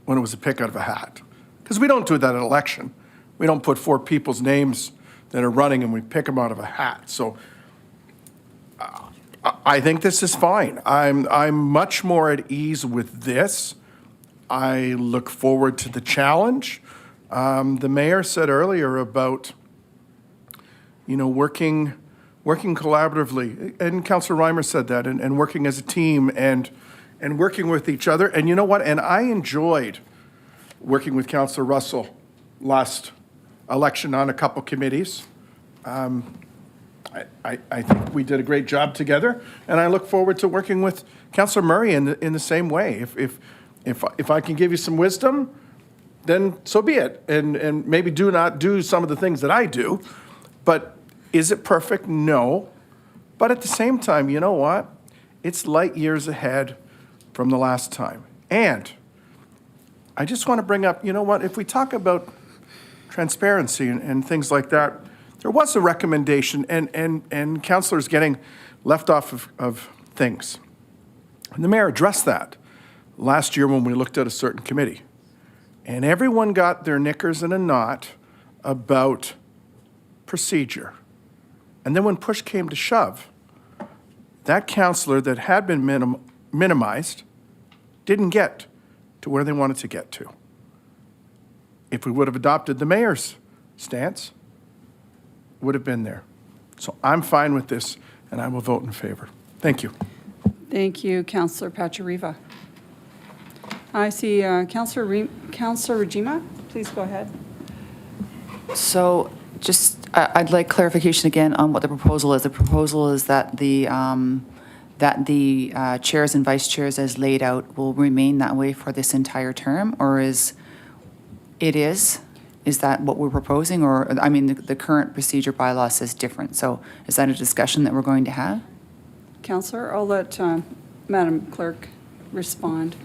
when it was a pick out of a hat. Because we don't do that at election. We don't put 4 people's names that are running and we pick them out of a hat. So I think this is fine. I'm much more at ease with this. I look forward to the challenge. The mayor said earlier about, working collaboratively, and Councillor Reimer said that, and working as a team and working with each other. And you know what? And I enjoyed working with Councillor Russell last election on a couple committees. I think we did a great job together, and I look forward to working with Councillor Murray in the same way. If I can give you some wisdom, then so be it. And maybe do not do some of the things that I do. But is it perfect? No. But at the same time, you know what? It's light years ahead from the last time. And I just want to bring up, if we talk about transparency and things like that, there was a recommendation, and councillors getting left off of things. And the mayor addressed that last year when we looked at a certain committee. And everyone got their knickers in a knot about procedure. And then when push came to shove, that councillor that had been minimized didn't get to where they wanted to get to. If we would have adopted the mayor's stance, would have been there. So I'm fine with this, and I will vote in favor. Thank you. Thank you, Councillor Pachariva. I see Councillor Rajima. Please go ahead. So just, I'd like clarification again on what the proposal is. The proposal is that the that the chairs and vice chairs as laid out will remain that way for this entire term, or is that what we're proposing? Or, I mean, the current procedure bylaw says different, so is that a discussion that we're going to have? Counselor, I'll let Madam Clerk respond.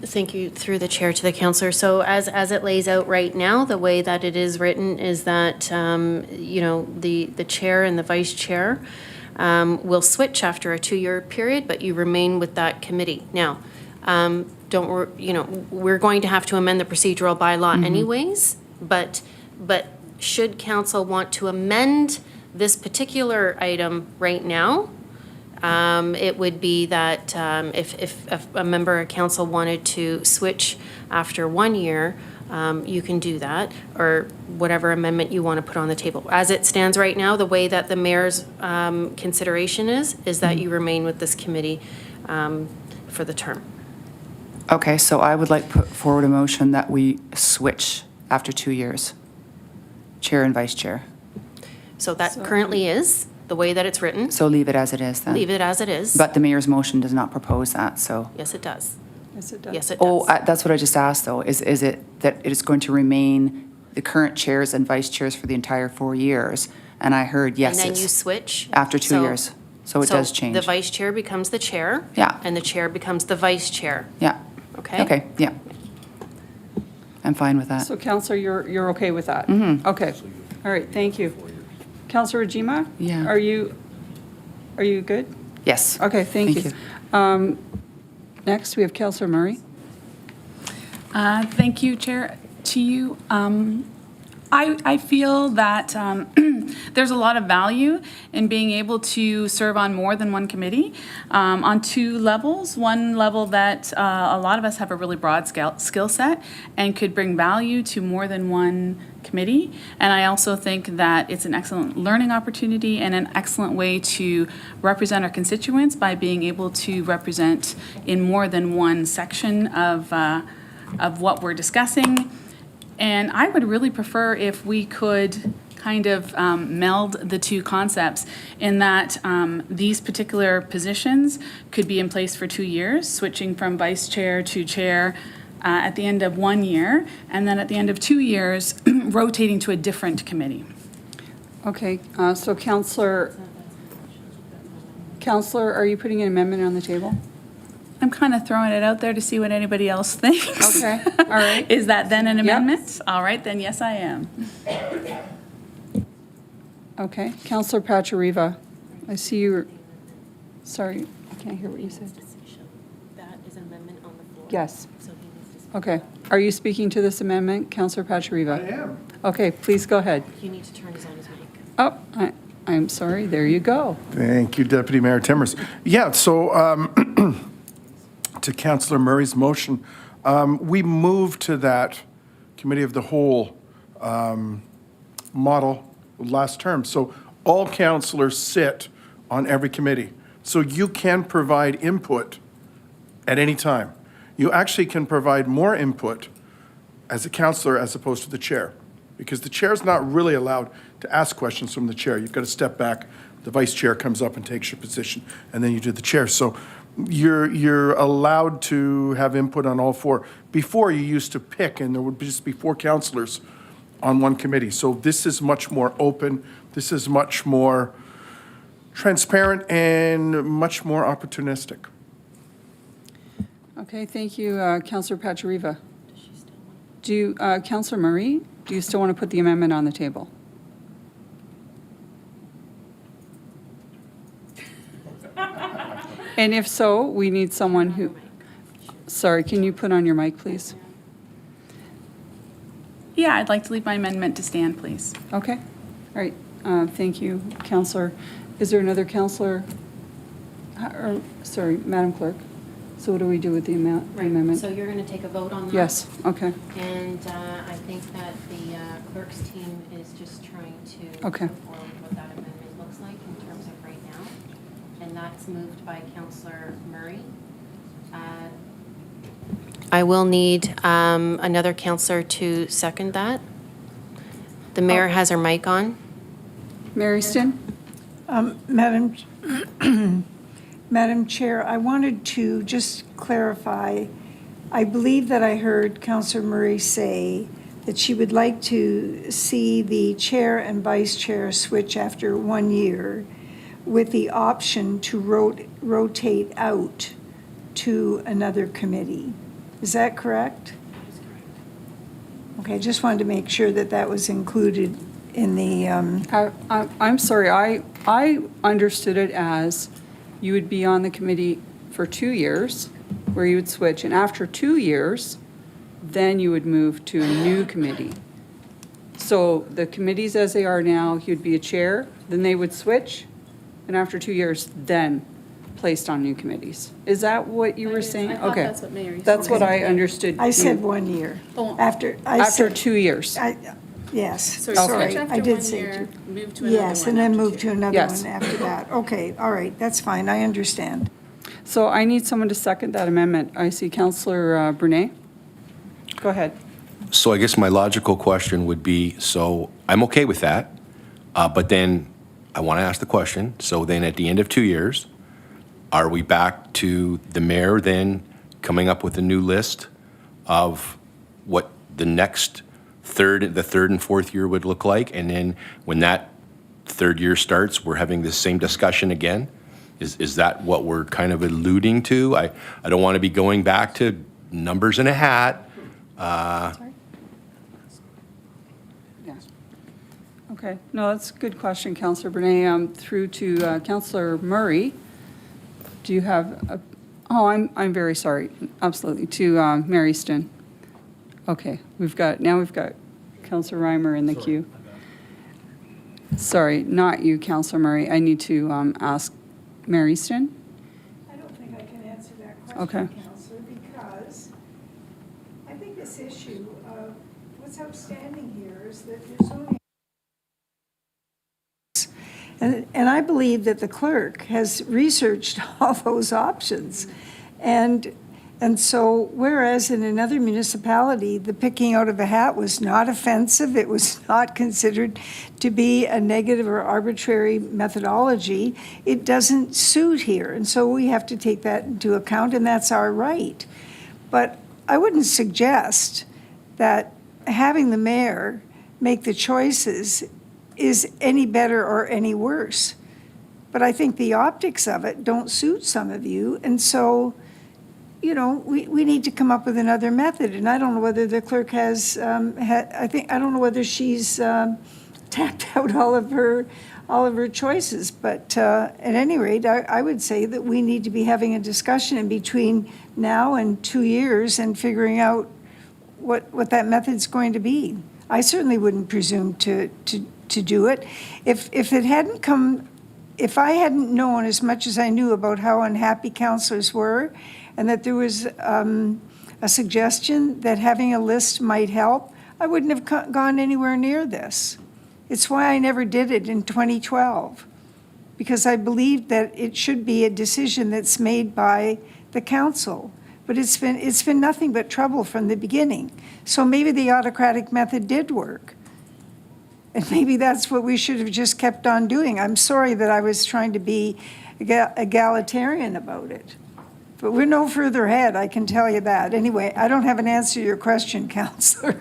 Thank you, through the chair to the councillor. So as it lays out right now, the way that it is written is that, you know, the chair and the vice chair will switch after a 2-year period, but you remain with that committee. Now, we're going to have to amend the procedural bylaw anyways, but should council want to amend this particular item right now, it would be that if a member of council wanted to switch after 1 year, you can do that, or whatever amendment you want to put on the table. As it stands right now, the way that the mayor's consideration is that you remain with this committee for the term. Okay, so I would like to put forward a motion that we switch after 2 years, chair and vice chair. So that currently is the way that it's written. So leave it as it is then? Leave it as it is. But the mayor's motion does not propose that, so. Yes, it does. Yes, it does. Yes, it does. Oh, that's what I just asked, though. Is it that it is going to remain the current chairs and vice chairs for the entire 4 years? And I heard yeses. And then you switch. After 2 years. So it does change. The vice chair becomes the chair. Yeah. And the chair becomes the vice chair. Yeah. Okay? Okay, yeah. I'm fine with that. So Counselor, you're okay with that? Mm-hmm. Okay. All right, thank you. Counselor Ojima? Yeah. Are you good? Yes. Okay, thank you. Next, we have Counselor Murray. Thank you, Chair. To you, I feel that there's a lot of value in being able to serve on more than one committee on 2 levels. One level that a lot of us have a really broad skill set and could bring value to more than one committee. And I also think that it's an excellent learning opportunity and an excellent way to represent our constituents by being able to represent in more than one section of what we're discussing. And I would really prefer if we could kind of meld the 2 concepts in that these particular positions could be in place for 2 years, switching from vice chair to chair at the end of 1 year, and then at the end of 2 years, rotating to a different committee. Okay, so Counselor, are you putting an amendment on the table? I'm kind of throwing it out there to see what anybody else thinks. Okay, all right. Is that then an Yep. amendment? All right, then yes, I am. Okay, Counselor Pachariva, I see you, sorry, I can't hear what you said. That is an amendment on the floor. Yes. So he needs to, Okay, are you speaking to this amendment, Counselor Pachariva? I am. Okay, please go ahead. you need to turn his on his mic. Oh, I'm sorry, there you go. Thank you, Deputy Mayor Timmers. Yeah, so to Councillor Murray's motion, we moved to that Committee of the Whole model last term. So all councillors sit on every committee. So you can provide input at any time. You actually can provide more input as a councillor as opposed to the chair, because the chair's not really allowed to ask questions from the chair. You've got to step back. The vice chair comes up and takes your position, and then you do the chair. So you're allowed to have input on all 4. Before, you used to pick, and there would just be 4 councillors on one committee. So this is much more open. This is much more transparent and much more opportunistic. Okay, thank you, Counselor Pachariva. Counselor Murray, do you still want to put the amendment on the table? And if so, we need someone who, sorry, can you put on your mic, please? Yeah, I'd like to leave my amendment to stand, please. Okay, all right, thank you, Counselor. Is there another counselor? Sorry, Madam Clerk, so what do we do with the amendment? So you're going to take a vote on that? Yes, okay, And I think that the clerk's team is just trying to Okay. put forward what that amendment looks like in terms of right now. And that's moved by Councillor Murray. I will need another councillor to second that. The mayor has her mic on. Mary Stin? Madam Madam Chair, I wanted to just clarify, I believe that I heard Councillor Murray say that she would like to see the chair and vice chair switch after 1 year with the option to rotate out to another committee. Is that correct? Okay, just wanted to make sure that that was included in the, I'm sorry, I understood it as you would be on the committee for 2 years, where you would switch, and after 2 years, then you would move to a new committee. So the committees as they are now, you'd be a chair, then they would switch, and after 2 years, then placed on new committees. Is that what you were saying? I thought Okay. that's what Mary That's said. what I understood. I said 1 year. Oh. After, I After said, 2 years. yes, So sorry, switch I after did 1 say year, two. move to another one. Yes, and then after move two. to another Yes. one after that. Okay, all right, that's fine, I understand. So I need someone to second that amendment. I see Councillor Brunei. Go ahead. So I guess my logical question would be, so I'm okay with that, but then I want to ask the question, so then at the end of 2 years, are we back to the mayor then coming up with a new list of what the next the third and fourth year would look like? And then when that third year starts, we're having the same discussion again? Is that what we're kind of alluding to? I don't want to be going back to numbers in a hat. Okay, no, that's a good question, Councillor Brunei. Through to Councillor Murray. Do you have, I'm very sorry, absolutely, to Mary Ston. Okay, we've got Councillor Reimer in the queue. Sorry, not you, Councillor Murray. I need to ask Mary Ston. I don't think I can answer that Okay. question, Councillor, because I think this issue of what's outstanding here is that there's only. And I believe that the clerk has researched all those options. And so whereas in another municipality, the picking out of a hat was not offensive, it was not considered to be a negative or arbitrary methodology, it doesn't suit here. And so we have to take that into account, and that's our right. But I wouldn't suggest that having the mayor make the choices is any better or any worse. But I think the optics of it don't suit some of you, and so, you know, we need to come up with another method. And I don't know whether the clerk has, I don't know whether she's tapped out all of her choices. But at any rate, I would say that we need to be having a discussion in between now and 2 years and figuring out what that method's going to be. I certainly wouldn't presume to do it. If I hadn't known as much as I knew about how unhappy councillors were, and that there was a suggestion that having a list might help, I wouldn't have gone anywhere near this. It's why I never did it in 2012, because I believed that it should be a decision that's made by the council. But it's been nothing but trouble from the beginning. So maybe the autocratic method did work. And maybe that's what we should have just kept on doing. I'm sorry that I was trying to be egalitarian about it. But we're no further ahead, I can tell you that. Anyway, I don't have an answer to your question, Councillor.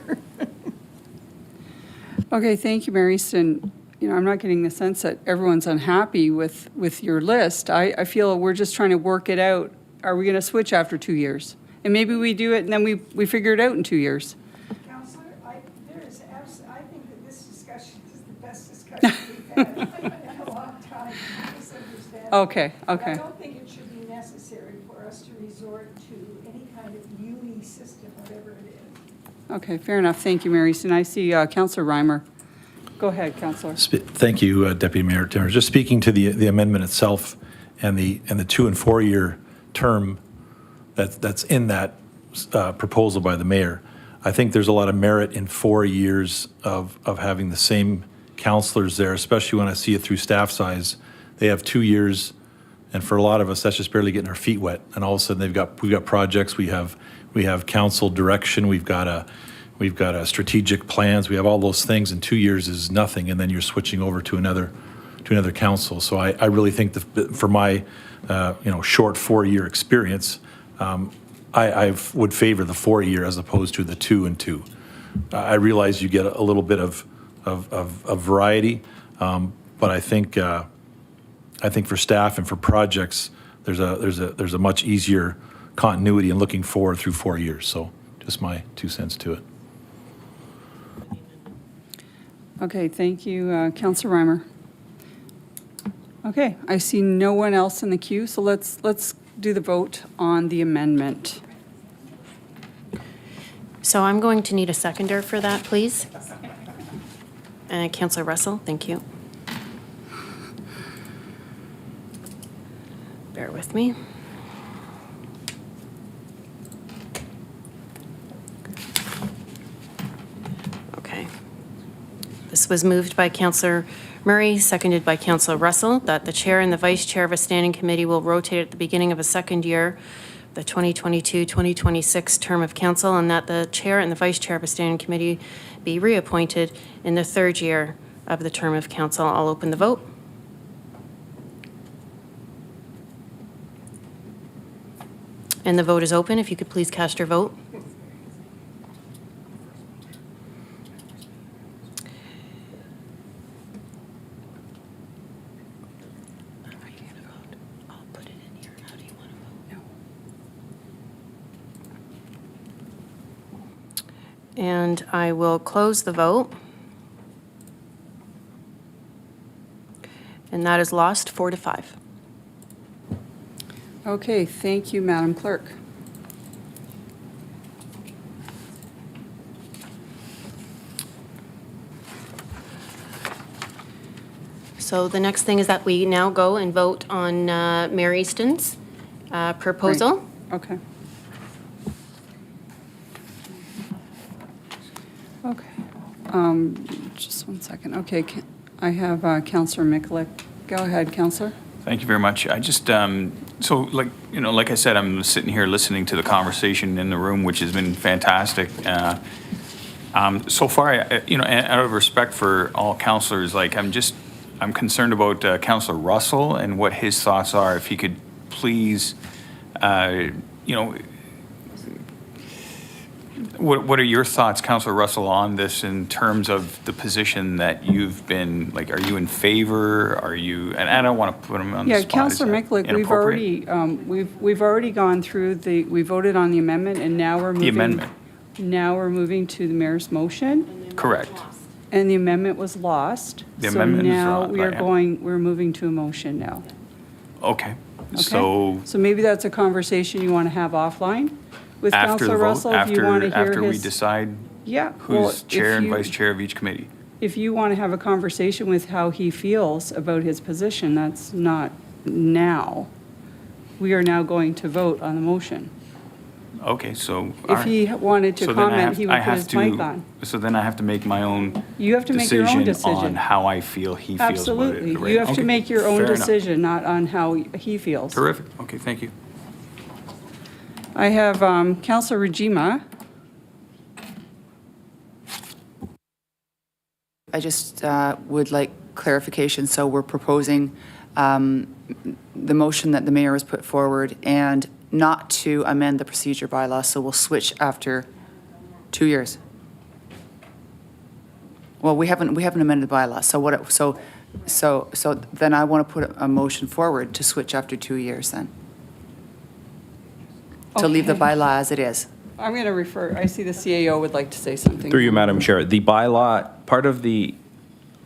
Okay, thank you, Mary Ston. You know, I'm not getting the sense that everyone's unhappy with your list. I feel we're just trying to work it out. Are we going to switch after 2 years? And maybe we do it and then we figure it out in 2 years. Councillor, I think that this discussion is the best discussion we've had in a long time. I misunderstand. Okay, But okay. I don't think it should be necessary for us to resort to any kind of UE system, whatever it is. Okay, fair enough. Thank you, Mary Ston. I see Councillor Reimer. Go ahead, Councillor. Thank you, Deputy Mayor Timmers. Just speaking to the amendment itself and the 2 and 4 year term that's in that proposal by the mayor, I think there's a lot of merit in 4 years of having the same counselors there, especially when I see it through staff size. They have 2 years, and for a lot of us, that's just barely getting our feet wet. And all of a sudden, we've got projects, we have council direction, we've got a strategic plans, we have all those things, and 2 years is nothing, and then you're switching over to to another council. So I really think that for my, short 4-year experience, I would favor the 4-year as opposed to the 2 and 2. I realize you get a little bit of variety, but I think for staff and for projects, there's a much easier continuity in looking forward through 4 years. So just my 2 cents to it. Okay, thank you, Councillor Reimer. Okay, I see no one else in the queue, so let's do the vote on the amendment. So I'm going to need a seconder for that, please. Councillor Russell, thank you. Bear with me. Okay. This was moved by Councillor Murray, seconded by Councillor Russell, that the chair and the vice chair of a standing committee will rotate at the beginning of a second year, the 2022-2026 term of council, and that the chair and the vice chair of a standing committee be reappointed in the third year of the term of council. I'll open the vote. And the vote is open. If you could please cast your vote. And I will close the vote. And that is lost 4-5. Okay, thank you, Madam Clerk. So the next thing is that we now go and vote on Mayor Easton's proposal. Okay. Okay. Just one second. Okay, I have Councillor Mikulik. Go ahead, Councillor. Thank you very much. I just, so like I said, I'm sitting here listening to the conversation in the room, which has been fantastic. So far, out of respect for all councillors, I'm concerned about Councillor Russell and what his thoughts are. If he could please, what are your thoughts, Councillor Russell, on this in terms of the position that you've been, are you in favor? Are you, and I don't want to put him on the spot. Yeah, Councillor Mikulik, we've already gone through we voted on the amendment, and now we're moving. The amendment. Now we're moving to the mayor's motion. Correct. And the amendment was lost. The amendment is lost. So now we're moving to a motion now. Okay. Okay? So maybe that's a conversation you want to have offline with after the Councillor vote, Russell, if you want to hear after we his. decide Yeah. who's chair and vice chair of each committee. If you want to have a conversation with how he feels about his position, that's not now. We are now going to vote on the motion. Okay, so. If he wanted to So then comment, he would put his mic on. So then I have to make my own. You have to make your own decision. On how I feel he feels about it. Absolutely. right? You have to Okay, make your own fair enough. decision, not on how he feels. Terrific. Okay, thank you. I have Councillor Rajima. I just would like clarification. So we're proposing the motion that the mayor has put forward and not to amend the procedure bylaw, so we'll switch after 2 years. Well, we haven't amended the bylaw, so then I want to put a motion forward to switch after 2 years then. To leave the Okay. bylaw as it is. I'm going to refer, I see the CAO would like to say something. Through you, Madam Chair, the bylaw, part of the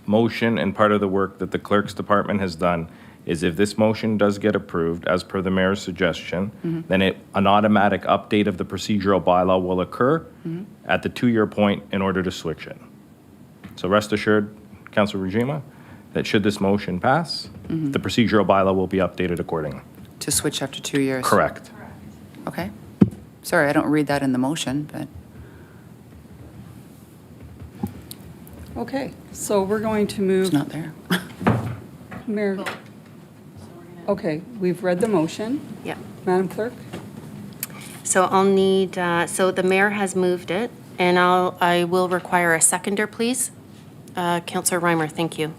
motion and part of the work that the clerk's department has done is if this motion does get approved, as per the mayor's suggestion, then an automatic update of the procedural bylaw will occur at the 2-year point in order to switch it. So rest assured, Councilor Rajima, that should this motion pass, the procedural bylaw will be updated accordingly. To switch after 2 years. Correct. Okay. Sorry, I don't read that in the motion, but. Okay, so we're going to move. It's not there. Mayor. Okay, we've read the motion. Yeah. Madam Clerk? So I'll need, so the mayor has moved it, and I will require a seconder, please. Councillor Reimer, thank you.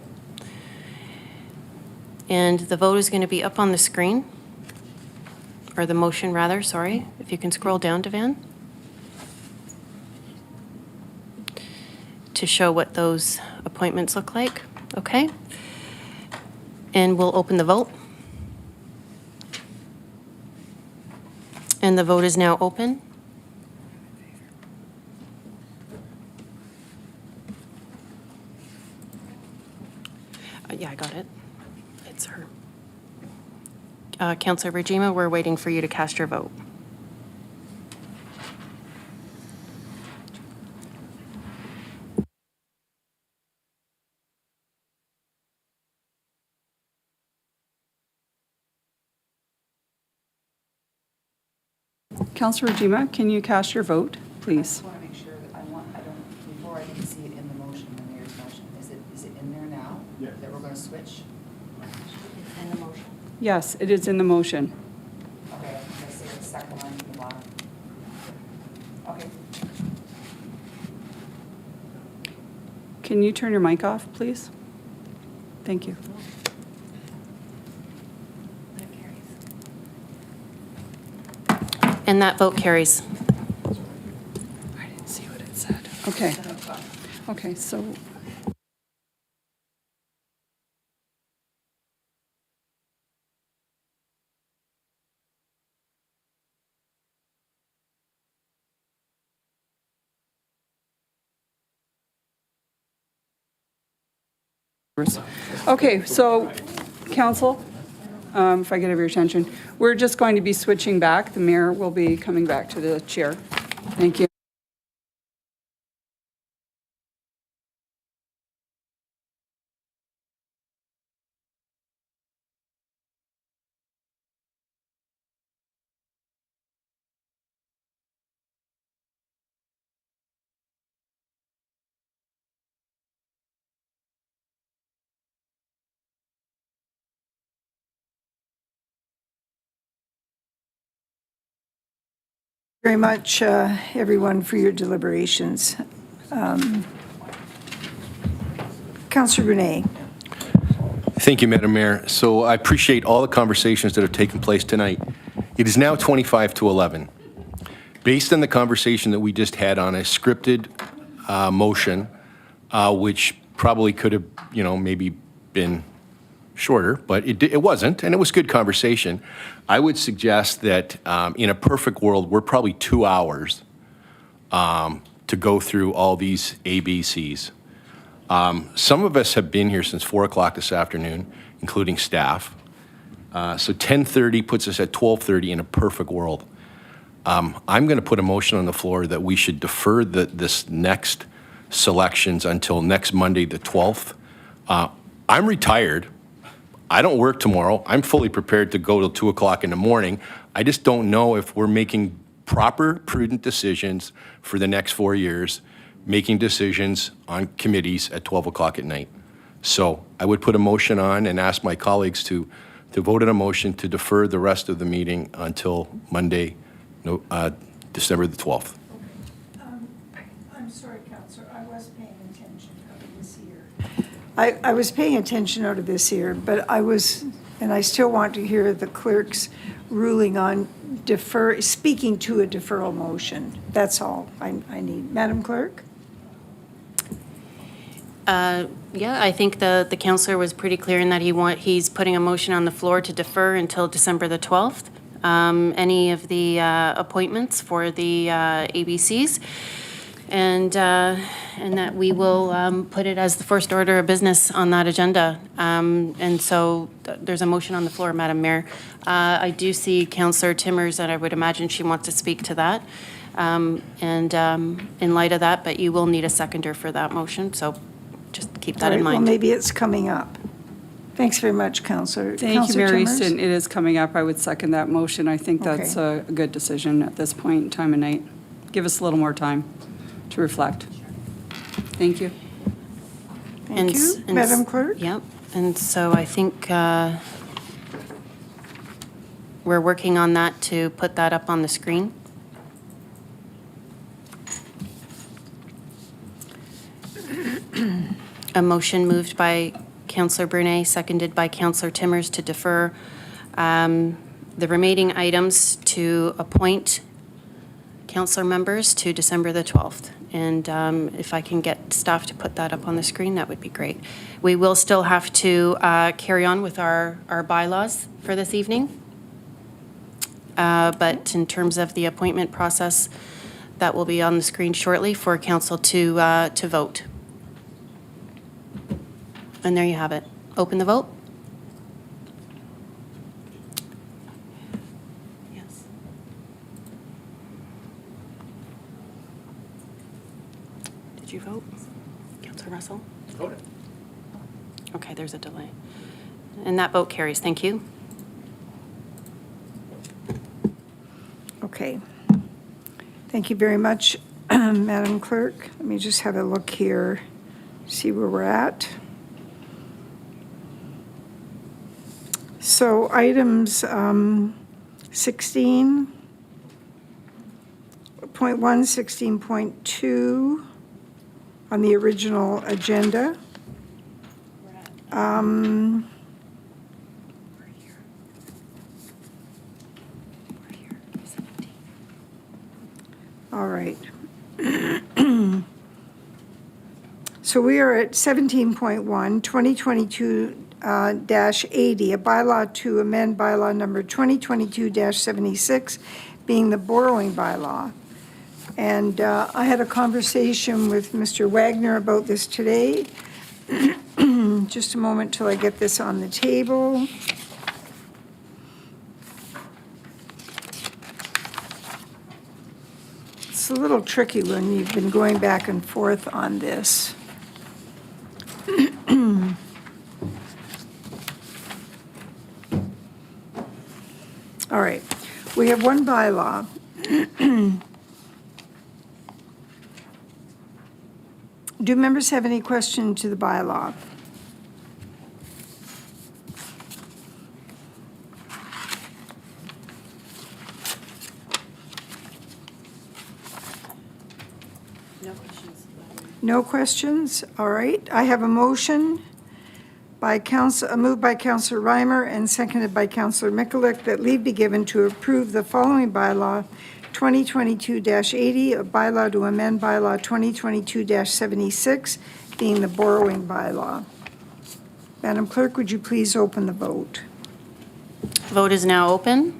And the vote is going to be up on the screen, or the motion rather, sorry. If you can scroll down, Devan, to show what those appointments look like. Okay. And we'll open the vote. And the vote is now open. Yeah, I got it. It's her. Councillor Rajima, we're waiting for you to cast your vote. Councillor Rajima, can you cast your vote, please? I want to make sure that before I didn't see it in the motion, the mayor's motion, is it in there now? Yes. That we're going to switch? It's in the motion. Yes, it is in the motion. Okay, I'm going to say the second line from the bottom. Okay. Can you turn your mic off, please? Thank you. And that vote carries. I didn't see what it said. Okay. Okay, so okay, so council, if I could have your attention, we're just going to be switching back. The mayor will be coming back to the chair. Thank you. Very much, everyone, for your deliberations. Councillor Brunei. Thank you, Madam Mayor. So I appreciate all the conversations that have taken place tonight. It is now 25 to 11. Based on the conversation that we just had on a scripted motion, which probably could have, maybe been shorter, but it wasn't, and it was good conversation. I would suggest that in a perfect world, we're probably 2 hours to go through all these ABCs. Some of us have been here since 4 o'clock this afternoon, including staff. So 10:30 puts us at 12:30 in a perfect world. I'm going to put a motion on the floor that we should defer this next selections until next Monday, the 12th. I'm retired. I don't work tomorrow. I'm fully prepared to go till 2 o'clock in the morning. I just don't know if we're making proper, prudent decisions for the next 4 years, making decisions on committees at 12 o'clock at night. So I would put a motion on and ask my colleagues to vote on a motion to defer the rest of the meeting until Monday, December the 12th. I'm sorry, Councillor, I was paying attention out of this year. I was paying attention out of this here, but and I still want to hear the clerk's ruling on speaking to a deferral motion. That's all I need. Madam Clerk? Yeah, I think the councillor was pretty clear in that he's putting a motion on the floor to defer until December the 12th. Any of the appointments for the ABCs, and that we will put it as the first order of business on that agenda. And so there's a motion on the floor, Madam Mayor. I do see Councillor Timmers, and I would imagine she wants to speak to that. And in light of that, but you will need a seconder for that motion, so just keep that in mind. Well, maybe it's coming up. Thanks very much, Councillor. Thank you, Mary Timmers? Easton. It is coming up. I would second that motion. I think that's a good decision at this point in time of night. Give us a little more time to reflect. Thank you. Thank you. Madam Clerk? Yep, and so I think we're working on that to put that up on the screen. A motion moved by Councillor Brunet, seconded by Councillor Timmers to defer the remaining items to appoint councillor members to December the 12th. And if I can get staff to put that up on the screen, that would be great. We will still have to carry on with our bylaws for this evening. But in terms of the appointment process, that will be on the screen shortly for council to vote. And there you have it. Open the vote. Yes. Did you vote? Councillor Russell? Voted. Okay, there's a delay. And that vote carries. Thank you. Okay. Thank you very much, Madam Clerk. Let me just have a look here, see where we're at. So items 16.1, 16.2 on the original agenda. All right. So we are at 17.1, 2022-80, a bylaw to amend bylaw number 2022-76, being the borrowing bylaw. And I had a conversation with Mr. Wagner about this today. Just a moment till I get this on the table. It's a little tricky when you've been going back and forth on this. All right, we have one bylaw. Do members have any question to the bylaw? No questions. No questions? All right. I have a motion moved by Councillor Reimer and seconded by Councillor Mikulik that leave be given to approve the following bylaw, 2022-80, a bylaw to amend bylaw 2022-76, being the borrowing bylaw. Madam Clerk, would you please open the vote? Vote is now open.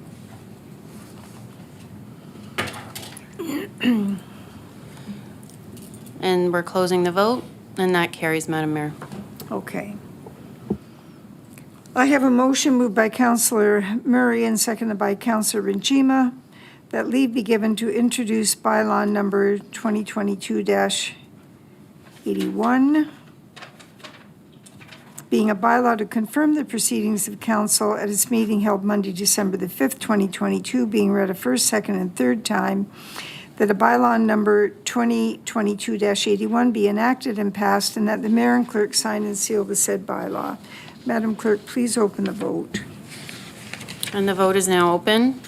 And we're closing the vote, and that carries, Madam Mayor. Okay. I have a motion moved by Councillor Murray and seconded by Councillor Rinchima that leave be given to introduce bylaw number 2022-81, being a bylaw to confirm the proceedings of council at its meeting held Monday, December the 5th, 2022, being read a first, second, and third time, that a bylaw number 2022-81 be enacted and passed, and that the mayor and clerk sign and seal the said bylaw. Madam Clerk, please open the vote. And the vote is now open.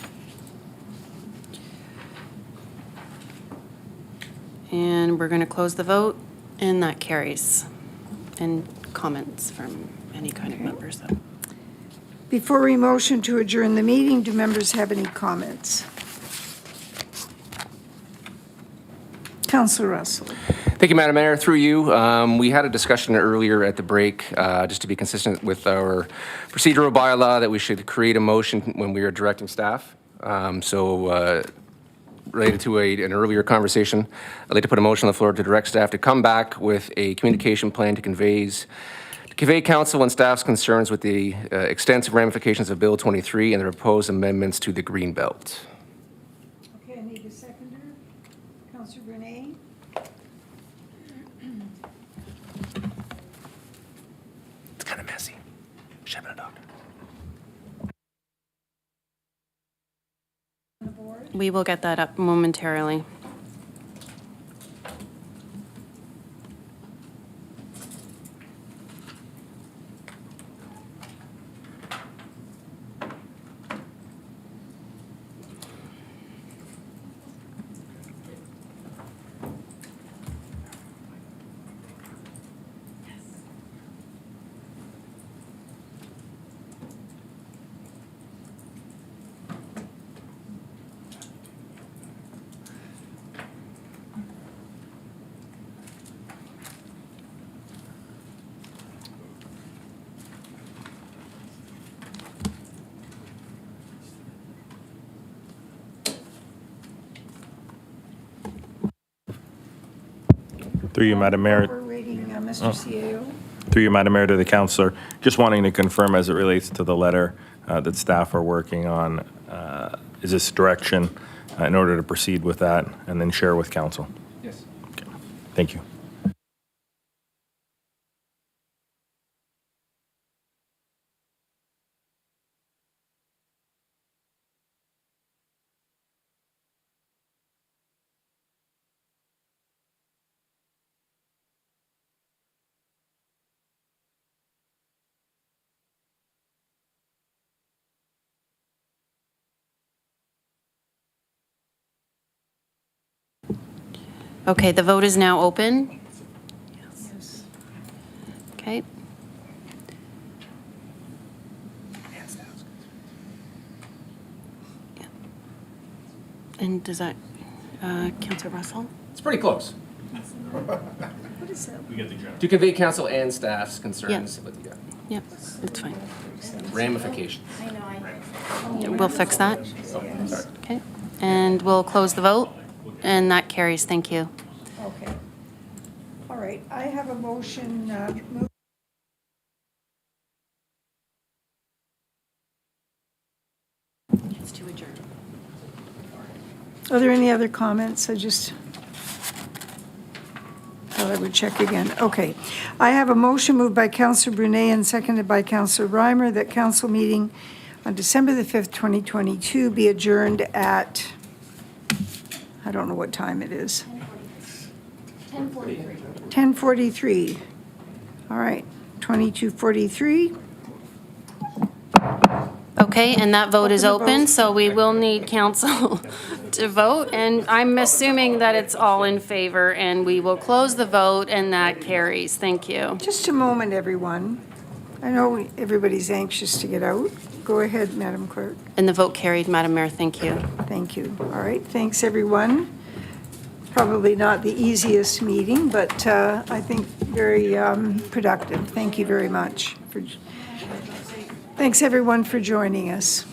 And we're going to close the vote, and that carries. And comments from any kind of members, though. Before we motion to adjourn the meeting, do members have any comments? Councillor Russell. Thank you, Madam Mayor. Through you, we had a discussion earlier at the break, just to be consistent with our procedural bylaw, that we should create a motion when we are directing staff. Related to an earlier conversation, I'd like to put a motion on the floor to direct staff to come back with a communication plan to convey council and staff's concerns with the extensive ramifications of Bill 23 and the proposed amendments to the Greenbelt. Okay, I need a seconder. Councillor Brunet. It's kind of messy. Should have been a doctor. We will get that up momentarily. Through you, Madam Mayor. We're waiting, Mr. CAO. Through you, Madam Mayor, to the councillor, just wanting to confirm as it relates to the letter that staff are working on, is this direction in order to proceed with that and then share with council? Yes. Okay. Thank you. Okay, the vote is now open. Okay. Yeah. And does that, Councillor Russell? It's pretty close. What is that? To convey council and staff's concerns with the Yep, that's fine. ramifications. We'll fix that. Okay, and we'll close the vote, and that carries. Thank you. Okay. All right, I have a motion. It's to adjourn. Are there any other comments? I thought I would check again. Okay. I have a motion moved by Councillor Brunet and seconded by Councillor Reimer that council meeting on December the 5th, 2022 be adjourned at, I don't know what time it is. 10:43. All right, 22:43. Okay, and that vote is Open the open, vote. so we will need council to vote, and I'm assuming that it's all in favor, and we will close the vote, and that carries. Thank you. Just a moment, everyone. I know everybody's anxious to get out. Go ahead, Madam Clerk. And the vote carried, Madam Mayor. Thank you. Thank you. All right, thanks, everyone. Probably not the easiest meeting, but I think very productive. Thank you very much. Thanks, everyone, for joining us.